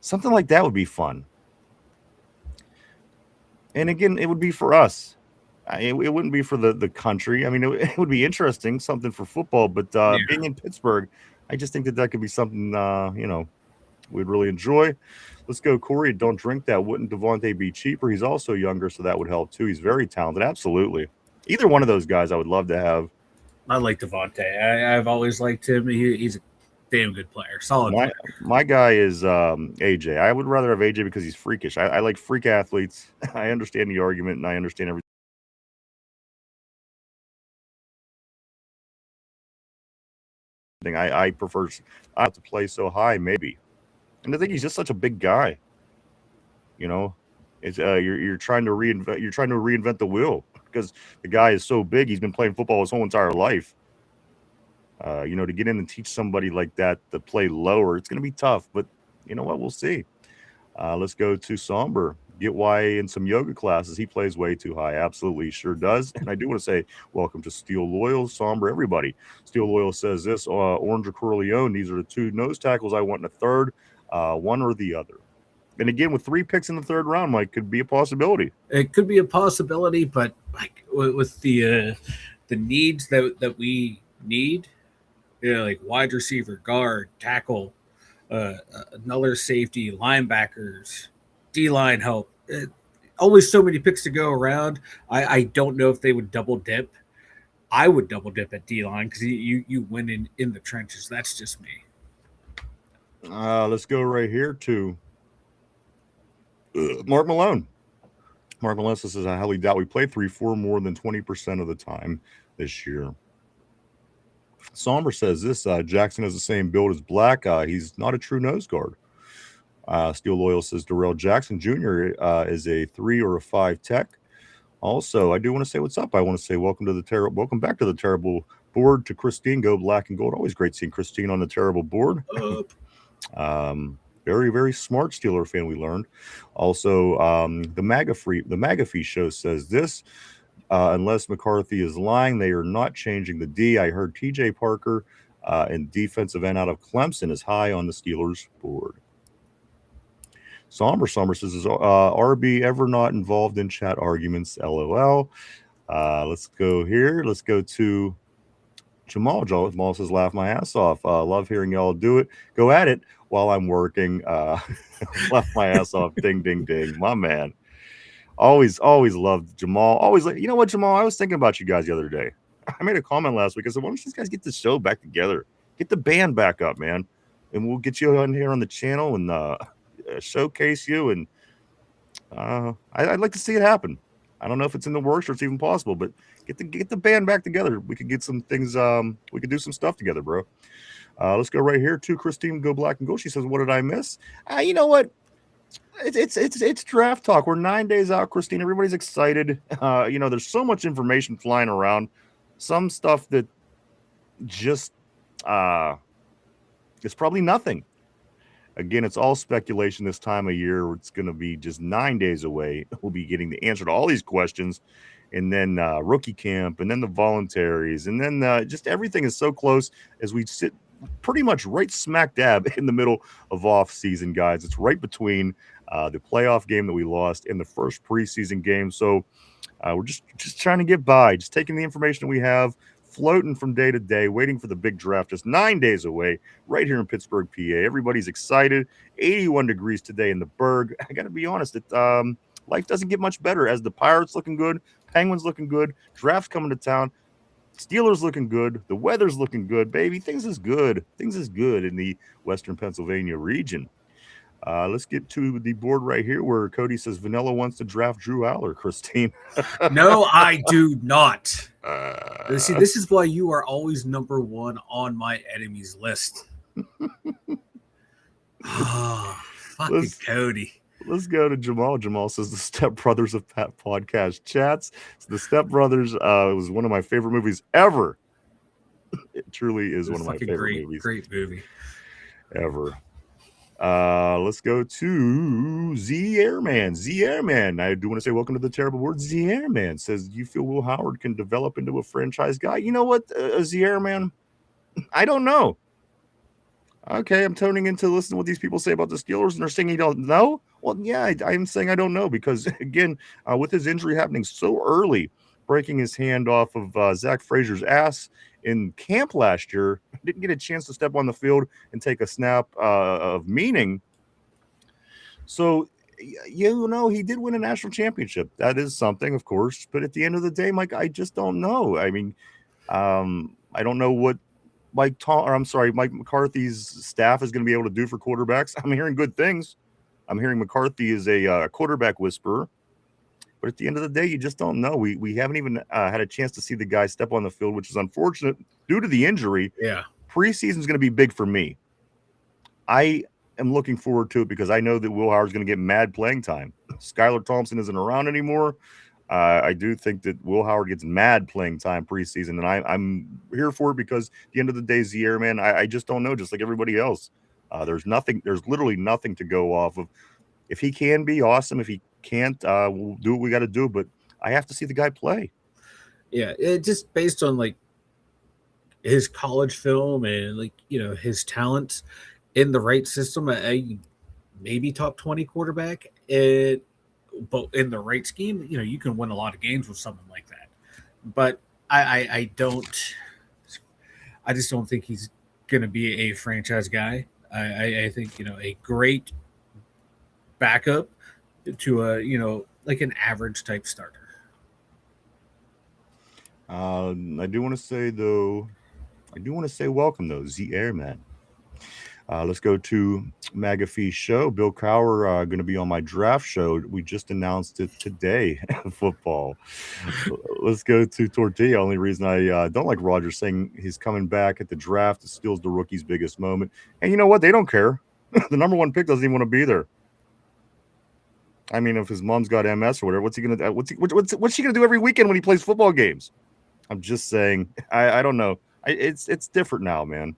Something like that would be fun. And again, it would be for us. It wouldn't be for the country. I mean, it would be interesting, something for football. But being in Pittsburgh, I just think that could be something, we'd really enjoy. Let's go, Corey. Don't drink that. Wouldn't Devontae be cheaper? He's also younger, so that would help too. He's very talented. Absolutely. Either one of those guys I would love to have. I like Devontae. I've always liked him. He's a damn good player. Solid player. My guy is AJ. I would rather have AJ because he's freakish. I like freak athletes. I understand the argument, and I understand everything. I prefer not to play so high, maybe. And I think he's just such a big guy. You know, it's you're trying to reinvent the wheel because the guy is so big. He's been playing football his whole entire life. To get in and teach somebody like that to play lower, it's going to be tough. But you know what? We'll see. Let's go to Somber. Get Y in some yoga classes. He plays way too high. Absolutely, sure does. And I do want to say welcome to Steel Loyal, Somber, everybody. Steel Loyal says this, Orange or Corleone, these are the two nose tackles I want in a third, one or the other. And again, with 3 picks in the third round, Mike, could be a possibility. It could be a possibility, but like with the needs that we need, like wide receiver, guard, tackle, another safety, linebackers, D-line help. Always so many picks to go around. I don't know if they would double dip. I would double dip at D-line because you win in the trenches. That's just me. Let's go right here to Mark Malone. Mark Malone says, I highly doubt we play 3-4 more than 20% of the time this year. Somber says this, Jackson has the same build as Black. He's not a true nose guard. Steel Loyal says Darrell Jackson Jr. Is a 3 or a 5 tech. Also, I do want to say what's up. I want to say welcome back to the terrible board to Christine. Go Black and Gold. Always great seeing Christine on the terrible board. Very, very smart Steeler fan, we learned. Also, the MAGAFee show says this. Unless McCarthy is lying, they are not changing the D. I heard TJ Parker and defensive end out of Clemson is high on the Steelers board. Somber says, is RB ever not involved in chat arguments? LOL. Let's go here. Let's go to Jamal. Jamal says, laugh my ass off. Love hearing y'all do it. Go at it while I'm working. Laugh my ass off. Ding, ding, ding. My man. Always loved Jamal. Always, you know what, Jamal? I was thinking about you guys the other day. I made a comment last week. I said, why don't you guys get the show back together? Get the band back up, man. and we'll get you on here on the channel and showcase you. And I'd like to see it happen. I don't know if it's in the works or it's even possible, but get the band back together. We could get some things. We could do some stuff together, bro. Let's go right here to Christine Go Black and Go. She says, "What did I miss? You know what? It's draft talk. We're 9 days out, Christine. Everybody's excited. There's so much information flying around. Some stuff that just it's probably nothing. Again, it's all speculation this time of year. It's going to be just 9 days away. We'll be getting the answer to all these questions, and then rookie camp, and then the voluntaries, and then just everything is so close as we sit pretty much right smack dab in the middle of off season, guys. It's right between the playoff game that we lost and the first preseason game. So we're just trying to get by, just taking the information we have, floating from day to day, waiting for the big draft, just 9 days away, right here in Pittsburgh, PA. Everybody's excited. 81 degrees today in the Berg. I got to be honest, life doesn't get much better as the Pirates looking good, Penguins looking good, draft's coming to town, Steelers looking good, the weather's looking good, baby. Things is good. Things is good in the Western Pennsylvania region. Let's get to the board right here where Cody says Vanilla wants to draft Drew Aller, Christine. No, I do not. See, this is why you are always number one on my enemies list. Oh, fucking Cody. Let's go to Jamal. Jamal says the Step Brothers of Pat podcast chats. So the Step Brothers was one of my favorite movies ever. It truly is one of my favorite movies. Great movie. Ever. Let's go to Z Airman. Z Airman. I do want to say welcome to the terrible word. Z Airman says, "Do you feel Will Howard can develop into a franchise guy?" You know what, Z Airman? I don't know. Okay, I'm tuning in to listen to what these people say about the Steelers, and they're saying you don't know. Well, yeah, I'm saying I don't know because, again, with his injury happening so early, breaking his hand off of Zach Frazier's ass in camp last year, didn't get a chance to step on the field and take a snap of meaning. So, he did win a national championship. That is something, of course. But at the end of the day, Mike, I just don't know. I mean, I don't know what Mike McCarthy's staff is going to be able to do for quarterbacks. I'm hearing good things. I'm hearing McCarthy is a quarterback whisperer. But at the end of the day, you just don't know. We haven't even had a chance to see the guy step on the field, which is unfortunate due to the injury. Yeah. Preseason is going to be big for me. I am looking forward to it because I know that Will Howard's going to get mad playing time. Skylar Thompson isn't around anymore. I do think that Will Howard gets mad playing time preseason, and I'm here for it because at the end of the day, Z Airman, I just don't know, just like everybody else. There's literally nothing to go off of. If he can be awesome, if he can't, we'll do what we got to do, but I have to see the guy play. Yeah, it just based on like his college film and his talents in the right system, maybe top 20 quarterback. But in the right scheme, you can win a lot of games with someone like that. But I just don't think he's going to be a franchise guy. I think a great backup to like an average type starter. I do want to say welcome though, Z Airman. Let's go to McAfee's show. Bill Cowher going to be on my draft show. We just announced it today. Football. Let's go to Tortilla. Only reason I don't like Rodgers saying he's coming back at the draft. It steals the rookie's biggest moment. And you know what? They don't care. The number one pick doesn't even want to be there. I mean, if his mom's got MS or whatever, what's he gonna do? What's she gonna do every weekend when he plays football games? I'm just saying. I don't know. It's different now, man.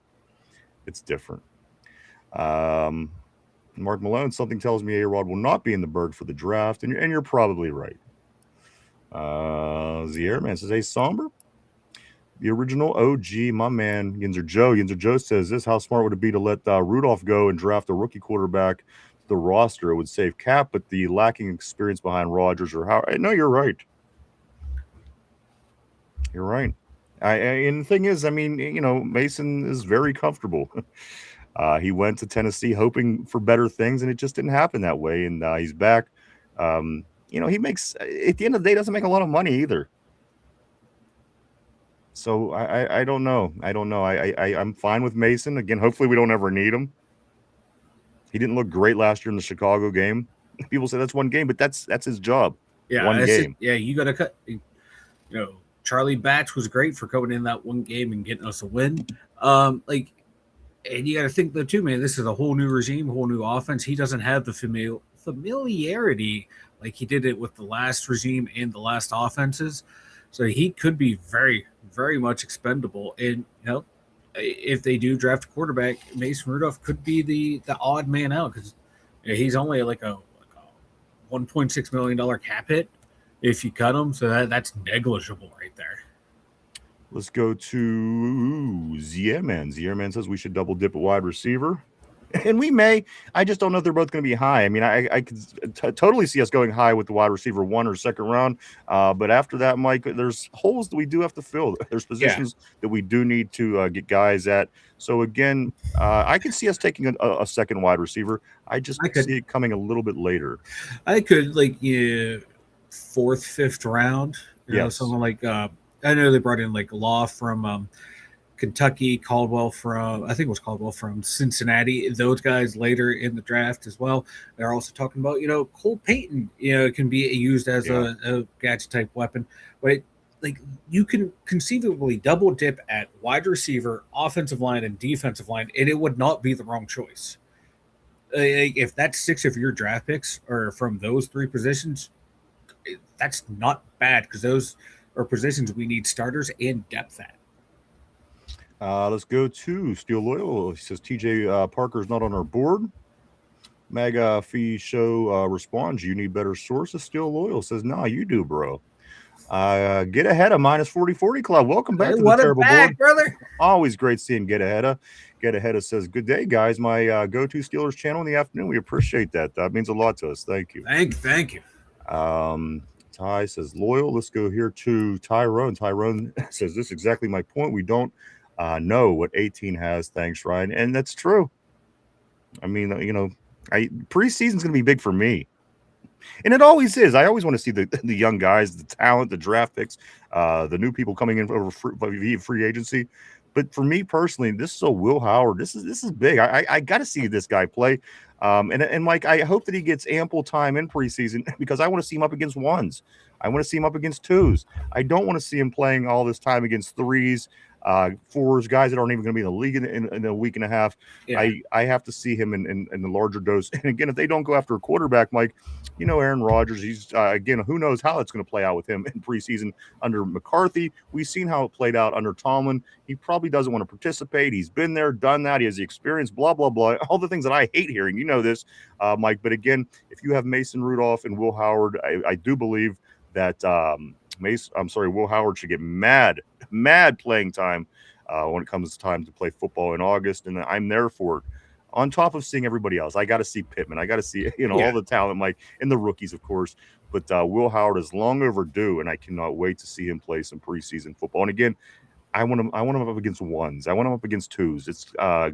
It's different. Mark Malone, something tells me A-Rod will not be in the Berg for the draft, and you're probably right. The Airman says, "Hey, Somber, the original OG, my man Yinzer Joe. Yinzer Joe says this: how smart would it be to let Rudolph go and draft a rookie quarterback to the roster? It would save cap, but the lacking experience behind Rodgers or how? No, you're right. You're right. And the thing is, I mean, Mason is very comfortable." He went to Tennessee hoping for better things, and it just didn't happen that way. And he's back. He makes, at the end of the day, doesn't make a lot of money either. So I don't know. I'm fine with Mason. Again, hopefully we don't ever need him. He didn't look great last year in the Chicago game. People say that's one game, but that's his job. Yeah, One game. Yeah, you got to cut. You know, Charlie Batch was great for coming in that one game and getting us a win. Like, and you got to think though too, man. This is a whole new regime, whole new offense. He doesn't have the familiarity like he did it with the last regime and the last offenses. So he could be very, very much expendable. And if they do draft a quarterback, Mason Rudolph could be the odd man out because he's only like a $1.6 million cap hit if you cut him. So that's negligible right there. Let's go to Zierman. Zierman says we should double dip at wide receiver. And we may. I just don't know if they're both going to be high. I mean, I could totally see us going high with the wide receiver 1 or 2nd round. But after that, Mike, there's holes that we do have to fill. There's positions that we do need to get guys at. So, again, I can see us taking a second wide receiver. I could see it coming a little bit later. I could, 4th, 5th round. Someone like I know they brought in, Law from Kentucky, Caldwell from Cincinnati. Those guys later in the draft as well. They're also talking about, Cole Payton, can be used as a gadget type weapon. But you can conceivably double dip at wide receiver, offensive line, and defensive line, and it would not be the wrong choice. If that's 6 of your draft picks are from those 3 positions, that's not bad because those are positions we need starters and depth at. Let's go to Steel Loyal. He says TJ Parker's not on our board. Mega Fee Show responds, you need better sources. Steel Loyal says, nah, you do, bro. Get ahead of minus 40 Club. Welcome back to the terrible board, brother. Always great seeing Get Ahead of. Get Ahead of says, good day, guys. My go-to Steelers channel in the afternoon. We appreciate that. That means a lot to us. Thank you. Thank you. Ty says, loyal. Let's go here to Tyrone. Tyrone says, this is exactly my point. We don't know what 18 has. Thanks, Ryan. And that's true. I mean, preseason's going to be big for me. And it always is. I always want to see the young guys, the talent, the draft picks, the new people coming in over free agency. But for me personally, this is Will Howard. This is big. I got to see this guy play. And Mike, I hope that he gets ample time in preseason because I want to see him up against 1s. I want to see him up against 2s. I don't want to see him playing all this time against 3s. 4s, guys that aren't even going to be in the league in a week and a half. Yeah. I have to see him in the larger dose. And again, if they don't go after a quarterback, Mike, Aaron Rodgers, he's again, who knows how it's going to play out with him in preseason under McCarthy. We've seen how it played out under Tomlin. He probably doesn't want to participate. He's been there, done that. He has the experience, blah, blah, blah. All the things that I hate hearing, this, Mike. But again, if you have Mason Rudolph and Will Howard, I do believe that Will Howard should get mad playing time when it comes time to play football in August, and I'm there for it. On top of seeing everybody else, I got to see Pittman. I got to see all the talent, Mike, and the rookies, of course. But Will Howard is long overdue, and I cannot wait to see him play some preseason football. And again, I want him up against 1s. I want him up against 2s. It's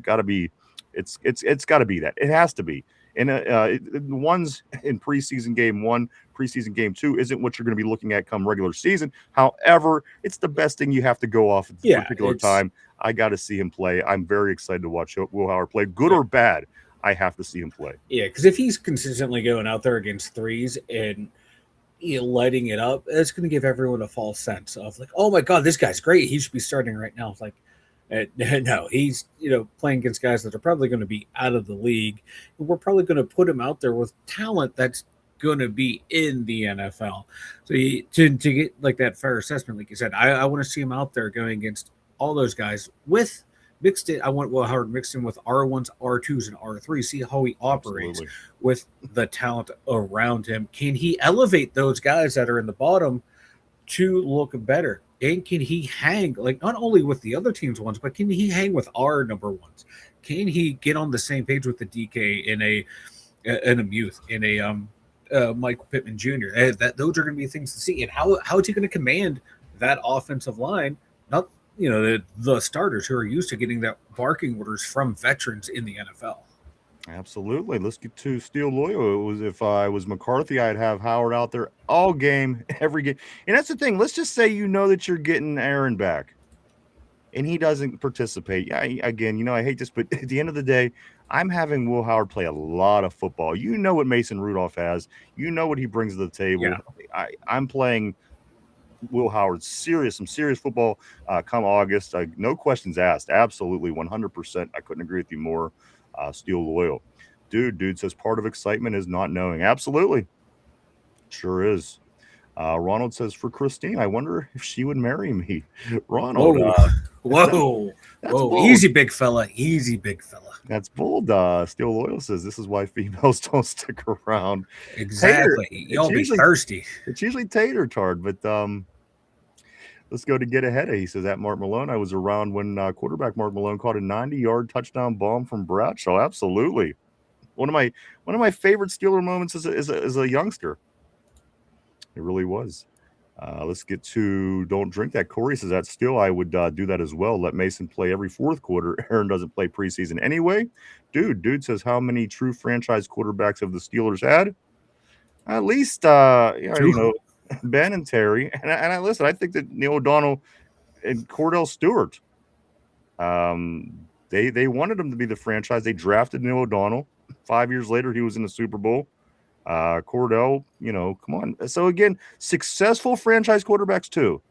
got to be. It's got to be that. It has to be. And the 1s in preseason game 1, preseason game 2 isn't what you're going to be looking at come regular season. However, it's the best thing you have to go off at the particular time. I got to see him play. I'm very excited to watch Will Howard play, good or bad. I have to see him play. Yeah, because if he's consistently going out there against 3s and lighting it up, it's going to give everyone a false sense of oh my God, this guy's great. He should be starting right now. It's no, he's playing against guys that are probably going to be out of the league. We're probably going to put him out there with talent that's going to be in the NFL. So to get that fair assessment, like you said, I want to see him out there going against all those guys with mixed it. I want Will Howard mixed in with R1s, R2s, and R3s. See how he operates with the talent around him. Can he elevate those guys that are in the bottom to look better? And can he hang not only with the other team's 1s, but can he hang with our number 1s? Can he get on the same page with the DK in a Muth, in a Michael Pittman Jr.? Those are going to be things to see. And how is he going to command that offensive line? Not the starters who are used to getting that barking orders from veterans in the NFL. Absolutely. Let's get to Steel Loyal. It was if I was McCarthy, I'd have Howard out there all game, every game. And that's the thing. Let's just say that you're getting Aaron back. and he doesn't participate. Again, I hate this, but at the end of the day, I'm having Will Howard play a lot of football. You know what Mason Rudolph has. You know what he brings to the table. I'm playing Will Howard some serious football come August. No questions asked. Absolutely, 100%. I couldn't agree with you more. Steel loyal. Dude says part of excitement is not knowing. Absolutely. Sure is. Ronald says, for Christine, I wonder if she would marry me. Ronald. Whoa. That's bold. Easy, big fella. Easy, big fella. That's bold. Steel Loyal says, this is why females don't stick around. Exactly. You'll be thirsty. It's usually tater tart, but let's go to Get Ahead. He says, at Mark Malone, I was around when quarterback Mark Malone caught a 90-yard touchdown bomb from Bradshaw. Absolutely. One of my favorite Steeler moments as a youngster. It really was. Let's get to Don't Drink That. Corey says that still I would do that as well. Let Mason play every fourth quarter. Aaron doesn't play preseason anyway. Dude says, how many true franchise quarterbacks have the Steelers had? At least Ben and Terry. And I listen, I think that Neil O'Donnell and Cordell Stewart, they wanted him to be the franchise. They drafted Neil O'Donnell. 5 years later, he was in the Super Bowl. Cordell, come on. So again, successful franchise quarterbacks too.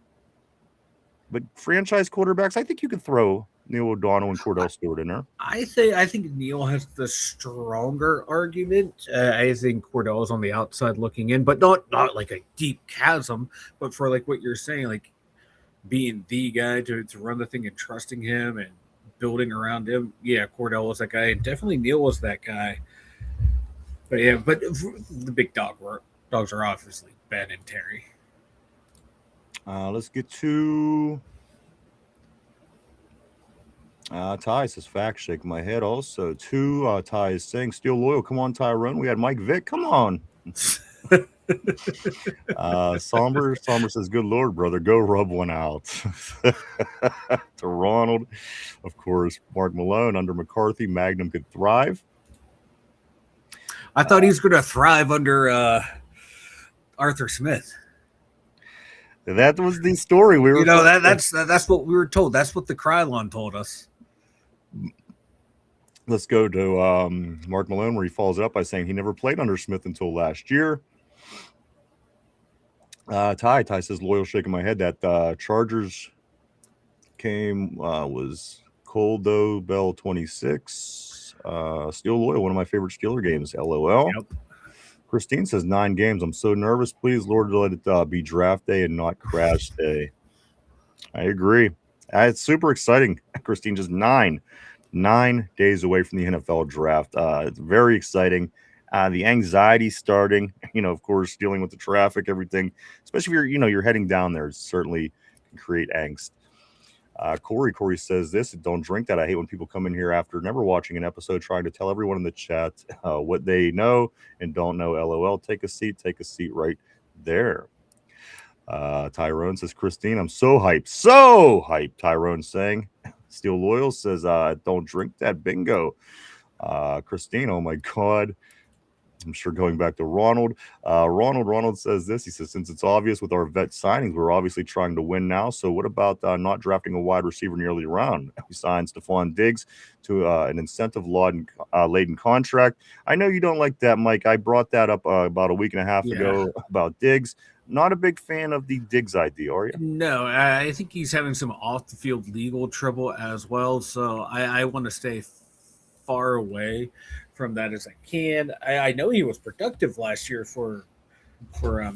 But franchise quarterbacks, I think you could throw Neil O'Donnell and Cordell Stewart in there. I think Neil has the stronger argument. I think Cordell is on the outside looking in, but not like a deep chasm. But for like what you're saying, like being the guy to run the thing and trusting him and building around him. Yeah, Cordell was that guy, and definitely Neil was that guy. But yeah, but the big dogs are obviously Ben and Terry. Let's get to Ty says fact shake my head also. Ty is saying Steel Loyal. Come on, Tyrone. We had Mike Vick. Come on. Somber says, good Lord, brother, go rub one out. To Ronald, of course, Mark Malone under McCarthy, Magnum could thrive. I thought he was going to thrive under Arthur Smith. That was the story we were. That's what we were told. That's what the Krylon told us. Let's go to Mark Malone, where he follows it up by saying he never played under Smith until last year. Ty says, loyal shaking my head. That Chargers came was cold though. Bell 26. Steel Loyal, one of my favorite Steeler games. LOL. Yep. Christine says 9 games. I'm so nervous. Please, Lord, let it be draft day and not crash day. I agree. It's super exciting. Christine, just 9 days away from the NFL draft. It's very exciting. The anxiety starting, of course, dealing with the traffic, everything, especially if you're heading down there, it certainly can create angst. Corey says this, don't drink that. I hate when people come in here after never watching an episode trying to tell everyone in the chat what they know and don't know. LOL. Take a seat right there. Tyrone says, Christine, I'm so hyped. Tyrone saying. Steel Loyal says, don't drink that. Bingo. Christine, oh my God. I'm sure going back to Ronald. Ronald says this. He says, since it's obvious with our vet signings, we're obviously trying to win now. So what about not drafting a wide receiver in the early round? We signed Stephon Diggs to an incentive-laden contract. I know you don't like that, Mike. I brought that up about a week and a half ago about Diggs. Not a big fan of the Diggs idea, are you? No, I think he's having some off-the-field legal trouble as well. So I want to stay far away from that as I can. I know he was productive last year for oh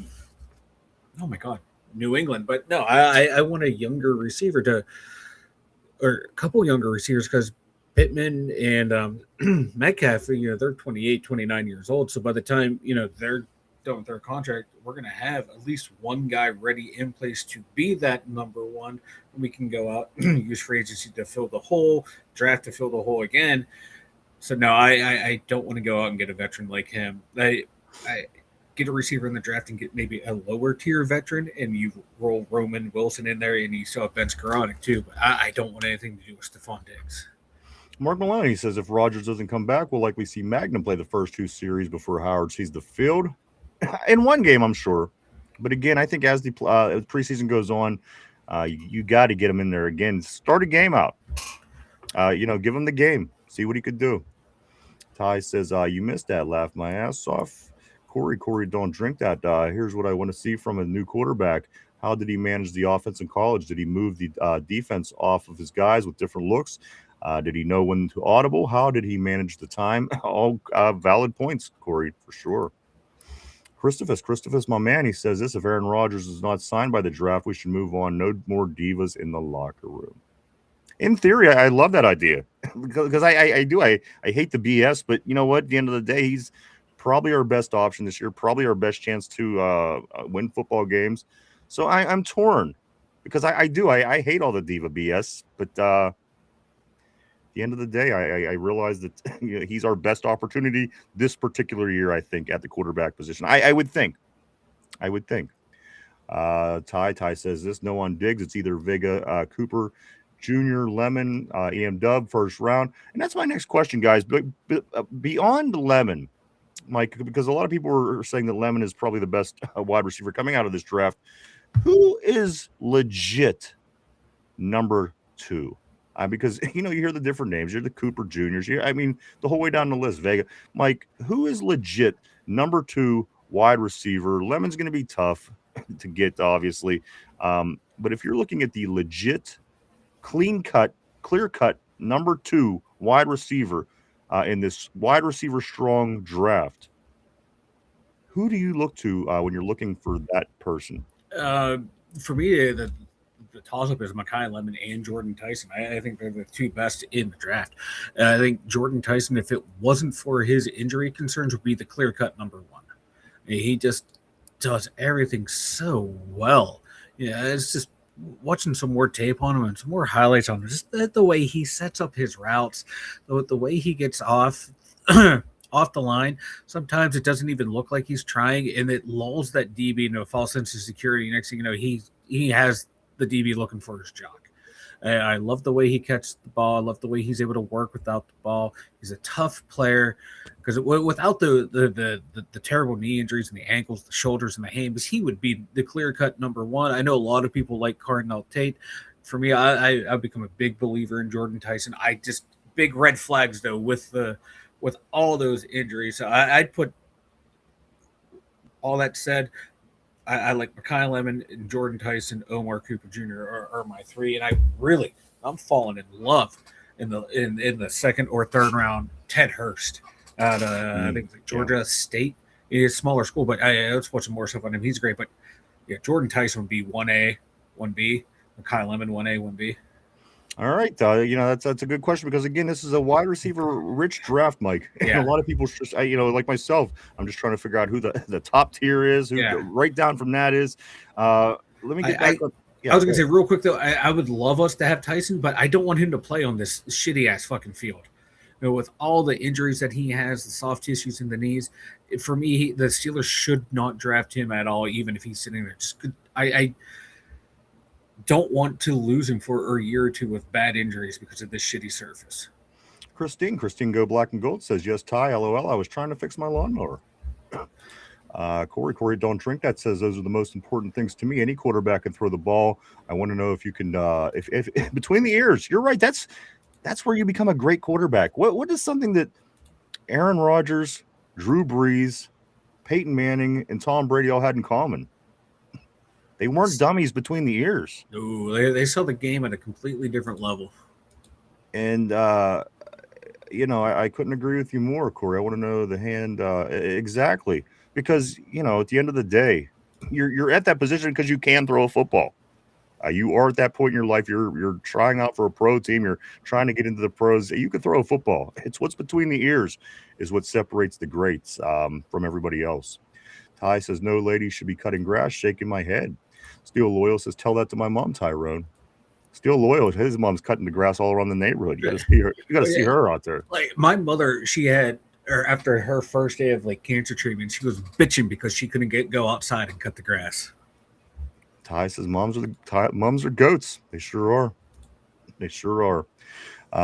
my God, New England, but no, I want a younger receiver or a couple younger receivers because Pittman and Metcalf, they're 28, 29 years old. So by the time, they're done with their contract, we're going to have at least one guy ready in place to be that number one. And we can go out, use free agency to fill the hole, draft to fill the hole again. So no, I don't want to go out and get a veteran like him. I get a receiver in the draft and get maybe a lower tier veteran, and you roll Roman Wilson in there, and you still have Ben Skoranek too. But I don't want anything to do with Stephon Diggs. Mark Maloney says if Rodgers doesn't come back, we'll likely see Magnum play the first 2 series before Howard sees the field. In one game, I'm sure. But again, I think as the preseason goes on, You got to get him in there again. Start a game out. Give him the game. See what he could do. Ty says, you missed that. Laugh my ass off. Corey, don't drink that. Here's what I want to see from a new quarterback. How did he manage the offense in college? Did he move the defense off of his guys with different looks? Did he know when to audible? How did he manage the time? All valid points, Corey, for sure. Christophus, my man, he says this: if Aaron Rodgers is not signed by the draft, we should move on. No more divas in the locker room. In theory, I love that idea because I do. I hate the BS, but you know what? At the end of the day, he's probably our best option this year, probably our best chance to win football games. So I'm torn because I hate all the diva BS, but at the end of the day, I realize that he's our best opportunity this particular year, I think, at the quarterback position. I would think. Ty says this: no on Diggs. It's either Vega, Cooper Jr., Lemon, EM Dub, first round. And that's my next question, guys. But beyond Lemon, Mike, because a lot of people are saying that Lemon is probably the best wide receiver coming out of this draft. Who is legit number 2? Because, you hear the different names. You're the Cooper Juniors. The whole way down the list, Vega. Mike, who is legit number 2 wide receiver? Lemon's going to be tough to get, obviously. But if you're looking at the legit, clear-cut number 2 wide receiver in this wide receiver strong draft, who do you look to when you're looking for that person? For me, the toss-up is Mekhi Lemon and Jordan Tyson. I think they're the 2 best in the draft. I think Jordan Tyson, if it wasn't for his injury concerns, would be the clear-cut number 1. He just does everything so well. It's just watching some more tape on him and some more highlights on him. Just the way he sets up his routes, the way he gets off off the line. Sometimes it doesn't even look like he's trying, and it lulls that DB into a false sense of security. Next thing you know, he has the DB looking for his jock. I love the way he catches the ball. I love the way he's able to work without the ball. He's a tough player because without the terrible knee injuries and the ankles, the shoulders, and the hams, he would be the clear-cut number 1. I know a lot of people like Cardinal Tate. For me, I've become a big believer in Jordan Tyson. Big red flags though with all those injuries. So I'd put all that said. I like Mekhi Lemon and Jordan Tyson, Omar Cooper Jr. are my 3, and I'm falling in love in the second or third round. Ted Hurst out of I think Georgia State. He's a smaller school, but let's watch some more stuff on him. He's great, but yeah, Jordan Tyson would be 1A, 1B. Mekhi Lemon 1A, 1B. All right, that's a good question because again, this is a wide receiver rich draft, Mike. Yeah. And a lot of people just, like myself, I'm just trying to figure out who the top tier is, who right down from that is. Let me get back up. Yeah, I was gonna say real quick though, I would love us to have Tyson, but I don't want him to play on this shitty ass fucking field. With all the injuries that he has, the soft tissues in the knees, for me, the Steelers should not draft him at all, even if he's sitting there. I don't want to lose him for a year or 2 with bad injuries because of this shitty surface. Christine Go Black and Gold says, yes, Ty, LOL, I was trying to fix my lawnmower. Corey, don't drink that says those are the most important things to me. Any quarterback can throw the ball. I want to know if you can, if between the ears, you're right. That's where you become a great quarterback. What is something that Aaron Rodgers, Drew Brees, Peyton Manning, and Tom Brady all had in common? They weren't dummies between the ears. No, they saw the game at a completely different level. And, I couldn't agree with you more, Corey. I want to know the hand exactly. Because, at the end of the day, you're at that position because you can throw a football. You are at that point in your life. You're trying out for a pro team. You're trying to get into the pros. You can throw a football. It's what's between the ears is what separates the greats from everybody else. Ty says, no lady should be cutting grass, shaking my head. Steel Loyal says, tell that to my mom, Tyrone. Steel Loyal, his mom's cutting the grass all around the neighborhood. You got to see her. You got to see her out there. Like my mother, after her first day of cancer treatment, she was bitching because she couldn't go outside and cut the grass. Ty says, moms are goats. They sure are.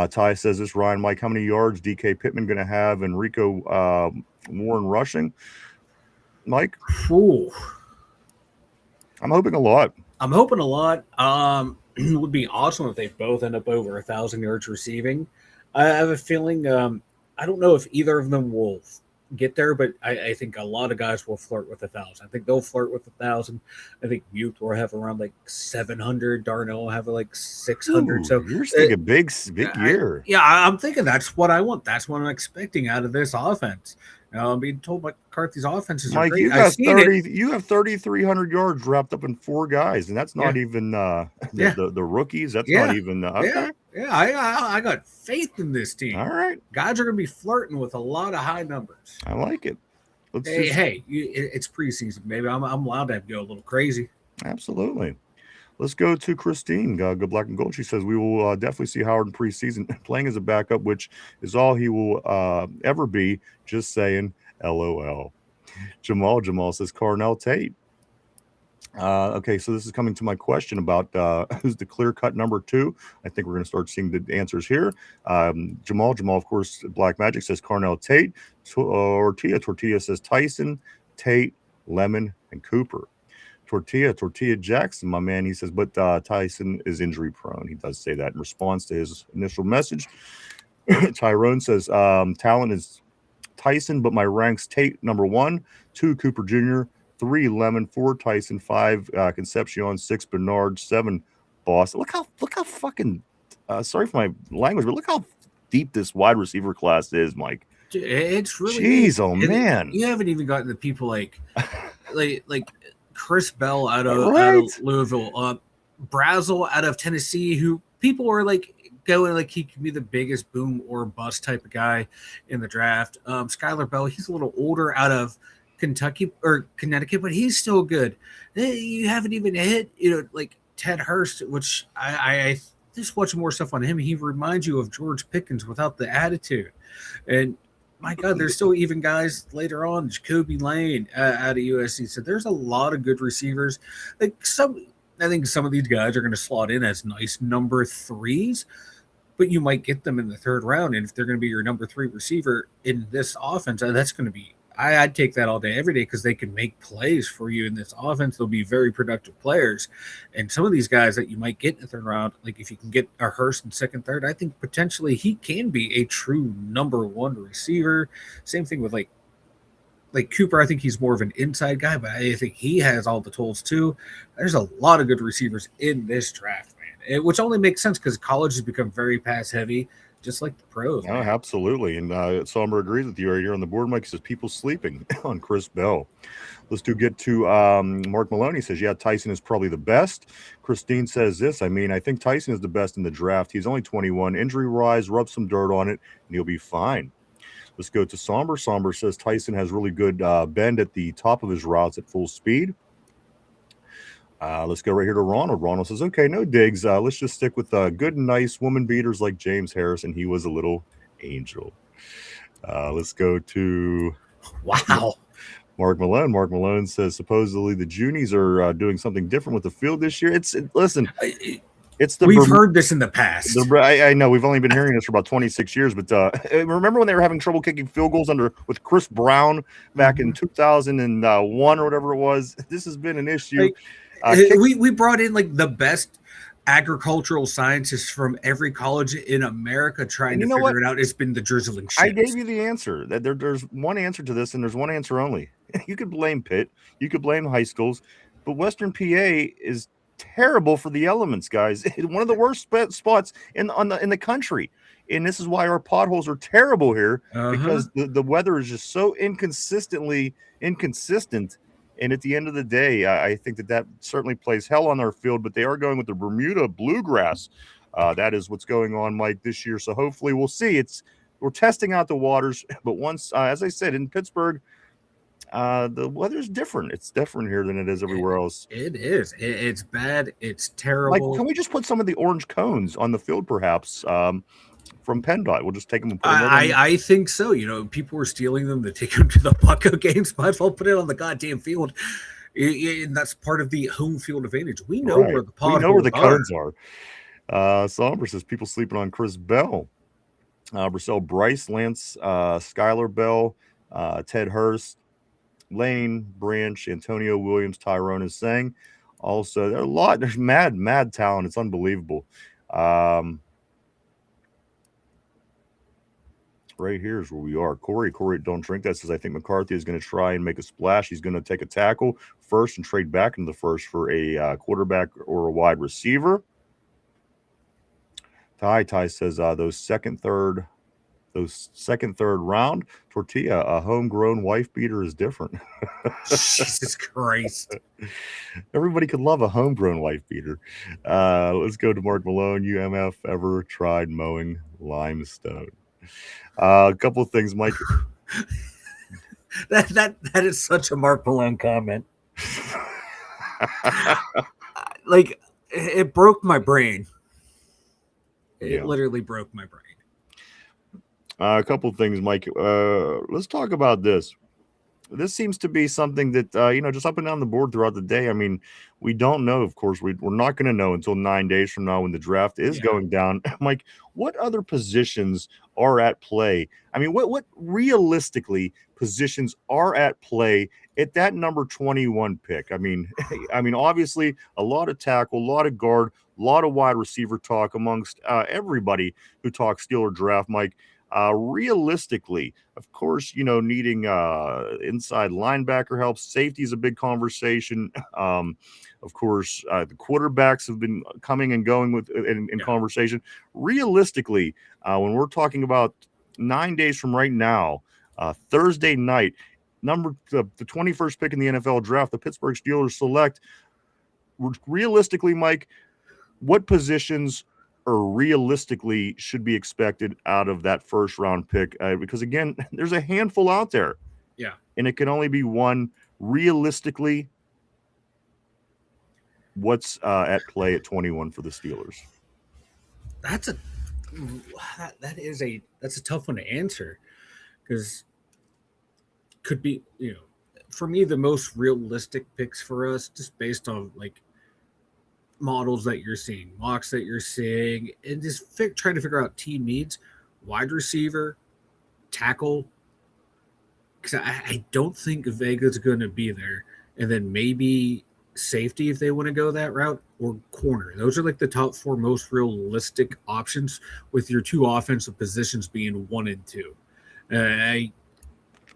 Ty says this, Ryan, Mike, how many yards DK Pittman going to have and Rico Warren rushing? Mike? Ooh. I'm hoping a lot. I'm hoping a lot. It would be awesome if they both end up over 1,000 yards receiving. I have a feeling. I don't know if either of them will get there, but I think a lot of guys will flirt with 1,000. I think they'll flirt with 1,000. I think Mute will have around like 700. Darnell will have like 600. Ooh, So, you're thinking big year. I'm thinking that's what I want. That's what I'm expecting out of this offense. I'm being told by McCarthy's offenses are Mike, great. I've seen it. you have 3,300 yards wrapped up in 4 guys, and that's not Yeah, even yeah, the rookies. That's not yeah, even yeah, okay. yeah. I got faith in this team. All right, Guys are going to be flirting with a lot of high numbers. I like it. Let's Hey, just hey, it's preseason, baby. I'm allowed to go a little crazy. absolutely. Let's go to Christine. Good Black and Gold. She says we will definitely see Howard in preseason playing as a backup, which is all he will ever be. Just saying, LOL. Jamal says Carnell Tate. Okay, so this is coming to my question about who's the clear-cut number 2. I think we're going to start seeing the answers here. Jamal, of course, Black Magic says Carnell Tate. Tortilla says Tyson, Tate, Lemon, and Cooper. Tortilla Jackson, my man, he says, but Tyson is injury prone. He does say that in response to his initial message. Tyrone says talent is Tyson, but my ranks Tate number 1, 2 Cooper Jr., 3 Lemon, 4 Tyson, 5 Concepcion, 6 Bernard, 7 Boss. Look how fucking sorry for my language, but look how deep this wide receiver class is, Mike. It's really jeez, oh man. You haven't even gotten the people like Chris Bell out of Louisville, Brazel out of Tennessee, who people were like going like he could be the biggest boom or bust type of guy in the draft. Skylar Bell, he's a little older out of Kentucky or Connecticut, but he's still good. You haven't even hit, like Ted Hurst, which I just watching more stuff on him. He reminds you of George Pickens without the attitude. And my God, there's still even guys later on, Jacoby Lane out of USC. So there's a lot of good receivers. I think some of these guys are going to slot in as nice number 3s, but you might get them in the 3rd round. And if they're going to be your number 3 receiver in this offense, that's going to be, I'd take that all day, every day, because they can make plays for you in this offense. They'll be very productive players. And some of these guys that you might get in the 3rd round, like if you can get a Hurst in 2nd, 3rd, I think potentially he can be a true number 1 receiver. Same thing with like Cooper. I think he's more of an inside guy, but I think he has all the tools too. There's a lot of good receivers in this draft, man, which only makes sense because college has become very pass heavy, just like the pros. Oh, absolutely. And Somber agrees with you right here on the board. Mike says people sleeping on Chris Bell. Let's get to Mark Maloney says, yeah, Tyson is probably the best. Christine says this, I think Tyson is the best in the draft. He's only 21. Injury rise, rub some dirt on it, and he'll be fine. Let's go to Somber. Somber says Tyson has really good bend at the top of his routes at full speed. Let's go right here to Ronald. Ronald says, okay, no digs. Let's just stick with good, nice woman beaters like James Harrison. He was a little angel. Let's go to Mark Malone. Mark Malone says, supposedly the Junies are doing something different with the field this year. We've heard this in the past. I know we've only been hearing this for about 26 years, but remember when they were having trouble kicking field goals with Chris Brown back in 2001 or whatever it was? This has been an issue. We brought in like the best agricultural scientists from every college in America trying to figure it out. It's been the drizzling shit. I gave you the answer. There's one answer to this, and there's one answer only. You could blame Pitt, you could blame high schools, but Western PA is terrible for the elements, guys. One of the worst spots in the country, and this is why our potholes are terrible here, because the weather is just so inconsistent. And at the end of the day, I think that certainly plays hell on our field, but they are going with the Bermuda bluegrass. That is what's going on, Mike, this year. So hopefully we'll see. We're testing out the waters, but once, as I said, in Pittsburgh, the weather's different. It's different here than it is everywhere else. It is. It's bad. It's terrible. Like, can we just put some of the orange cones on the field, perhaps? From PennDOT, we'll just take them and put them I think so. People were stealing them to take them to the Bucco games. Might as well put it on the goddamn field. And that's part of the home field advantage. We know where the potholes are. We know where the cones are. Somber says people sleeping on Chris Bell. Brissell Bryce, Lance, Skylar Bell, Ted Hurst, Lane, Branch, Antonio Williams, Tyrone is saying. Also, there are a lot. There's mad talent. It's unbelievable. Right here is where we are. Corey, don't drink that, says I think McCarthy is going to try and make a splash. He's going to take a tackle first and trade back into the first for a quarterback or a wide receiver. Ty says those second, third round tortilla, a homegrown wife beater is different. Jesus Christ. Everybody could love a homegrown wife beater. Let's go to Mark Malone. UMF ever tried mowing limestone? A couple of things, Mike. that is such a Mark Malone comment. Like, it broke my brain. It literally broke my brain. A couple of things, Mike. Let's talk about this. This seems to be something that, just up and down the board throughout the day. I mean, we don't know, of course. We're not going to know until 9 days from now when the draft is going down. Mike, what other positions are at play? I mean, what realistically positions are at play at that number 21 pick? I mean, obviously, a lot of tackle, a lot of guard, a lot of wide receiver talk amongst everybody who talks Steeler draft, Mike. Realistically, of course, needing inside linebacker help. Safety is a big conversation. Of course, the quarterbacks have been coming and going with in conversation. Realistically, when we're talking about 9 days from right now, Thursday night, the 21st pick in the NFL draft, the Pittsburgh Steelers select. Realistically, Mike, what positions or realistically should be expected out of that first round pick? Because again, there's a handful out there. Yeah. And it can only be one. Realistically, what's at play at 21 for the Steelers? That's a tough one to answer, because could be, for me, the most realistic picks for us, just based on like models that you're seeing, mocks that you're seeing, and just trying to figure out team needs. Wide receiver, tackle, because I don't think Vega's going to be there, and then maybe safety if they want to go that route, or corner. Those are like the top four most realistic options, with your two offensive positions being 1 and 2.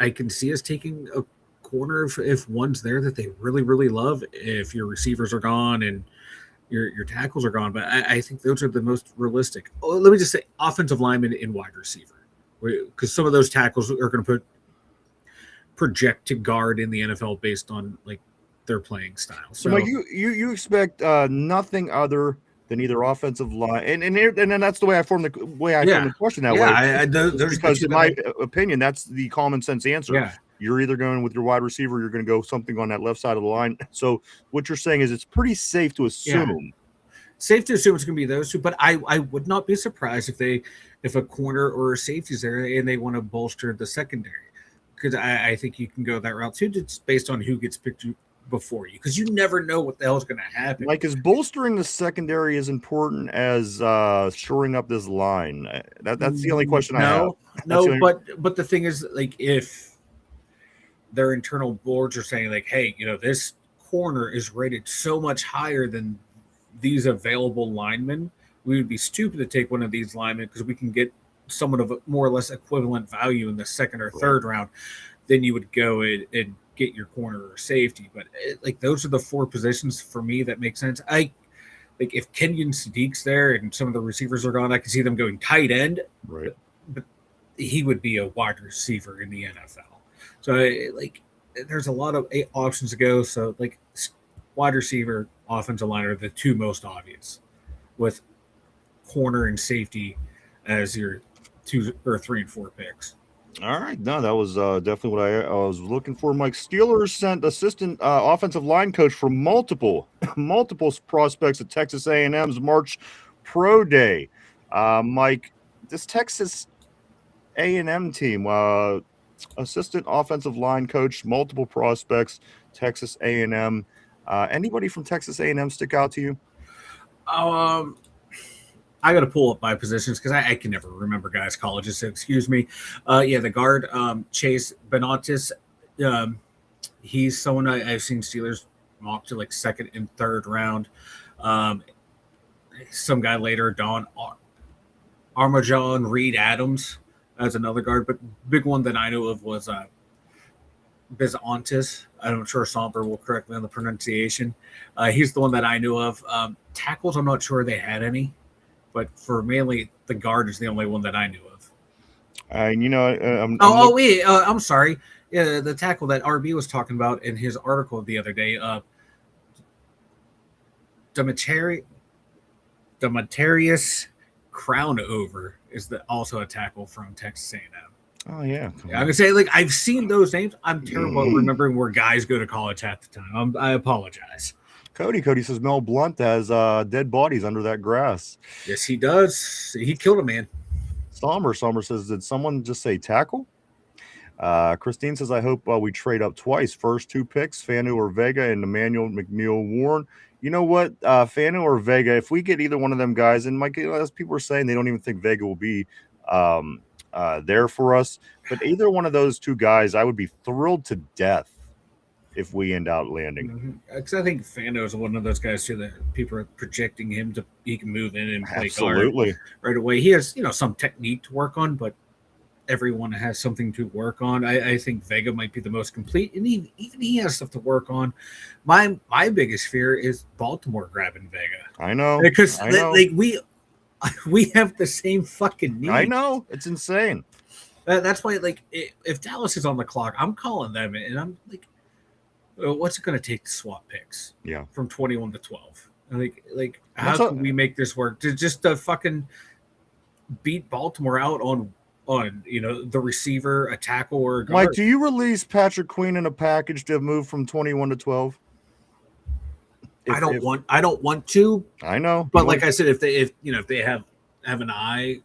I can see us taking a corner if one's there that they really, really love, if your receivers are gone and your tackles are gone. But I think those are the most realistic. Let me just say offensive lineman and wide receiver, because some of those tackles are going to project to guard in the NFL based on like their playing style. So Mike, you expect nothing other than either offensive line, and then that's the way I formed the question that way. Because in my opinion, that's the common sense answer. Yeah. You're either going with your wide receiver, or you're going to go something on that left side of the line. So what you're saying is it's pretty safe to assume. Yeah. Safe to assume it's going to be those two, but I would not be surprised if a corner or a safety's there and they want to bolster the secondary, because I think you can go that route too, just based on who gets picked before you, because you never know what the hell is going to happen. Like, is bolstering the secondary as important as shoring up this line? That's the only question I have. But the thing is, like, if their internal boards are saying like, hey, this corner is rated so much higher than these available linemen, we would be stupid to take one of these linemen because we can get someone of a more or less equivalent value in the second or third round. Then you would go and get your corner or safety. But those are the four positions for me that make sense. If Kenyon Sadiq's there and some of the receivers are gone, I can see them going tight end. Right. But he would be a wide receiver in the NFL. So there's a lot of options to go. So wide receiver, offensive line are the two most obvious, with corner and safety as your 2 or 3 and 4 picks. All right. No, that was definitely what I was looking for. Mike, Steelers sent assistant offensive line coach for multiple prospects at Texas A&M's March Pro Day. Mike, this Texas A&M team, assistant offensive line coach, multiple prospects, Texas A&M. Anybody from Texas A&M stick out to you? I got to pull up my positions because I can never remember guys' colleges. So excuse me. The guard, Chase Benatis. He's someone I've seen Steelers mocked to like second and third round. Some guy later, Don Armajon Reed Adams as another guard, but big one that I knew of was Bizontis. I'm sure Somber will correct me on the pronunciation. He's the one that I knew of. Tackles, I'm not sure they had any, but for mainly the guard is the only one that I knew of. I'm sorry. Yeah, the tackle that RB was talking about in his article the other day. Demetrius Crownover is also a tackle from Texas A&M. Oh yeah. I would say, like, I've seen those names. I'm terrible at remembering where guys go to college half the time. I apologize. Cody says Mel Blunt has dead bodies under that grass. Yes, he does. He killed a man. Somber says, did someone just say tackle? Christine says, I hope we trade up twice. First 2 picks, Fanu or Vega, and Emmanuel McNeil Warren. You know what? Fanu or Vega, if we get either one of them guys, and Mike, as people are saying, they don't even think Vega will be there for us. But either one of those 2 guys, I would be thrilled to death if we end out landing. Because I think Fano is one of those guys too that people are projecting him to he can move in and play Absolutely. guard right away. He has some technique to work on, but everyone has something to work on. I think Vega might be the most complete, and even he has stuff to work on. My biggest fear is Baltimore grabbing Vega. I know, because like we have the same fucking needs. I know, it's insane. That's why, like, if Dallas is on the clock, I'm calling them, and I'm like, what's it going to take to swap picks? Yeah, from 21 to 12. Like how can we make this work? Just to fucking beat Baltimore out on the receiver, a tackle, or a guard. Mike, do you release Patrick Queen in a package to move from 21 to 12? I don't want to. I know, but like I said, if they have an eye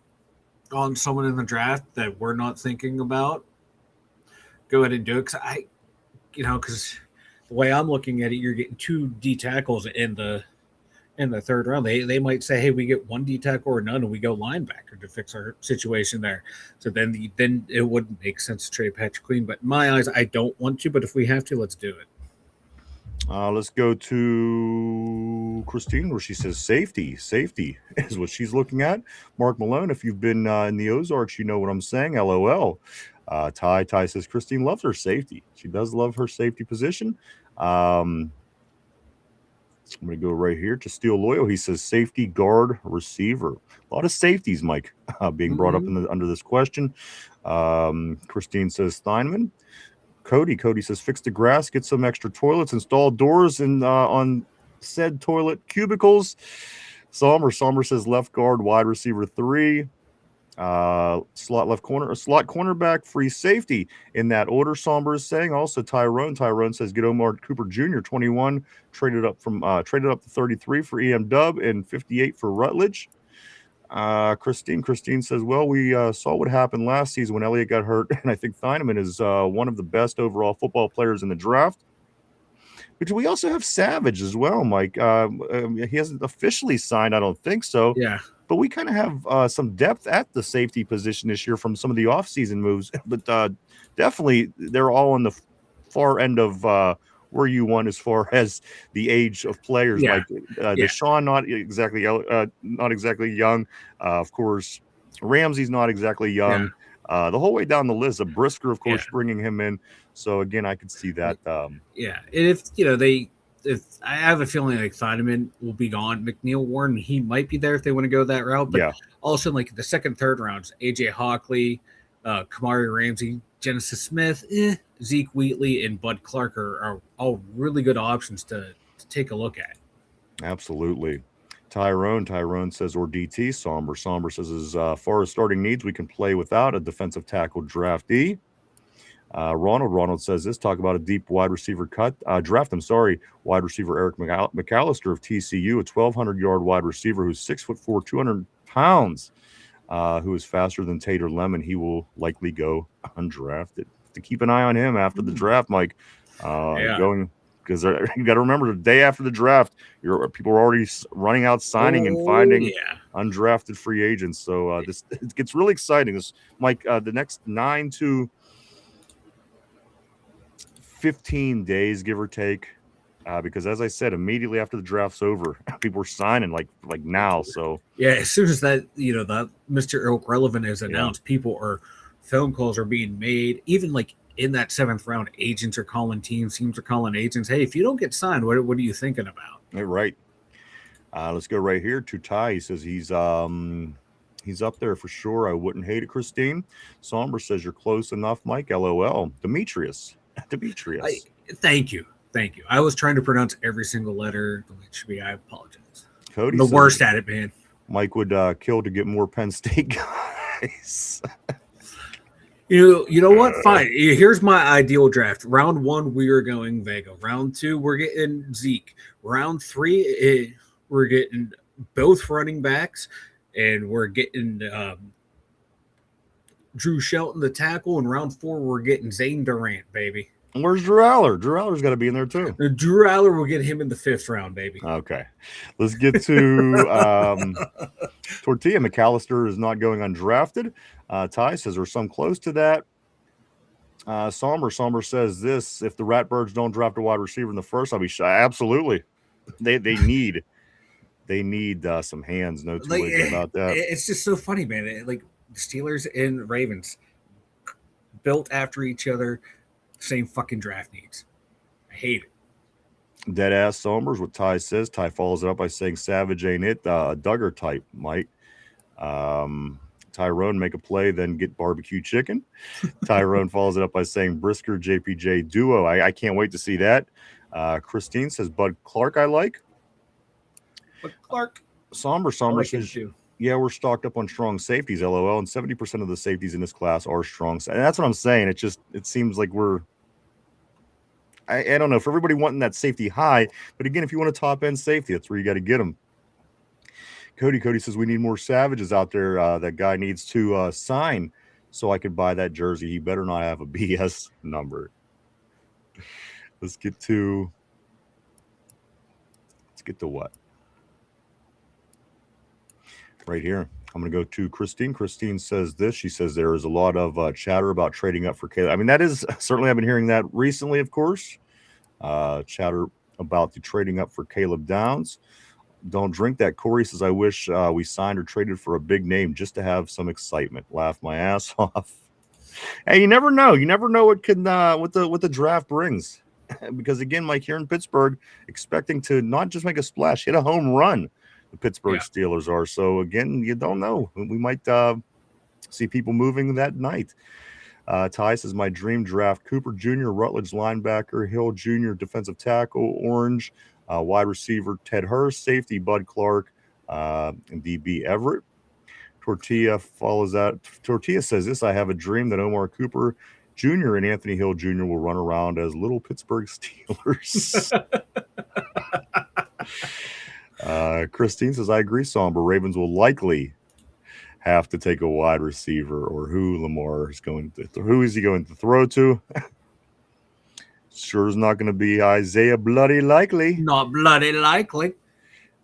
on someone in the draft that we're not thinking about, go ahead and do it. Because the way I'm looking at it, you're getting 2 D tackles in the third round. They might say, hey, we get 1 D tackle or none, and we go linebacker to fix our situation there. So then it wouldn't make sense to trade Patrick Queen. But in my eyes, I don't want to. But if we have to, let's do it. Let's go to Christine, where she says safety is what she's looking at. Mark Malone, if you've been in the Ozarks, you know what I'm saying. LOL. Ty says Christine loves her safety. She does love her safety position. I'm going to go right here to Steel Loyal. He says safety, guard, receiver. A lot of safeties, Mike, being brought up under this question. Christine says Steinman. Cody says fix the grass, get some extra toilets, install doors on said toilet cubicles. Somber says left guard, wide receiver 3. Slot left corner, a slot cornerback, free safety in that order. Somber is saying also Tyrone says get Omar Cooper Jr. 21 traded up to 33 for EM Dub and 58 for Rutledge. Christine says, well, we saw what happened last season when Elliott got hurt, and I think Thieneman is one of the best overall football players in the draft. But we also have Savage as well, Mike. He hasn't officially signed, I don't think so. Yeah. But we kind of have some depth at the safety position this year from some of the offseason moves. But definitely they're all on the far end of where you want as far as the age of players. Yeah. Like Deshaun, not exactly young. Of course, Ramsey's not exactly young. Yeah. The whole way down the list, of Brisker, of course, bringing him in. So again, I could see that. And if I have a feeling like Thieneman will be gone, McNeil Warren, he might be there if they want to go that route. But also like the second, third rounds, AJ Hockley, Kamari Ramsey, Genesis Smith, Zeke Wheatley, and Bud Clark are all really good options to take a look at. Absolutely. Tyrone says, or DT. Somber says, as far as starting needs, we can play without a defensive tackle draftee. Ronald says this, talk about a deep wide receiver draft. Wide receiver Eric McAllister of TCU, a 1,200-yard wide receiver who's 6'4", 200 pounds, who is faster than Tater Lemon. He will likely go undrafted. To keep an eye on him after the draft, Mike. Going because you got to remember the day after the draft, people are already running out signing and finding undrafted free agents. So it gets really exciting. This, Mike, the next 9 to 15 days, give or take, because as I said, immediately after the draft's over, people were signing like now. So Yeah, as soon as that that Mr. Irrelevant is announced, phone calls are being made. Even like in that 7th round, agents are calling teams are calling agents. Hey, if you don't get signed, what are you thinking about? yeah, right. Let's go right here to Ty. He says he's up there for sure. I wouldn't hate it, Christine. Somber says you're close enough, Mike. LOL. Demetrius. Demetrius. Thank you. I was trying to pronounce every single letter the way it should be. I apologize. Cody I'm the says worst at it, man. Mike would kill to get more Penn State guys. You know what? Fine. Here's my ideal draft. Round 1, we are going Vega. Round 2, we're getting Zeke. Round 3, we're getting both running backs, and we're getting Drew Shelton, the tackle. And round 4, we're getting Zane Durant, baby. Where's Drew Aller? Drew Aller's got to be in there too. Drew Aller will get him in the 5th round, baby. Okay. Let's get to Tortilla. McAllister is not going undrafted. Ty says there's some close to that. Somber says this: if the Ratbirds don't draft a wide receiver in the first, I'll be shy. Absolutely. They need some hands. No two ways about that. It's just so funny, man. Like the Steelers and Ravens built after each other. Same fucking draft needs. I hate it. Dead ass Somers, what Ty says. Ty follows it up by saying Savage ain't it. A Duggar type, Mike. Tyrone make a play, then get barbecue chicken. Tyrone follows it up by saying Brisker JPJ duo. I can't wait to see that. Christine says Bud Clark I like. But Clark. Somber like says, yeah, we're stocked up on strong safeties, LOL, and 70% of the safeties in this class are strong. And that's what I'm saying. It seems like I don't know, for everybody wanting that safety high, but again, if you want a top end safety, that's where you got to get them. Cody says we need more Savages out there. That guy needs to sign so I could buy that jersey. He better not have a BS number. Let's get to what? Right here. I'm going to go to Christine. Christine says this. She says there is a lot of chatter about trading up for Caleb. I mean, that is certainly, I've been hearing that recently, of course. Chatter about the trading up for Caleb Downs. Don't drink that. Corey says, I wish we signed or traded for a big name just to have some excitement. Laugh my ass off. Hey, you never know. You never know what the draft brings. Because again, Mike, here in Pittsburgh, expecting to not just make a splash, hit a home run. The Pittsburgh Steelers are. So again, you don't know. We might see people moving that night. Ty says my dream draft: Cooper Jr., Rutledge linebacker, Hill Jr., defensive tackle, Orange, wide receiver Ted Hurst, safety Bud Clark, and DB Everett. Tortilla follows that. Tortilla says this: I have a dream that Omar Cooper Jr. and Anthony Hill Jr. will run around as little Pittsburgh Steelers. Christine says, I agree, Somber. Ravens will likely have to take a wide receiver, or who Lamar is going to who is he going to throw to? Sure is not going to be Isaiah Bloody Likely. Not bloody likely.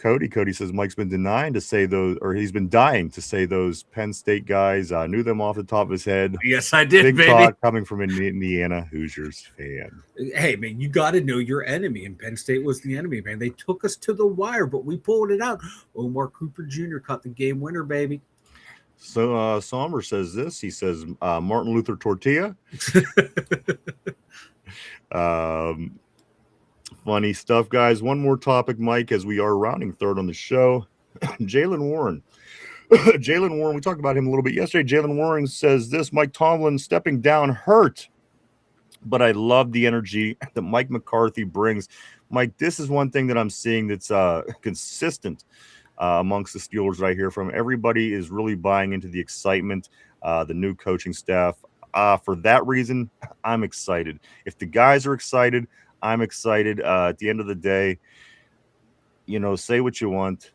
Cody says Mike's been denying to say those, or he's been dying to say those Penn State guys. Knew them off the top of his head. Yes, I did, Big baby. talk coming from an Indiana Hoosiers fan. Hey, man, you got to know your enemy, and Penn State was the enemy, man. They took us to the wire, but we pulled it out. Omar Cooper Jr. caught the game winner, baby. So Somber says this. He says Martin Luther Tortilla. Funny stuff, guys. One more topic, Mike, as we are rounding third on the show. Jaylen Warren. We talked about him a little bit yesterday. Jaylen Warren says this: Mike Tomlin stepping down hurt, but I love the energy that Mike McCarthy brings. Mike, this is one thing that I'm seeing that's consistent amongst the Steelers that I hear from. Everybody is really buying into the excitement, the new coaching staff. For that reason, I'm excited. If the guys are excited, I'm excited. At the end of the day, say what you want.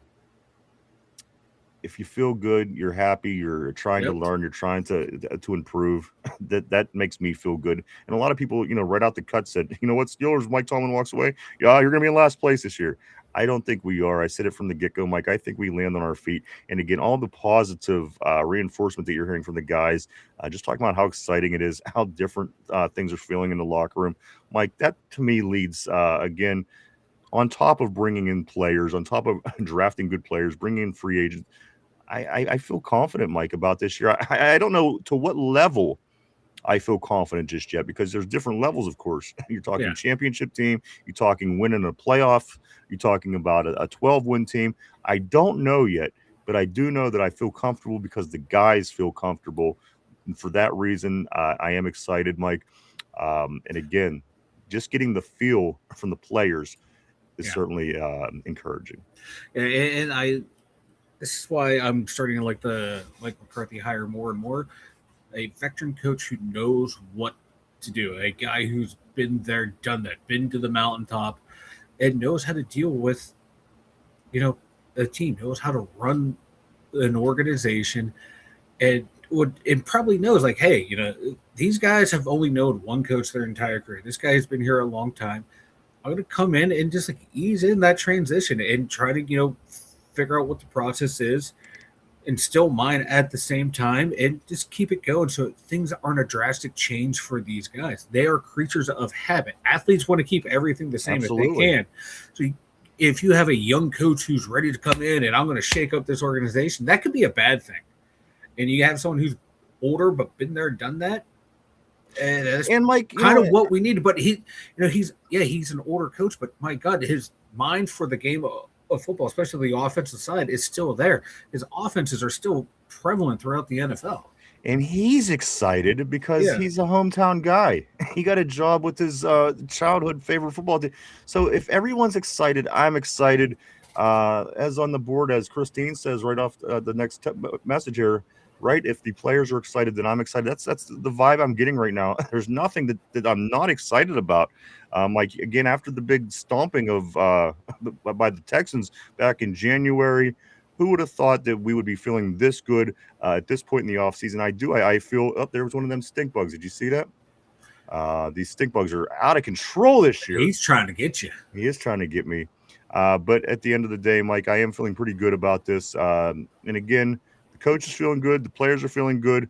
If you feel good, you're happy, you're trying to learn, you're trying to improve, that makes me feel good. And a lot of people, right out the cut said, you know what, Steelers, Mike Tomlin walks away, yeah, you're going to be in last place this year. I don't think we are. I said it from the get-go, Mike. I think we land on our feet. And again, all the positive reinforcement that you're hearing from the guys, just talking about how exciting it is, how different things are feeling in the locker room. Mike, that to me leads, again, on top of bringing in players, on top of drafting good players, bringing in free agents, I feel confident, Mike, about this year. I don't know to what level I feel confident just yet, because there's different levels, of course. You're talking Yeah. championship team, you're talking winning a playoff, you're talking about a 12-win team. I don't know yet, but I do know that I feel comfortable because the guys feel comfortable. And for that reason, I am excited, Mike. And again, just getting the feel from the players is certainly encouraging. And this is why I'm starting to like the Mike McCarthy hire more and more. A veteran coach who knows what to do, a guy who's been there, done that, been to the mountaintop, and knows how to deal with, a team, knows how to run an organization, and probably knows, like, hey, these guys have only known one coach their entire career. This guy has been here a long time. I'm going to come in and just like ease in that transition and try to, figure out what the process is, instill mine at the same time, and just keep it going so things aren't a drastic change for these guys. They are creatures of habit. Athletes want to keep everything the same if they can. So if you have a young coach who's ready to come in and I'm going to shake up this organization, that could be a bad thing. And you have someone who's older but been there, done that, and that's Mike, kind of what we need. But he's an older coach, but my God, his mind for the game of football, especially the offensive side, is still there. His offenses are still prevalent throughout the NFL. And he's excited because he's a hometown guy. He got a job with his childhood favorite football team. So if everyone's excited, I'm excited. As on the board, as Christine says right off the next message here, right? If the players are excited, then I'm excited. That's the vibe I'm getting right now. There's nothing that I'm not excited about. Like, again, after the big stomping of by the Texans back in January, who would have thought that we would be feeling this good at this point in the offseason? I feel there was one of them stink bugs. Did you see that? These stink bugs are out of control this year. He's trying to get you. He is trying to get me. But at the end of the day, Mike, I am feeling pretty good about this. And again, the coach is feeling good. The players are feeling good.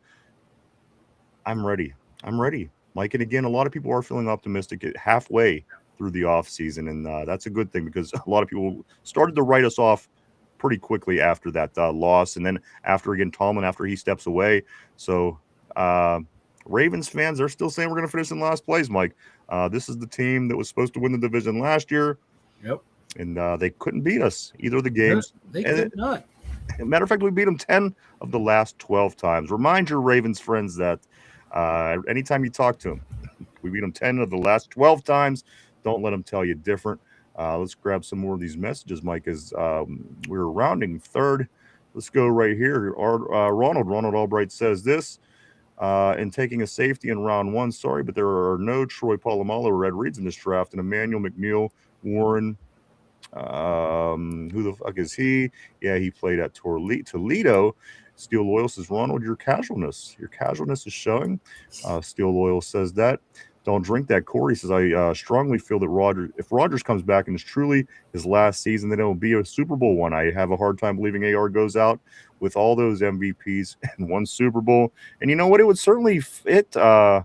I'm ready. Mike, and again, a lot of people are feeling optimistic at halfway through the offseason, and that's a good thing because a lot of people started to write us off pretty quickly after that loss, and then after Tomlin, after he steps away. So Ravens fans are still saying we're going to finish in last place, Mike. This is the team that was supposed to win the division last year. Yep. And they couldn't beat us either of the games. They could not. Matter of fact, we beat them 10 of the last 12 times. Remind your Ravens friends that anytime you talk to them, we beat them 10 of the last 12 times. Don't let them tell you different. Let's grab some more of these messages, Mike, as we're rounding third. Let's go right here. Ronald Albright says this, in taking a safety in round one, sorry, but there are no Troy Polamalu or Ed Reeds in this draft, and Emmanuel McNeil, Warren, who the fuck is he? Yeah, he played at Toledo. Steel Loyal says, Ronald, your casualness is showing. Steel Loyal says that. Don't drink that. Corey says, I strongly feel that if Rodgers comes back and it's truly his last season, then it will be a Super Bowl one. I have a hard time believing AR goes out with all those MVPs and one Super Bowl. And you know what? It would certainly fit, under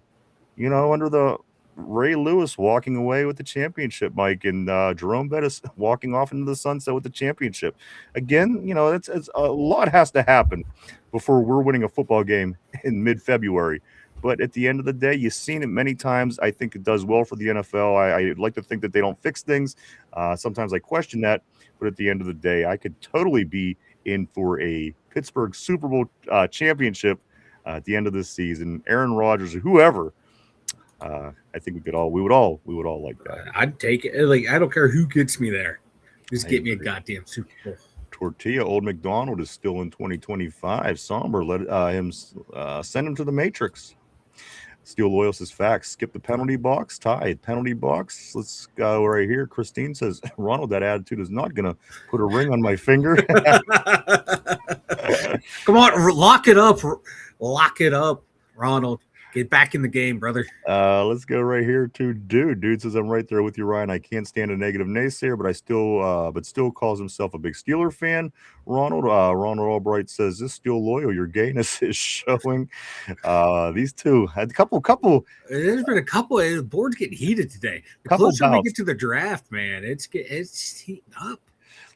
the Ray Lewis walking away with the championship, Mike, and Jerome Bettis walking off into the sunset with the championship. Again, it's a lot has to happen before we're winning a football game in mid-February. But at the end of the day, you've seen it many times. I think it does well for the NFL. I like to think that they don't fix things. Sometimes I question that. But at the end of the day, I could totally be in for a Pittsburgh Super Bowl championship at the end of this season. Aaron Rodgers or whoever. I think we would all like that. I'd take it. Like, I don't care who gets me there. Just get me a goddamn Super Bowl. Tortilla, Old McDonald is still in 2025. Somber, let him send him to the Matrix. Steel Loyal says facts. Skip the penalty box. Tied penalty box. Let's go right here. Christine says, Ronald, that attitude is not going to put a ring on my finger. Come on, lock it up. Lock it up, Ronald. Get back in the game, brother. Let's go right here to Dude. Dude says, I'm right there with you, Ryan. I can't stand a negative naysayer, but still calls himself a big Steeler fan. Ronald Albright says, this still loyal. Your gayness is showing. These two had a couple There's been a couple. The board's getting heated today. The Couple closer we bouts. get to the draft, man, it's heating up.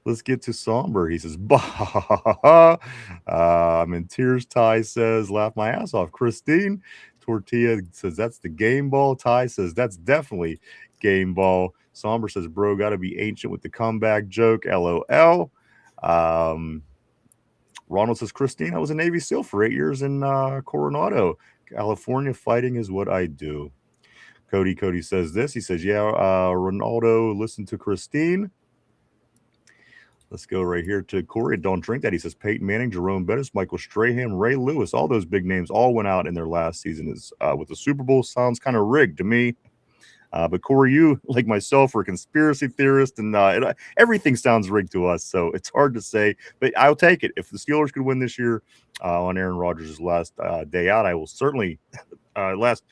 Let's get to Somber. He says, bah, I'm in tears. Ty says, laugh my ass off. Christine Tortilla says, that's the game ball. Ty says, that's definitely game ball. Somber says, bro, got to be ancient with the comeback joke. LOL. Ronald says, Christine, I was a Navy SEAL for 8 years in Coronado, California. Fighting is what I do. Cody says this. He says, yeah, Ronaldo, listen to Christine. Let's go right here to Corey. Don't drink that. He says Peyton Manning, Jerome Bettis, Michael Strahan, Ray Lewis. All those big names all went out in their last season. Is with the Super Bowl sounds kind of rigged to me. But Corey, you like myself are a conspiracy theorist, and everything sounds rigged to us. So it's hard to say. But I'll take it. If the Steelers could win this year on Aaron Rodgers' last day out, I will certainly last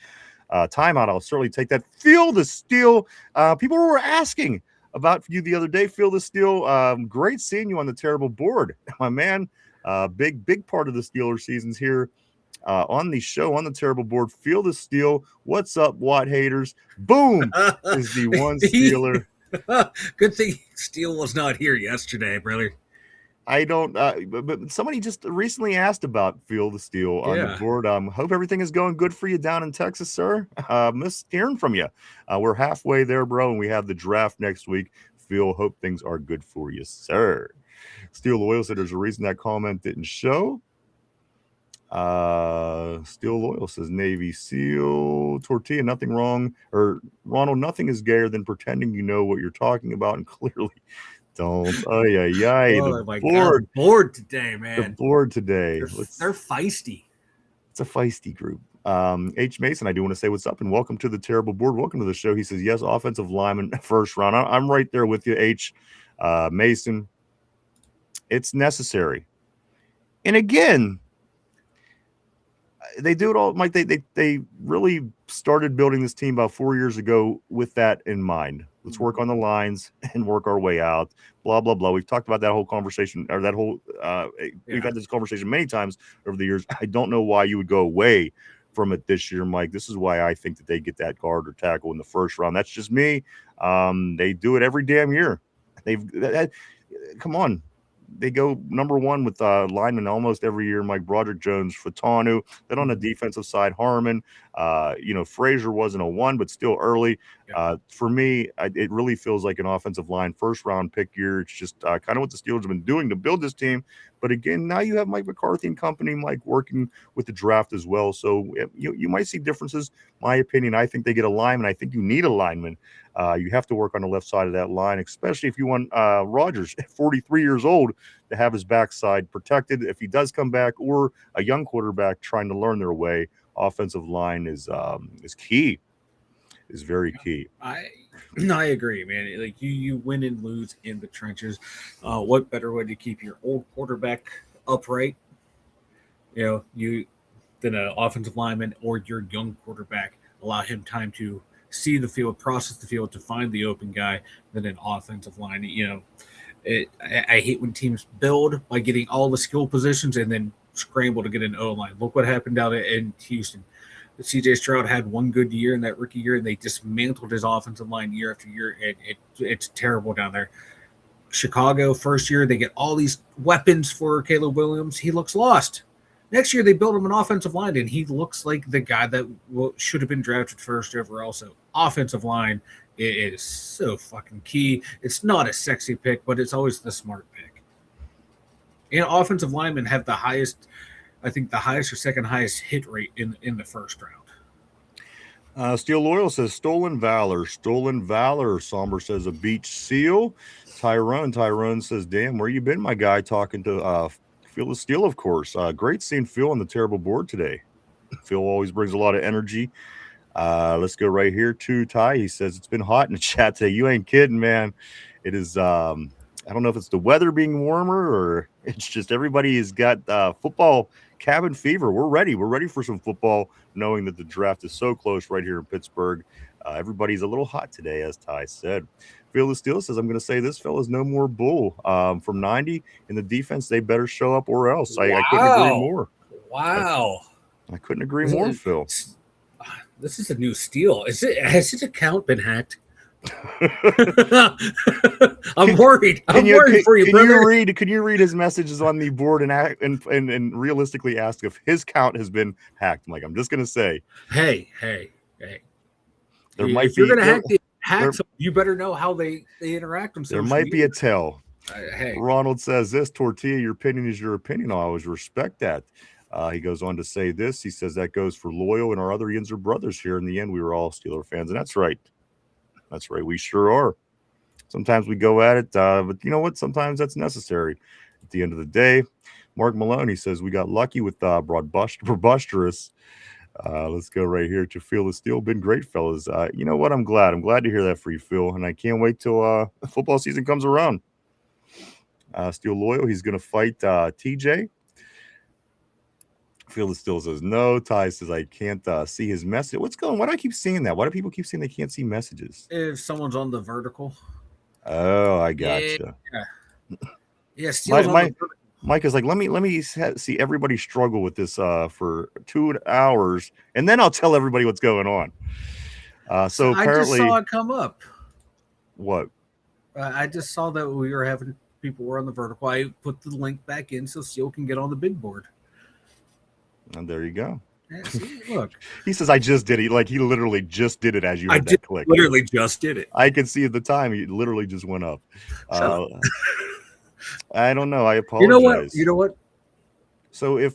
time out. I'll certainly take that. Feel the steel. People were asking about you the other day. Feel the steel. Great seeing you on the terrible board, my man. Big part of the Steelers seasons here on the show on the terrible board. Feel the steel. What's up, Watt haters? Boom is the one Steeler. Good thing Steele was not here yesterday, brother. I don't, but somebody just recently asked about Feel the Steel on the board. Hope everything is going good for you down in Texas, sir. Miss hearing from you. We're halfway there, bro, and we have the draft next week. Hope things are good for you, sir. Steel Loyal said there's a reason that comment didn't show. Steel Loyal says Navy SEAL. Tortilla, nothing wrong. Or Ronald, nothing is gayer than pretending you know what you're talking about and clearly don't. Oh yeah. Oh my God, board today, man. The board today. They're feisty. It's a feisty group. H Mason, I do want to say what's up and welcome to the terrible board. Welcome to the show. He says, yes, offensive lineman first round. I'm right there with you, H. Mason. It's necessary. And again, they do it all, Mike. They really started building this team about 4 years ago with that in mind. Let's work on the lines and work our way out. Blah blah blah. We've talked about that whole conversation, or that whole. We've had this conversation many times over the years. I don't know why you would go away from it this year, Mike. This is why I think that they get that guard or tackle in the first round. That's just me. They do it every damn year. Come on. They go number one with linemen almost every year. Mike Broderick Jones, Fatanu. Then on the defensive side, Harmon. Frazier wasn't a one, but still early. For me, it really feels like an offensive line first round pick year. It's just kind of what the Steelers have been doing to build this team. But again, now you have Mike McCarthy and company, Mike, working with the draft as well. So you might see differences. My opinion, I think they get a lineman. I think you need a lineman. You have to work on the left side of that line, especially if you want Rodgers, 43 years old, to have his backside protected if he does come back, or a young quarterback trying to learn their way. Offensive line is key. Is very key. I agree, man. Like you win and lose in the trenches. What better way to keep your old quarterback upright? Than an offensive lineman or your young quarterback. Allow him time to see the field, process the field, to find the open guy. Than an offensive line. I hate when teams build by getting all the skill positions and then scramble to get an O-line. Look what happened down in Houston. CJ Stroud had one good year in that rookie year, and they dismantled his offensive line year after year. It's terrible down there. Chicago, first year, they get all these weapons for Caleb Williams. He looks lost. Next year, they build him an offensive line, and he looks like the guy that should have been drafted first overall. So offensive line is so fucking key. It's not a sexy pick, but it's always the smart pick. And offensive linemen have the highest – I think the highest or second highest hit rate in the first round. Steel Loyal says Stolen Valor. Stolen Valor. Somber says a beach seal. Tyrone says, damn, where you been, my guy? Talking to Phil the Steel, of course. Great seeing Phil on the terrible board today. Phil always brings a lot of energy. Let's go right here to Ty. He says it's been hot in the chat today. You ain't kidding, man. It is I don't know if it's the weather being warmer or it's just everybody has got football cabin fever. We're ready. We're ready for some football, knowing that the draft is so close right here in Pittsburgh. Everybody's a little hot today, as Ty said. Phil the Steel says, I'm going to say this, fellas, no more bull. From 90 in the defense, they better show up or else. I couldn't agree more. Wow. I couldn't agree more, Phil. This is a new steal. Has his account been hacked? I'm worried. I'm worried for you, brother. Can you read his messages on the board and realistically ask if his account has been hacked? I'm like, I'm just gonna say, hey. There might if you're be, gonna hack them, you better know how they interact on social There might media. be a tell. Hey. Ronald says this, Tortilla, your opinion is your opinion. I always respect that. He goes on to say this. He says that goes for Loyal and our other Yinzer brothers here. In the end, we were all Steeler fans, and that's right. That's right. We sure are. Sometimes we go at it, but you know what? Sometimes that's necessary. At the end of the day, Mark Maloney says we got lucky with Broadbusterous. Let's go right here to Phil the Steel. Been great, fellas. You know what? I'm glad. I'm glad to hear that for you, Phil, and I can't wait till football season comes around. Steel Loyal, he's going to fight TJ. Phil the Steel says no. Ty says I can't see his message. What's going on? Why do I keep seeing that? Why do people keep saying they can't see messages? If someone's on the vertical. Oh, I gotcha. Yeah. Mike is like, let me see everybody struggle with this for 2 hours, and then I'll tell everybody what's going on. So apparently, I just saw it come up. What? I just saw that we were having people were on the vertical. I put the link back in so Steel can get on the big board. And there you go. Yeah, see, look. He says, I just did it. Like he literally just did it as you heard that click. Literally just did it. I could see at the time he literally just went up. I don't know. I apologize. You know what? So if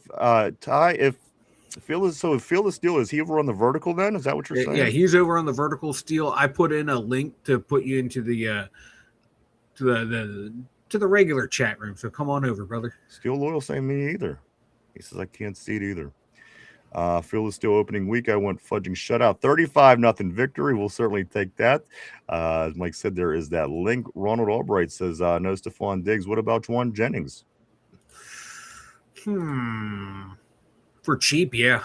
Phil the Steel, is he over on the vertical then? Is that what you're saying? Yeah, he's over on the vertical. Steel. I put in a link to put you into the to the regular chat room. So come on over, brother. Steel Loyal saying me either. He says I can't see it either. Phil is still opening week. I went fudging shutout. 35-0 victory. We'll certainly take that. As Mike said, there is that link. Ronald Albright says, no Stephon Diggs. What about Juwan Jennings? For cheap, yeah.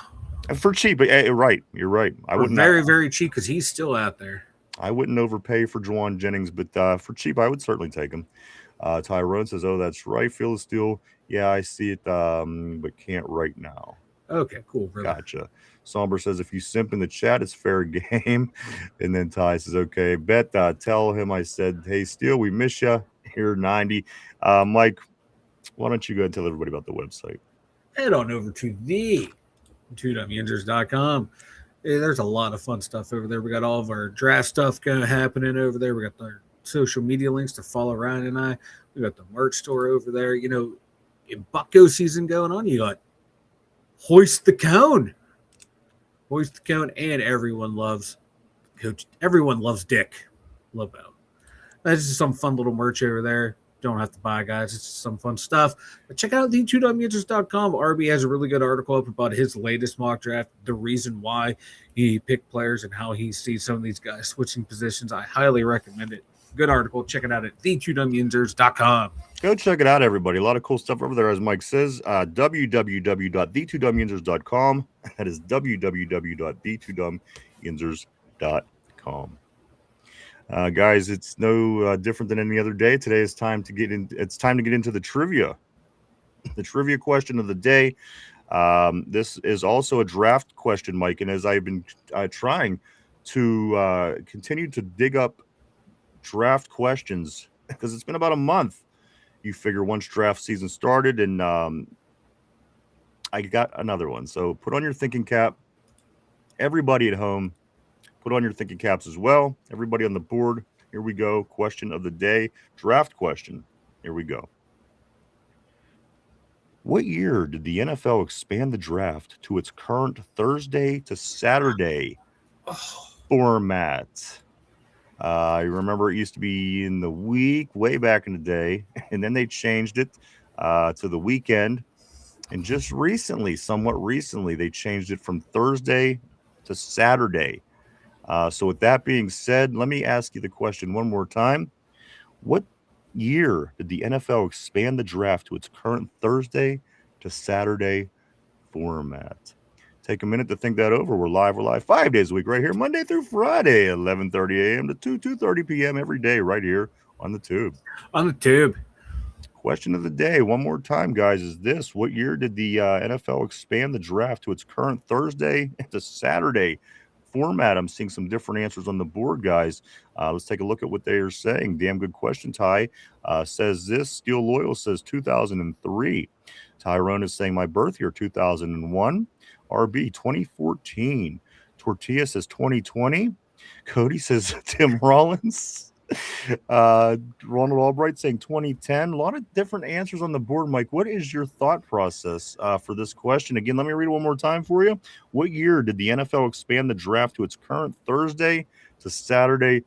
For cheap, right. You're right. I wouldn't very cheap because he's still out there. I wouldn't overpay for Juwan Jennings, but for cheap, I would certainly take him. Tyrone says, oh, that's right. Phil is still, yeah, I see it, but can't right now. Okay, cool, brother. Gotcha. Somber says, if you simp in the chat, it's fair game. And then Ty says, okay, bet, tell him I said, hey, Steel, we miss you. Here, 90. Mike, why don't you go and tell everybody about the website? Head on over to the Dum.Yinzers.com. Hey, there's a lot of fun stuff over there. We got all of our draft stuff happening over there. We got our social media links to follow Ryan and I. We got the merch store over there. You know, in Bucko season going on, you got Hoist the Cone. Hoist the Cone, and everyone loves Coach. Everyone loves Dick Lobo. That's just some fun little merch over there. Don't have to buy, guys. It's just some fun stuff. But check out the Dum.Yinzers.com. RB has a really good article up about his latest mock draft, the reason why he picked players and how he sees some of these guys switching positions. I highly recommend it. Good article. Check it out at the2dumyinzers.com. Go check it out, everybody. A lot of cool stuff over there, as Mike says. www.the2dumyinzers.com. That is www.the2dumyinzers.com. Guys, it's no different than any other day. Today is time to get in. It's time to get into the trivia. The trivia question of the day. This is also a draft question, Mike. And as I've been trying to continue to dig up draft questions, because it's been about a month. You figure once draft season started, and I got another one. So put on your thinking cap. Everybody at home, put on your thinking caps as well. Everybody on the board. Here we go. Question of the day. Draft question. Here we go. What year did the NFL expand the draft to its current Thursday to Saturday format? I remember it used to be in the week way back in the day, and then they changed it to the weekend. And just recently, somewhat recently, they changed it from Thursday to Saturday. So with that being said, let me ask you the question one more time. What year did the NFL expand the draft to its current Thursday to Saturday format? Take a minute to think that over. We're live 5 days a week right here, Monday through Friday, 11:30 a.m. to 2:30 p.m. every day right here on the tube. On the tube. Question of the day, one more time, guys, is this: what year did the NFL expand the draft to its current Thursday to Saturday format? I'm seeing some different answers on the board, guys. Let's take a look at what they are saying. Damn good question. Ty says this. Steel Loyal says 2003. Tyrone is saying my birth year 2001. RB 2014. Tortilla says 2020. Cody says Tim Rollins. Ronald Albright saying 2010. A lot of different answers on the board. Mike, what is your thought process for this question? Again, let me read it one more time for you. What year did the NFL expand the draft to its current Thursday to Saturday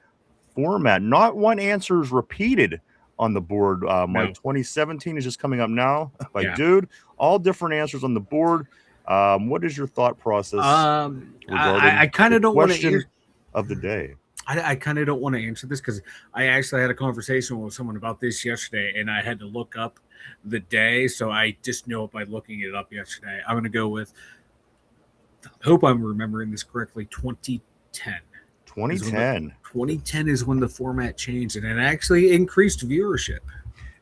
format? Not one answer is repeated on the board, Mike. No. 2017 is just coming up now. Yeah. Dude, all different answers on the board. What is your thought process regarding I kind of don't want to question of the day? I kind of don't want to answer this because I actually had a conversation with someone about this yesterday, and I had to look up the day, so I just know it by looking it up yesterday. I'm going to go with, I hope I'm remembering this correctly, 2010. 2010 is when the format changed, and it actually increased viewership.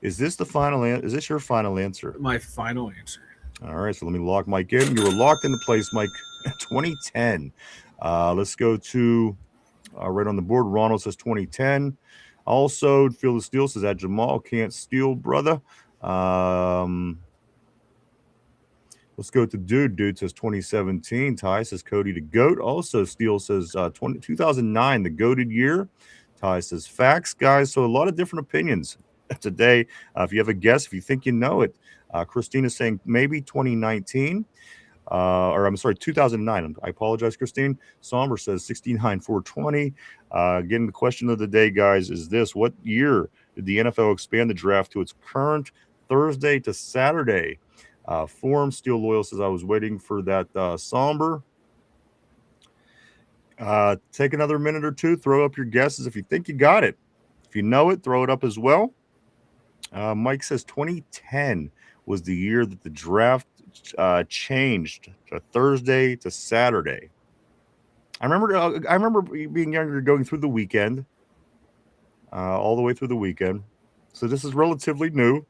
Is this the final answer? Is this your final answer? My final answer. All right, so let me lock Mike in. You were locked into place, Mike. 2010. Let's go to right on the board. Ronald says 2010. Also, Feel the Steel says that Jamal can't steal, brother. Let's go to Dude. Dude says 2017. Ty says Cody the GOAT. Also, Steel says 2009, the GOATed year. Ty says facts, guys. So a lot of different opinions today. If you have a guess, if you think you know it, Christine is saying maybe 2019. Or I'm sorry, 2009. I apologize, Christine. Somber says 69-420. Again, the question of the day, guys, is this: what year did the NFL expand the draft to its current Thursday to Saturday form? Steel Loyal says I was waiting for that Somber. Take another minute or two. Throw up your guesses if you think you got it. If you know it, throw it up as well. Mike says 2010 was the year that the draft changed to Thursday to Saturday. I remember being younger, going through the weekend, all the way through the weekend. So this is relatively new.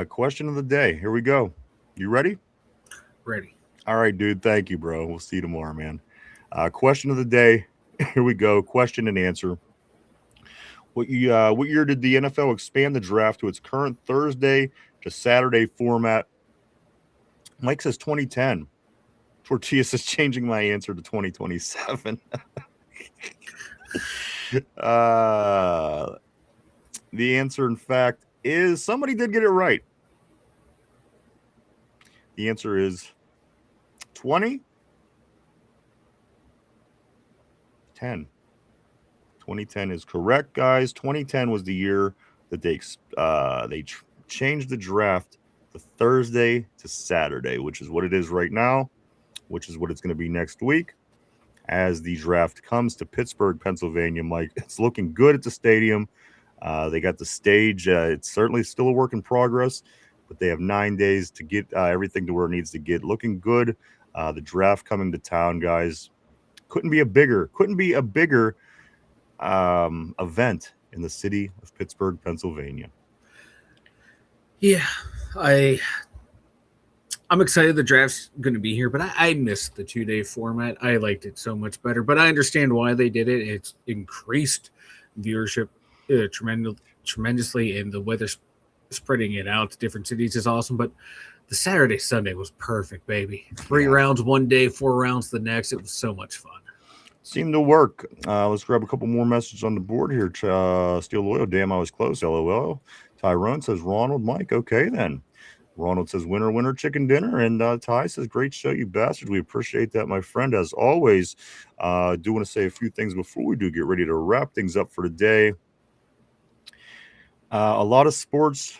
Question of the day. Here we go. You ready? Ready. All right, dude. Thank you, bro. We'll see you tomorrow, man. Question of the day. Here we go. Question and answer. What year did the NFL expand the draft to its current Thursday to Saturday format? Mike says 2010. Tortilla says changing my answer to 2027. The answer, in fact, is somebody did get it right. The answer is 2010. 2010 is correct, guys. 2010 was the year that they changed the draft to Thursday to Saturday, which is what it is right now, which is what it's going to be next week as the draft comes to Pittsburgh, Pennsylvania. Mike, it's looking good at the stadium. They got the stage. It's certainly still a work in progress, but they have 9 days to get everything to where it needs to get. Looking good. The draft coming to town, guys. Couldn't be a bigger event in the city of Pittsburgh, Pennsylvania. Yeah, I'm excited the draft's going to be here, but I missed the 2-day format. I liked it so much better, but I understand why they did it. It's increased viewership tremendously, and the weather spreading it out to different cities is awesome. But the Saturday Sunday was perfect, baby. 3 rounds one day, 4 rounds the next. It was so much fun. Seemed to work. Let's grab a couple more messages on the board here. Steel Loyal, damn, I was close. LOL. Tyrone says Ronald, Mike. Okay, then. Ronald says winner, winner, chicken dinner. And Ty says great show, you bastards. We appreciate that, my friend, as always. Do want to say a few things before we do get ready to wrap things up for today. A lot of sports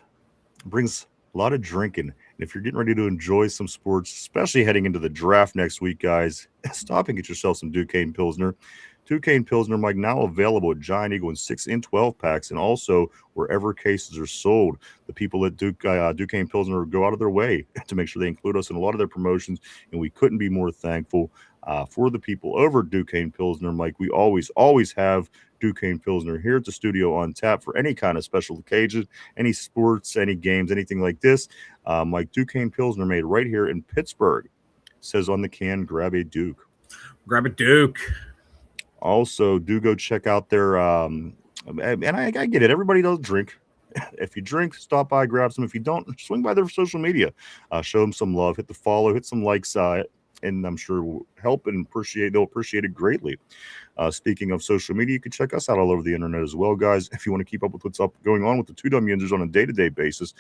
brings a lot of drinking. And if you're getting ready to enjoy some sports, especially heading into the draft next week, guys, stop and get yourself some Duquesne Pilsner. Duquesne Pilsner, Mike, now available at Giant Eagle in 6 and 12 packs, and also wherever cases are sold. The people at Duquesne Pilsner go out of their way to make sure they include us in a lot of their promotions, and we couldn't be more thankful for the people over at Duquesne Pilsner, Mike. We always have Duquesne Pilsner here at the studio on tap for any kind of special occasion, any sports, any games, anything like this. Mike, Duquesne Pilsner made right here in Pittsburgh. Says on the can, grab a Duke. Grab a Duke. Also, do go check out their and I get it. Everybody does drink. If you drink, stop by, grab some. If you don't, swing by their social media. Show them some love. Hit the follow. Hit some likes. And I'm sure will help and they'll appreciate it greatly. Speaking of social media, you can check us out all over the internet as well, guys. If you want to keep up with what's going on with the two Dum Yinzers on a day-to-day basis,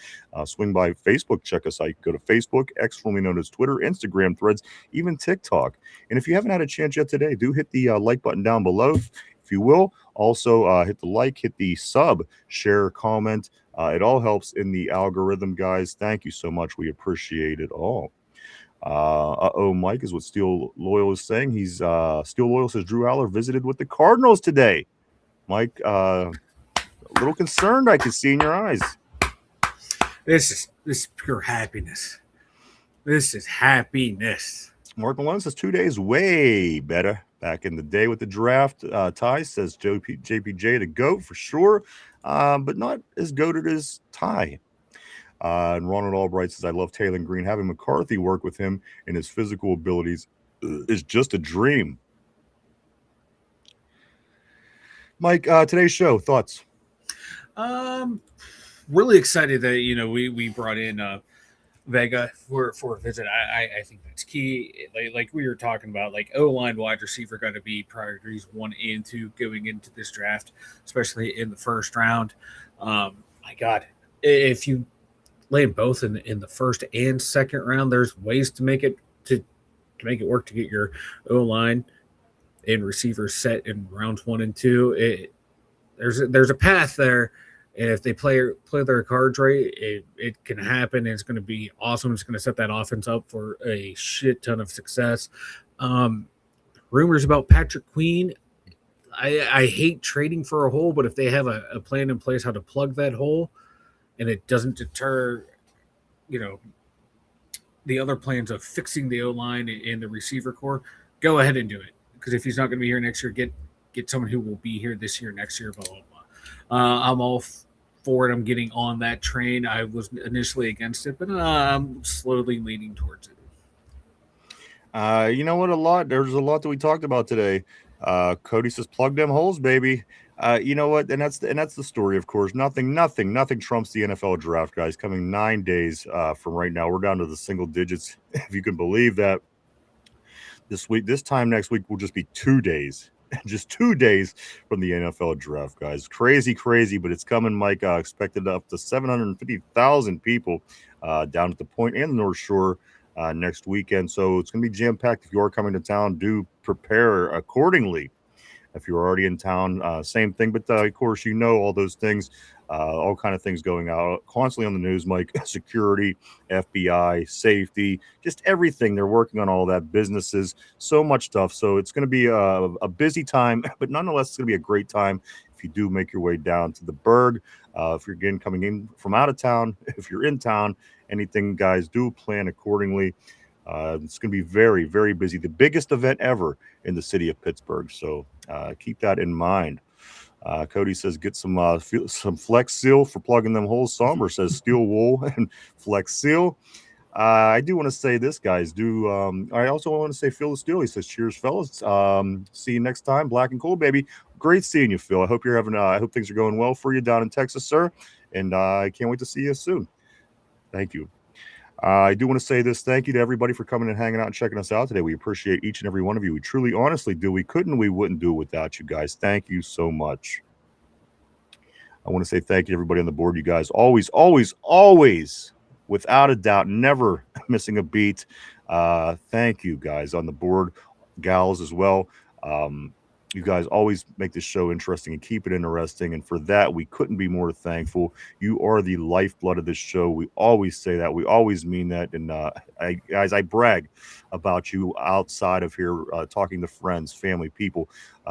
swing by Facebook, check us out. You can go to Facebook, X, formerly known as Twitter, Instagram, Threads, even TikTok. And if you haven't had a chance yet today, do hit the like button down below, if you will. Also, hit the like, hit the sub, share, comment. It all helps in the algorithm, guys. Thank you so much. We appreciate it all. Mike is what Steel Loyal is saying. He's Steel Loyal says Drew Aller visited with the Cardinals today. Mike, a little concerned I can see in your eyes. This is pure happiness. This is happiness. Mark Malone says 2 days way better. Back in the day with the draft. Ty says JPJ to GOAT for sure, but not as goated as Ty. And Ronald Albright says, I love Taylor Green. Having McCarthy work with him and his physical abilities is just a dream. Mike, today's show, thoughts? Really excited that, we brought in Vega for a visit. I think that's key. Like we were talking about, like O-line, wide receiver got to be priorities 1 and 2 going into this draft, especially in the first round. My God, if you lay both in the first and second round, there's ways to make it work to get your O-line and receivers set in rounds 1 and 2. There's a path there, and if they play their cards right, it can happen. And it's going to be awesome. It's going to set that offense up for a shit ton of success. Rumors about Patrick Queen. I hate trading for a hole, but if they have a plan in place how to plug that hole, and it doesn't deter, the other plans of fixing the O-line and the receiver core, go ahead and do it. Because if he's not going to be here next year, get someone who will be here this year, next year, blah, blah, blah. I'm all for it. I'm getting on that train. I was initially against it, but I'm slowly leaning towards it. You know what? There's a lot that we talked about today. Cody says, plug them holes, baby. You know what? And that's the story, of course. Nothing trumps the NFL draft, guys. Coming 9 days from right now. We're down to the single digits, if you can believe that. This time next week will just be 2 days. Just 2 days from the NFL draft, guys. Crazy, but it's coming, Mike. Expected up to 750,000 people down at the Point and the North Shore next weekend. So it's going to be jam-packed. If you are coming to town, do prepare accordingly. If you're already in town, same thing. But, of course, all those things, all kind of things going out constantly on the news, Mike. Security, FBI, safety, just everything. They're working on all that, businesses, so much stuff. So it's going to be a busy time, but nonetheless, it's going to be a great time if you do make your way down to the Berg. If you're again coming in from out of town, if you're in town, anything, guys, do plan accordingly. It's going to be very, very busy. The biggest event ever in the city of Pittsburgh. So keep that in mind. Cody says, get some Flex Seal for plugging them holes. Somber says steel wool and Flex Seal. I do want to say this, guys. I also want to say Phil the Steel. He says, cheers, fellas. See you next time. Black and cool, baby. Great seeing you, Phil. I hope you're I hope things are going well for you down in Texas, sir. And I can't wait to see you soon. Thank you. I do want to say this. Thank you to everybody for coming and hanging out and checking us out today. We appreciate each and every one of you. We truly, honestly do. We wouldn't do it without you guys. Thank you so much. I want to say thank you to everybody on the board. You guys always, without a doubt, never missing a beat. Thank you guys on the board, gals as well. You guys always make this show interesting and keep it interesting. And for that, we couldn't be more thankful. You are the lifeblood of this show. We always say that. We always mean that. And I brag about you outside of here, talking to friends, family, people,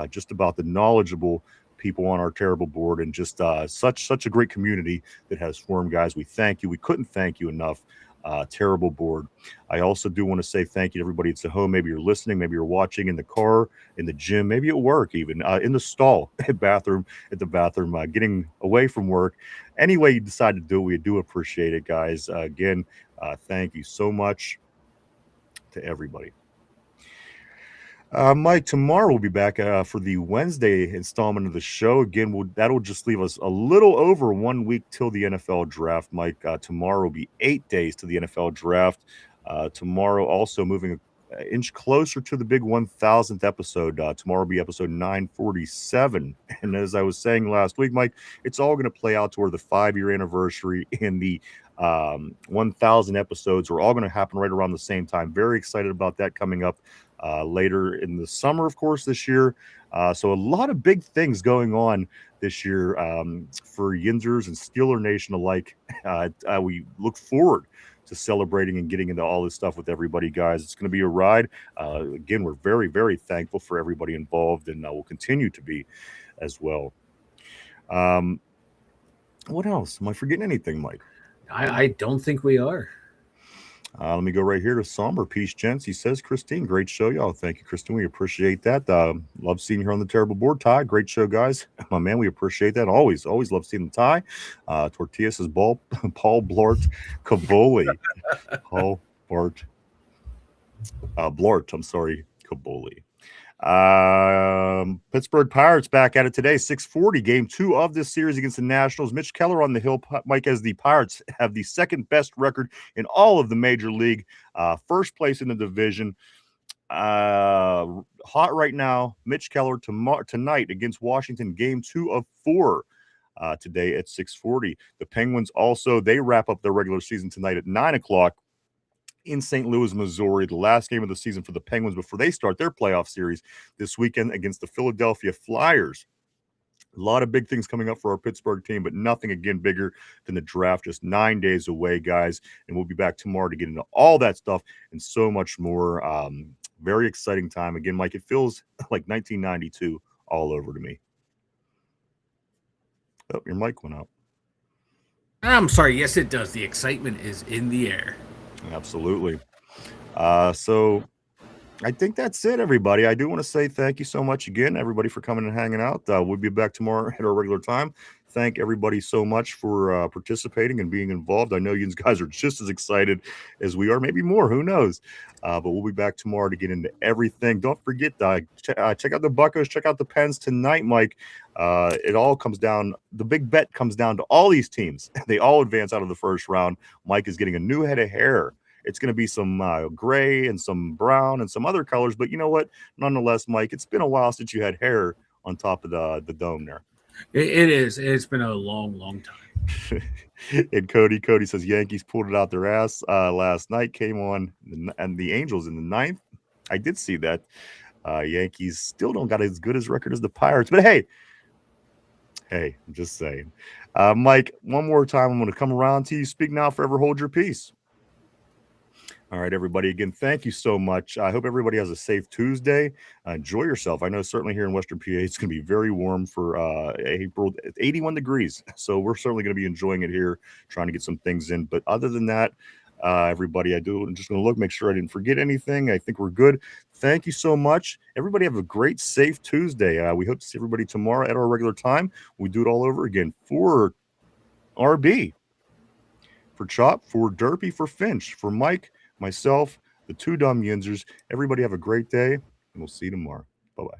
just about the knowledgeable people on our terrible board, and just such a great community that has formed, guys. We thank you. We couldn't thank you enough. Terrible board. I also do want to say thank you to everybody that's at home. Maybe you're listening, maybe you're watching in the car, in the gym, maybe at work, even in the stall, at the bathroom, getting away from work. Any way you decide to do it, we do appreciate it, guys. Again, thank you so much to everybody. Mike, tomorrow we'll be back for the Wednesday installment of the show. Again, that'll just leave us a little over 1 week till the NFL draft, Mike. Tomorrow will be 8 days to the NFL draft. Tomorrow also moving an inch closer to the big 1,000th episode. Tomorrow will be episode 947. And as I was saying last week, Mike, it's all going to play out toward the 5-year anniversary in the 1,000 episodes are all going to happen right around the same time. Very excited about that coming up later in the summer, of course, this year. So a lot of big things going on this year for Yinzers and Steeler Nation alike. We look forward to celebrating and getting into all this stuff with everybody, guys. It's going to be a ride. Again, we're very, very thankful for everybody involved, and will continue to be as well. What else? Am I forgetting anything, Mike? I don't think we are. Let me go right here to Somber. Peace, gents. He says, Christine, great show, y'all. Thank you, Christine. We appreciate that. Love seeing you here on the terrible board. Ty, great show, guys. My man, we appreciate that. Always love seeing the Ty. Tortilla says, Paul Blart Cavoli. Paul Blart. I'm sorry, Cavoli. Pittsburgh Pirates back at it today, 6:40, game 2 of this series against the Nationals. Mitch Keller on the hill, Mike, as the Pirates have the second best record in all of the major league, first place in the division. Hot right now. Mitch Keller tonight against Washington, game 2 of 4 today at 6:40. The Penguins also, they wrap up their regular season tonight at 9 o'clock in St. Louis, Missouri, the last game of the season for the Penguins before they start their playoff series this weekend against the Philadelphia Flyers. A lot of big things coming up for our Pittsburgh team, but nothing, again, bigger than the draft. Just 9 days away, guys, and we'll be back tomorrow to get into all that stuff and so much more. Very exciting time. Again, Mike, it feels like 1992 all over to me. Oh, your mic went out. I'm sorry. Yes, it does. The excitement is in the air. Absolutely. So I think that's it, everybody. I do want to say thank you so much again, everybody, for coming and hanging out. We'll be back tomorrow at our regular time. Thank everybody so much for participating and being involved. I know you guys are just as excited as we are, maybe more, who knows. But we'll be back tomorrow to get into everything. Don't forget, check out the Buccos, check out the Pens tonight, Mike. It all comes down, the big bet comes down to all these teams. They all advance out of the first round. Mike is getting a new head of hair. It's going to be some gray and some brown and some other colors. But you know what? Nonetheless, Mike, it's been a while since you had hair on top of the dome there. It is. It's been a long time. And Cody says Yankees pulled it out their ass last night, came on, and the Angels in the 9th. I did see that. Yankees still don't got as good as record as the Pirates. But hey, I'm just saying. Mike, one more time, I'm going to come around to you. Speak now, forever hold your peace. All right, everybody. Again, thank you so much. I hope everybody has a safe Tuesday. Enjoy yourself. I know certainly here in Western PA, it's going to be very warm for April. It's 81 degrees. So we're certainly going to be enjoying it here, trying to get some things in. But other than that, everybody, I'm just going to make sure I didn't forget anything. I think we're good. Thank you so much. Everybody have a great, safe Tuesday. We hope to see everybody tomorrow at our regular time. We do it all over again for RB, for Chop, for Derpy, for Finch, for Mike, myself, the two Dum Yinzers. Everybody have a great day, and we'll see you tomorrow. Bye-bye.